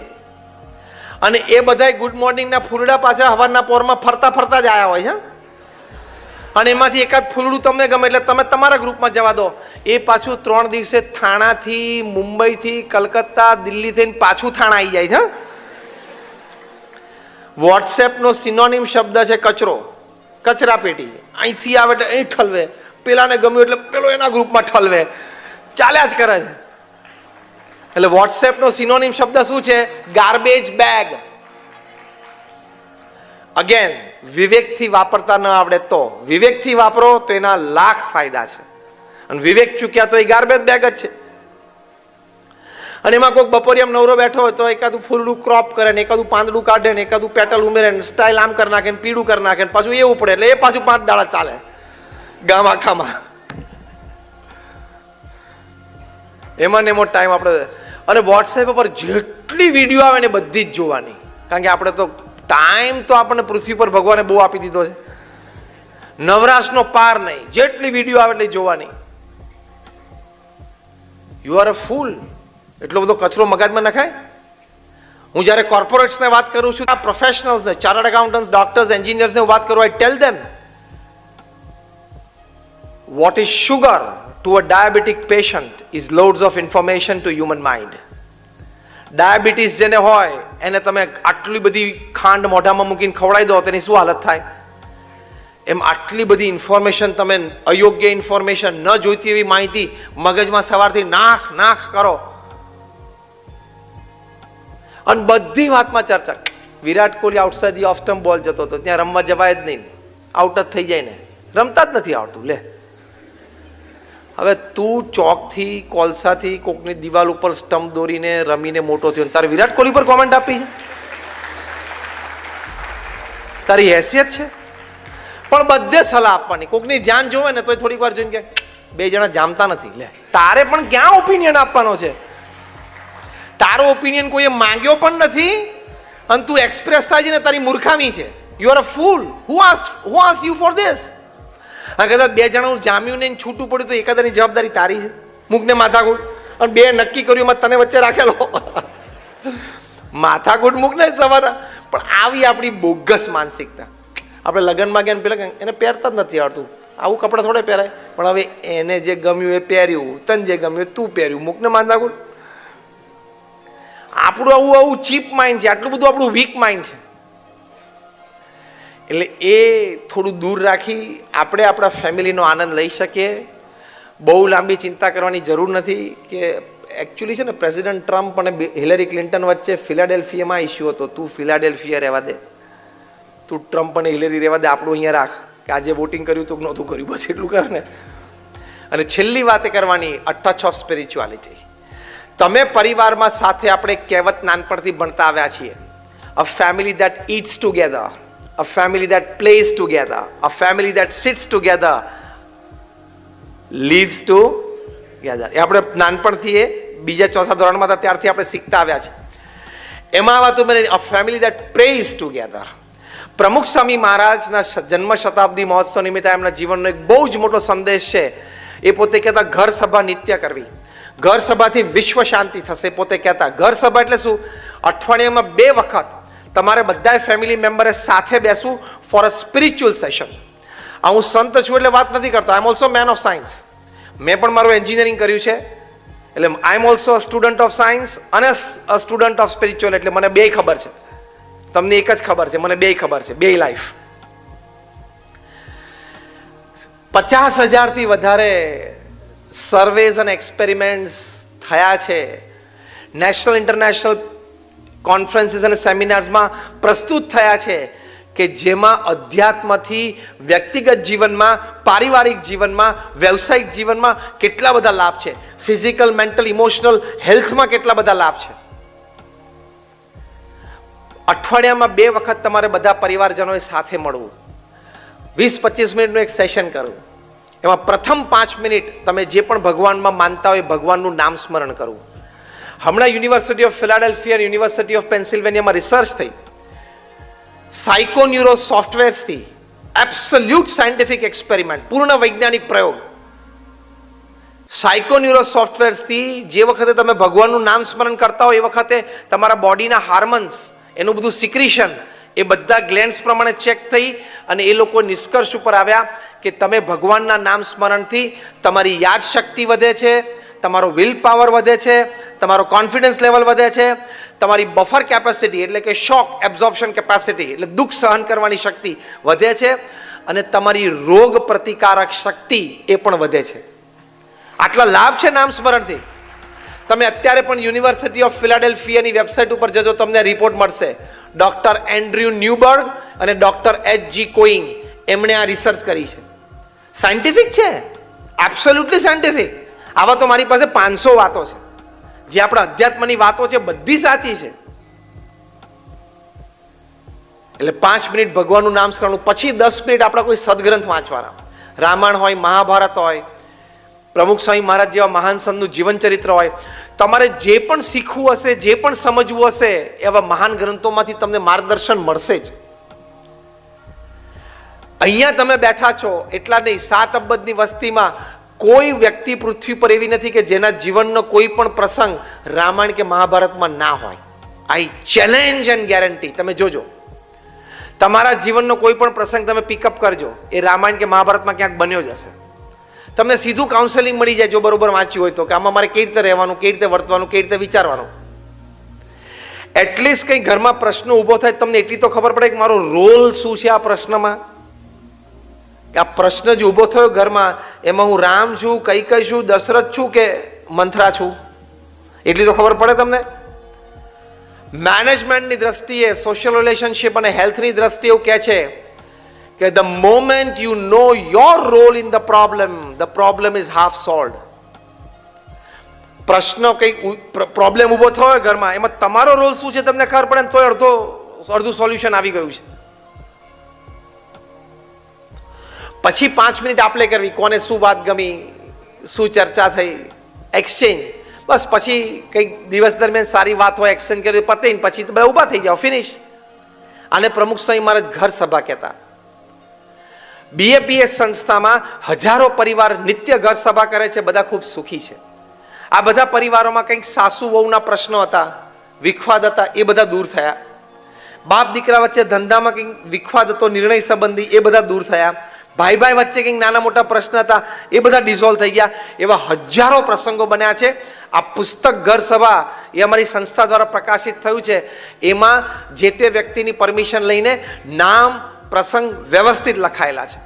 S1: અને એ બધા ગુડ મોર્નિંગના ફૂલડા પાછા સવારના પોરમાં ફરતા ફરતા જ આવ્યા હોય છે. અને એમાંથી એકાદ ફૂલડું તમને ગમે એટલે તમે તમારા ગ્રુપમાં જવા દો. એ પાછું 3 દિવસે થાણાથી, મુંબઈથી, કલકત્તા, દિલ્હી થઈને પાછું થાણા આવી જાય છે. વોટ્સએપનો સિનોનિમ શબ્દ છે કચરો, કચરા પેટી. અહીંથી આવે એટલે અહીં ઠલવે, પેલાને ગમ્યું એટલે પેલો એના ગ્રુપમાં ઠલવે, ચાલ્યા જ કરે છે. એટલે વોટ્સએપનો સિનોનિમ શબ્દ શું છે? Garbage bag. અગેન, વિવેકથી વાપરતા ન આવડે તો, વિવેકથી વાપરો તો એના લાખ ફાયદા છે. અને વિવેક ચૂક્યા તો એ ગાર્બેજ બેગ જ છે. અને એમાં કોઈક બપોરિયામ નવરો બેઠો હોય તો એકાદું ફૂલડું ક્રોપ કરે ને, એકાદું પાંદડું કાઢે ને, એકાદું પેટલ ઉમેરે ને, સ્ટાઇલ આમ કરી નાખે ને, પીળું કરી નાખે ને, પાછું એવું પડે એટલે એ પાછું 5 દાડા ચાલે ગામ આખામાં. એમાં ને એમો ટાઈમ આપણે. અને વોટ્સએપ પર જેટલી વિડીયો આવે ને બધી જ જોવાની. કારણ કે આપણે તો ટાઈમ તો આપણને પૃથ્વી પર ભગવાને બહુ આપી દીધો છે, નવરાશનો પાર નહીં. જેટલી વિડીયો આવે એટલી જોવાની. યુ આર અ ફૂલ. એટલો બધો કચરો મગજમાં નખાય. હું જ્યારે કોર્પોરેટ્સને વાત કરું છું, આ પ્રોફેશનલ્સને, ચાર્ટર્ડ એકાઉન્ટન્ટ્સ, ડોક્ટર્સ, એન્જિનિયર્સને વાત કરું, I tell them what is sugar to a diabetic patient is loads of information to human mind. Diabetes જેને હોય એને તમે આટલી બધી ખાંડ મોઢામાં મૂકીને ખવડાવી દો તેની શું હાલત થાય? એમ આટલી બધી ઇન્ફોર્મેશન, તમે અયોગ્ય ઇન્ફોર્મેશન, ન જોઈતી એવી માહિતી મગજમાં સવારથી નાખ કરો. અને બધી વાતમાં ચર્ચા. Virat Kohli outside the off stump ball જતો હતો, ત્યાં રમવા જવાય જ નહીં, આઉટ જ થઈ જાય ને, રમતા જ નથી આવડતું. લે, હવે તું ચોકથી, કોલસાથી કોકની દિવાલ ઉપર સ્ટમ્પ દોરીને રમીને મોટો થયો, તારે વિરાટ કોહલી પર કોમેન્ટ આપી છે? તારી હેસિયત છે? પણ બધે સલાહ આપવાની. કોકની જાન જોવે ને તો થોડીક વાર જોઈને કે 2 જણા જામતા નથી. લે, તારે પણ ક્યાં ઓપિનિયન આપવાનો છે? તારો ઓપિનિયન કોઈએ માંગ્યો પણ નથી અને તું એક્સપ્રેસ થાય છે ને તારી મૂર્ખામી છે. You are a full. Who ask you for this? અને કદાચ બે જણાનું જામ્યું ને છૂટું પડ્યું તો એકાદાની જવાબદારી તારી છે. મૂકને માથાકૂટ. અને બે નક્કી કર્યું એમાં તને વચ્ચે રાખેલો. માથાકૂટ મૂકને સવારે. પણ આવી આપણી બોગસ માનસિકતા. આપણે લગ્નમાં ગયા પેલા એને પહેરતા જ નથી આવડતું, આવું કપડાં થોડે પહેરાય. પણ હવે એને જે ગમ્યું એ પહેર્યું, તને જે ગમ્યું તું પહેર્યું, મૂકને માથાકૂટ. આપણું આવું ચીપ માઇન્ડ છે, આટલું બધું આપણું વીક માઇન્ડ છે. એટલે એ થોડું દૂર રાખી આપણે આપણા ફેમિલીનો આનંદ લઈ શકીએ. બહુ લાંબી ચિંતા કરવાની જરૂર નથી. કે એકચ્યુઅલી છે ને, પ્રેસિડેન્ટ ટ્રમ્પ અને હિલેરી ક્લિન્ટન વચ્ચે ફિલાડેલ્ફિયામાં ઇસ્યુ હતો. તું ફિલાડેલ્ફિયા રહેવા દે, તું ટ્રમ્પ અને હિલેરી રહેવા દે, આપણું અહીંયા રાખ. કે આજે વોટિંગ કર્યું તો નહોતું કર્યું, બસ એટલું કર ને. અને છેલ્લી વાત કરવાની, અ ટચ ઓફ સ્પિરિચ્યુઆલિટી. તમે પરિવારમાં સાથે આપણે કહેવત નાનપણથી ભણતા આવ્યા છીએ, a family that it's together, a family that plays together, a family that sits together, lives together. એ આપણે નાનપણથી એ બીજા ચોથા ધોરણમાં હતા ત્યારથી આપણે શીખતા આવ્યા છે. એમાં વાતું મને a family that prays together. પ્રમુખ સ્વામી મહારાજના જન્મ શતાબ્દી મહોત્સવ નિમિત્તે એમના જીવનનો એક બહુ જ મોટો સંદેશ છે. એ પોતે કહેતા ઘર સભા નિત્ય કરવી, ઘર સભાથી વિશ્વ શાંતિ થશે. પોતે કહેતા ઘર સભા એટલે શું? અઠવાડિયામાં 2 વખત તમારે બધા ફેમિલી મેમ્બરે સાથે બેસવું ફોર અ સ્પિરિચ્યુઅલ સેશન. હું સંત છું એટલે વાત નથી કરતો, I am also man of science. મેં પણ મારું એન્જિનિયરિંગ કર્યું છે, એટલે I am also student of science અને સ્ટુડન્ટ ઓફ સ્પિરિચ્યુઅલ. એટલે મને બેય ખબર છે. તમને એક જ ખબર છે, મને બેય ખબર છે, બેય લાઈફ. 50,000થી વધારે સર્વેઝ અને એક્સપેરિમેન્ટ્સ થયા છે. નેશનલ ઇન્ટરનેશનલ કોન્ફરન્સીસ અને સેમિનાર્સમાં પ્રસ્તુત થયા છે કે જેમાં અધ્યાત્મથી વ્યક્તિગત જીવનમાં, પારિવારિક જીવનમાં, વ્યવસાયિક જીવનમાં કેટલા બધા લાભ છે. ફિઝિકલ, મેન્ટલ, ઇમોશનલ હેલ્થમાં કેટલા બધા લાભ છે. અઠવાડિયામાં 2 વખત તમારે બધા પરિવારજનોએ સાથે મળવું, 20-25 મિનિટનું એક સેશન કરવું. એમાં પ્રથમ 5 મિનિટ તમે જે પણ ભગવાનમાં માનતા હોય ભગવાનનું નામ સ્મરણ કરવું. હમણાં university of Philadelphia, university of પેન્સિલ્વેનિયામાં રિસર્ચ થઈ, સાયકોન્યુરો સોફ્ટવેર્સથી, એબ્સોલ્યુટ સાયન્ટિફિક એક્સપેરિમેન્ટ, પૂર્ણ વૈજ્ઞાનિક પ્રયોગ. સાયકોન્યુરો સોફ્ટવેર્સથી જે વખતે તમે ભગવાનનું નામ સ્મરણ કરતા હોય એ વખતે તમારા બોડીના હાર્મોન્સ, એનું બધું સિક્રિશન, એ બધા ગ્લેન્ડ્સ પ્રમાણે ચેક થઈ અને એ લોકો નિષ્કર્ષ ઉપર આવ્યા કે તમે ભગવાનના નામ સ્મરણથી તમારી યાદશક્તિ વધે છે, તમારો વિલ પાવર વધે છે, તમારો કોન્ફિડન્સ લેવલ વધે છે, તમારી બફર કેપેસિટી એટલે કે શોક એબ્ઝોર્પ્શન કેપેસિટી એટલે દુઃખ સહન કરવાની શક્તિ વધે છે, અને તમારી રોગ પ્રતિકારક શક્તિ એ પણ વધે છે. આટલા લાભ છે નામ સ્મરણથી. તમે અત્યારે પણ યુનિવર્સિટી ઓફ ફિલાડેલ્ફિયાની વેબસાઇટ ઉપર જજો, તમને રિપોર્ટ મળશે. ડોક્ટર એન્ડ્રયુ ન્યુબર્ગ અને ડોક્ટર H.G. કોઈંગ, એમણે આ રિસર્ચ કરી છે. સાયન્ટિફિક છે, એબ્સોલ્યુટલી સાયન્ટિફિક. આવા તો મારી પાસે 500 વાતો છે. જે આપણા અધ્યાત્મની વાતો છે બધી સાચી છે. એટલે 5 મિનિટ ભગવાનનું નામ સ્મરણ, પછી 10 મિનિટ આપણા કોઈ સદગ્રંથ વાંચવાના. રામાયણ હોય, મહાભારત હોય, પ્રમુખ સ્વામી મહારાજ જેવા મહાન સંતનું જીવન ચરિત્ર હોય. તમારે જે પણ શીખવું હશે, જે પણ સમજવું હશે, એવા મહાન ગ્રંથોમાંથી તમને માર્ગદર્શન મળશે જ. અહીંયા તમે બેઠા છો એટલા નહીં, 7 અબજની વસ્તીમાં કોઈ વ્યક્તિ પૃથ્વી પર એવી નથી કે જેના જીવનનો કોઈ પણ પ્રસંગ રામાયણ કે મહાભારતમાં ના હોય. આઈ ચેલેન્જ એન્ડ ગેરંટી. તમે જોજો, તમારા જીવનનો કોઈ પણ પ્રસંગ તમે પિકઅપ કરજો, એ રામાયણ કે મહાભારતમાં ક્યાંક બન્યો જ હશે. તમને સીધું કાઉન્સેલિંગ મળી જાય જો બરોબર વાંચ્યું હોય તો, કે આમાં મારે કેવી રીતે રહેવાનું, કેવી રીતે વર્તવાનું, કેવી રીતે વિચારવાનું. એટલીસ્ટ કંઈ ઘરમાં પ્રશ્ન ઊભો થાય તમને એટલી તો ખબર પડે કે મારો રોલ શું છે આ પ્રશ્નમાં. કે આ પ્રશ્ન જ ઊભો થયો ઘરમાં, એમાં હું રામ છું, કઈ છું, દશરથ છું કે મંથરા છું, એટલી તો ખબર પડે તમને. મેનેજમેન્ટની દ્રષ્ટિએ, સોશિયલ રિલેશનશિપ અને હેલ્થની દ્રષ્ટિએ એવું કહે છે કે the moment you know your role in the problem is half solved. પ્રશ્ન કંઈક પ્રોબ્લેમ ઊભો થયો ઘરમાં, એમાં તમારો રોલ શું છે તમને ખબર પડે ને તોય અડધું સોલ્યુશન આવી ગયું છે. પછી 5 મિનિટ આપણે કરવી, કોને શું વાત ગમી, શું ચર્ચા થઈ, એક્સચેન્જ. બસ પછી કંઈક દિવસ દરમિયાન સારી વાત હોય, એક્શન કરી પતે ને પછી બધા ઊભા થઈ જાઓ, ફિનિશ. આને પ્રમુખ સ્વામી મહારાજ ઘર સભા કહેતા. બીએપીએસ સંસ્થામાં હજારો પરિવાર નિત્ય ઘર સભા કરે છે, બધા ખૂબ સુખી છે. આ બધા પરિવારોમાં કંઈક સાસુ વહુના પ્રશ્નો હતા, વિખવાદ હતા, એ બધા દૂર થયા. બાપ દીકરા વચ્ચે ધંધામાં કંઈક વિખવાદ હતો, નિર્ણય સંબંધી, એ બધા દૂર થયા. ભાઈ ભાઈ વચ્ચે કંઈક નાના મોટા પ્રશ્ન હતા, એ બધા ડિઝોલ્વ થઈ ગયા. એવા હજારો પ્રસંગો બન્યા છે. આ પુસ્તક ઘર સભા એ અમારી સંસ્થા દ્વારા પ્રકાશિત થયું છે. એમાં જે તે વ્યક્તિની પરમિશન લઈને નામ પ્રસંગ વ્યવસ્થિત લખાયેલા છે.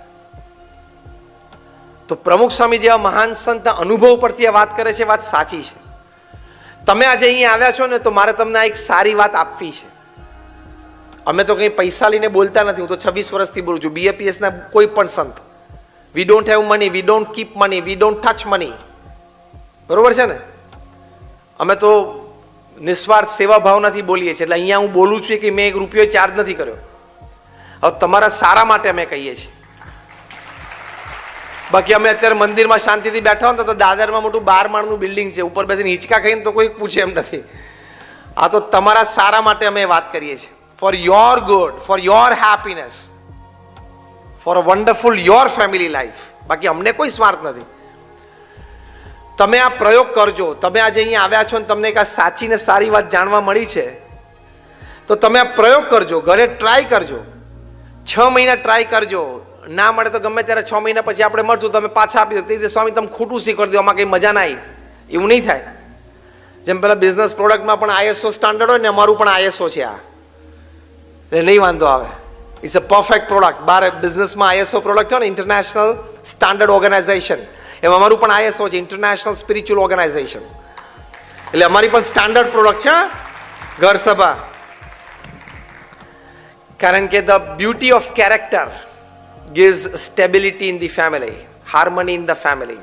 S1: તો પ્રમુખ સ્વામી જેવા મહાન સંતના અનુભવ પરથી આ વાત કરે છે, વાત સાચી છે. તમે આજે અહીંયા આવ્યા છો ને, તો મારે તમને આ એક સારી વાત આપવી છે. અમે તો કંઈ પૈસા લઈને બોલતા નથી. હું તો 26 વર્ષથી બોલું છું. બીએપીએસના કોઈ પણ સંત, we don't have money, we don't keep money, we don't touch money. બરોબર છે ને? અમે તો નિસ્વાર્થ સેવા ભાવનાથી બોલીએ છીએ. એટલે અહીંયા હું બોલું છું કે મેં 1 રૂપિયો ચાર્જ નથી કર્યો. હવે તમારા સારા માટે અમે કહીએ છીએ. બાકી અમે અત્યારે મંદિરમાં શાંતિથી બેઠા હોય તો દાદરમાં મોટું 12 માળનું બિલ્ડિંગ છે, ઉપર બેસીને હિંચકા ખાઈને તો કોઈ પૂછે એમ નથી. આ તો તમારા સારા માટે અમે વાત કરીએ છીએ. For your good, for your happiness, for a wonderful your family life. બાકી અમને કોઈ સ્વાર્થ નથી. તમે આ પ્રયોગ કરજો. તમે આજે અહીંયા આવ્યા છો ને તમને એક આ સાચી ને સારી વાત જાણવા મળી છે, તો તમે આ પ્રયોગ કરજો, ઘરે ટ્રાય કરજો. 6 મહિના ટ્રાય કરજો. ના મળે તો ગમે ત્યારે 6 મહિના પછી આપણે મળશું, તમે પાછા આપી દો. સ્વામી તમે ખોટું શીખવાડી દો, આમાં કંઈ મજા ના આવી, એવું નહીં થાય. જેમ પેલા બિઝનેસ પ્રોડક્ટમાં પણ આઈએસઓ સ્ટાન્ડર્ડ હોય ને, અમારું પણ આઈએસઓ છે. આ એટલે નહીં વાંધો આવે. It's a perfect product. બાર બિઝનેસમાં આઈએસઓ પ્રોડક્ટ હોય ને, ઇન્ટરનેશનલ સ્ટાન્ડર્ડ ઓર્ગેનાઇઝેશન, એમાં અમારું પણ આઈએસઓ છે, ઇન્ટરનેશનલ સ્પિરિચ્યુઅલ ઓર્ગેનાઇઝેશન. એટલે અમારી પણ સ્ટાન્ડર્ડ પ્રોડક્ટ છે ઘર સભા. કારણ કે the beauty of character gives stability in the family, harmony in the family.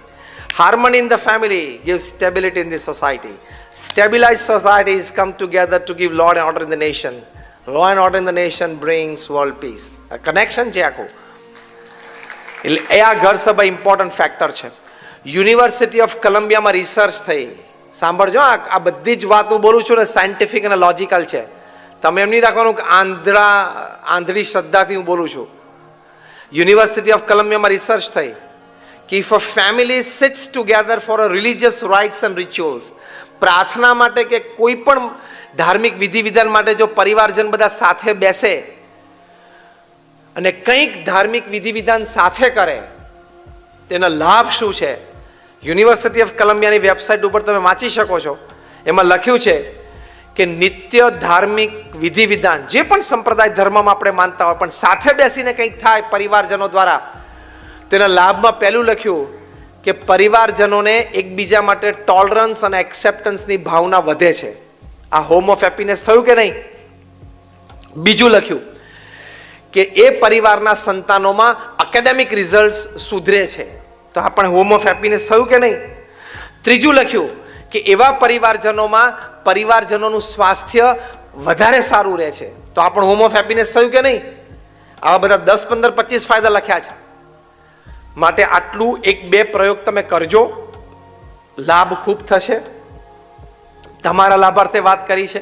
S1: Harmony in the family gives stability in the society. Stabilized societies come together to give law and order in the nation. Law and order in the nation brings world peace. A connection છે આખું. એટલે એ આ ઘર સભા important factor છે. University of કોલંબિયામાં research થઈ. સાંભળજો, આ બધી જ વાત હું બોલું છું ને સાયન્ટિફિક અને લોજિકલ છે. તમે એમ નહીં રાખવાનું કે આંધળી શ્રદ્ધાથી હું બોલું છું. યુનિવર્સિટી ઓફ કોલંબિયામાં રિસર્ચ થઈ કે if a family sits together for a religious rites and rituals, પ્રાર્થના માટે કે કોઈ પણ ધાર્મિક વિધિ વિધાન માટે જો પરિવારજન બધા સાથે બેસે અને કંઈક ધાર્મિક વિધિ વિધાન સાથે કરે, તેનો લાભ શું છે? યુનિવર્સિટી ઓફ કોલંબિયાની વેબસાઇટ ઉપર તમે વાંચી શકો છો. એમાં લખ્યું છે કે નિત્ય ધાર્મિક વિધિ વિધાન જે પણ સંપ્રદાય ધર્મમાં આપણે માનતા હોય, પણ સાથે બેસીને કંઈક થાય પરિવારજનો દ્વારા, તેના લાભમાં પહેલું લખ્યું કે પરિવારજનોને એકબીજા માટે ટોલરન્સ અને એક્સેપ્ટન્સની ભાવના વધે છે. આ હોમ ઓફ હેપીનેસ થયું કે નહીં? બીજું લખ્યું કે એ પરિવારના સંતાનોમાં એકેડેમિક રિઝલ્ટ સુધરે છે. તો આ પણ હોમ ઓફ હેપીનેસ થયું કે નહીં? ત્રીજું લખ્યું કે એવા પરિવારજનોનું સ્વાસ્થ્ય વધારે સારું રહે છે. તો આ પણ હોમ ઓફ હેપીનેસ થયું કે નહીં? આવા બધા 10, 15, 25 ફાયદા લખ્યા છે. માટે આટલું 1-2 પ્રયોગ તમે કરજો, લાભ ખૂબ થશે. તમારા લાભાર્થે વાત કરી છે.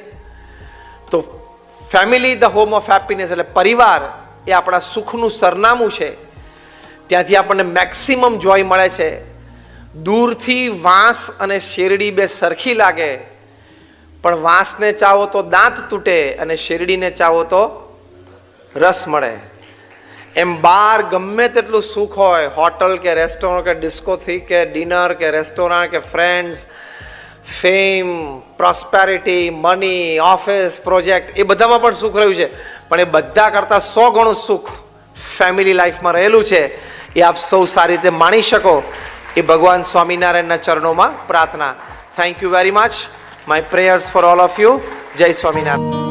S1: તો family the home of happiness, એટલે પરિવાર એ આપણા સુખનું સરનામું છે. ત્યાંથી આપણને મેક્સિમમ જોય મળે છે. દૂરથી વાંસ અને શેરડી બે સરખી લાગે, પણ વાંસને ચાવો તો દાંત તૂટે અને શેરડીને ચાવો તો રસ મળે. એમ બહાર ગમે તેટલું સુખ હોય, હોટલ કે રેસ્ટોરન્ટ કે ડિસ્કોથી કે ડિનર કે રેસ્ટોરન્ટ કે friends, fame, prosperity, money, office, project, એ બધામાં પણ સુખ રહ્યું છે. પણ એ બધા કરતાં 100 ગણું સુખ ફેમિલી લાઈફમાં રહેલું છે. એ આપ સૌ સારી રીતે માણી શકો, એ ભગવાન સ્વામિનારાયણના ચરણોમાં પ્રાર્થના. Thank you very much. My prayers for all of you. જય સ્વામિનારાયણ.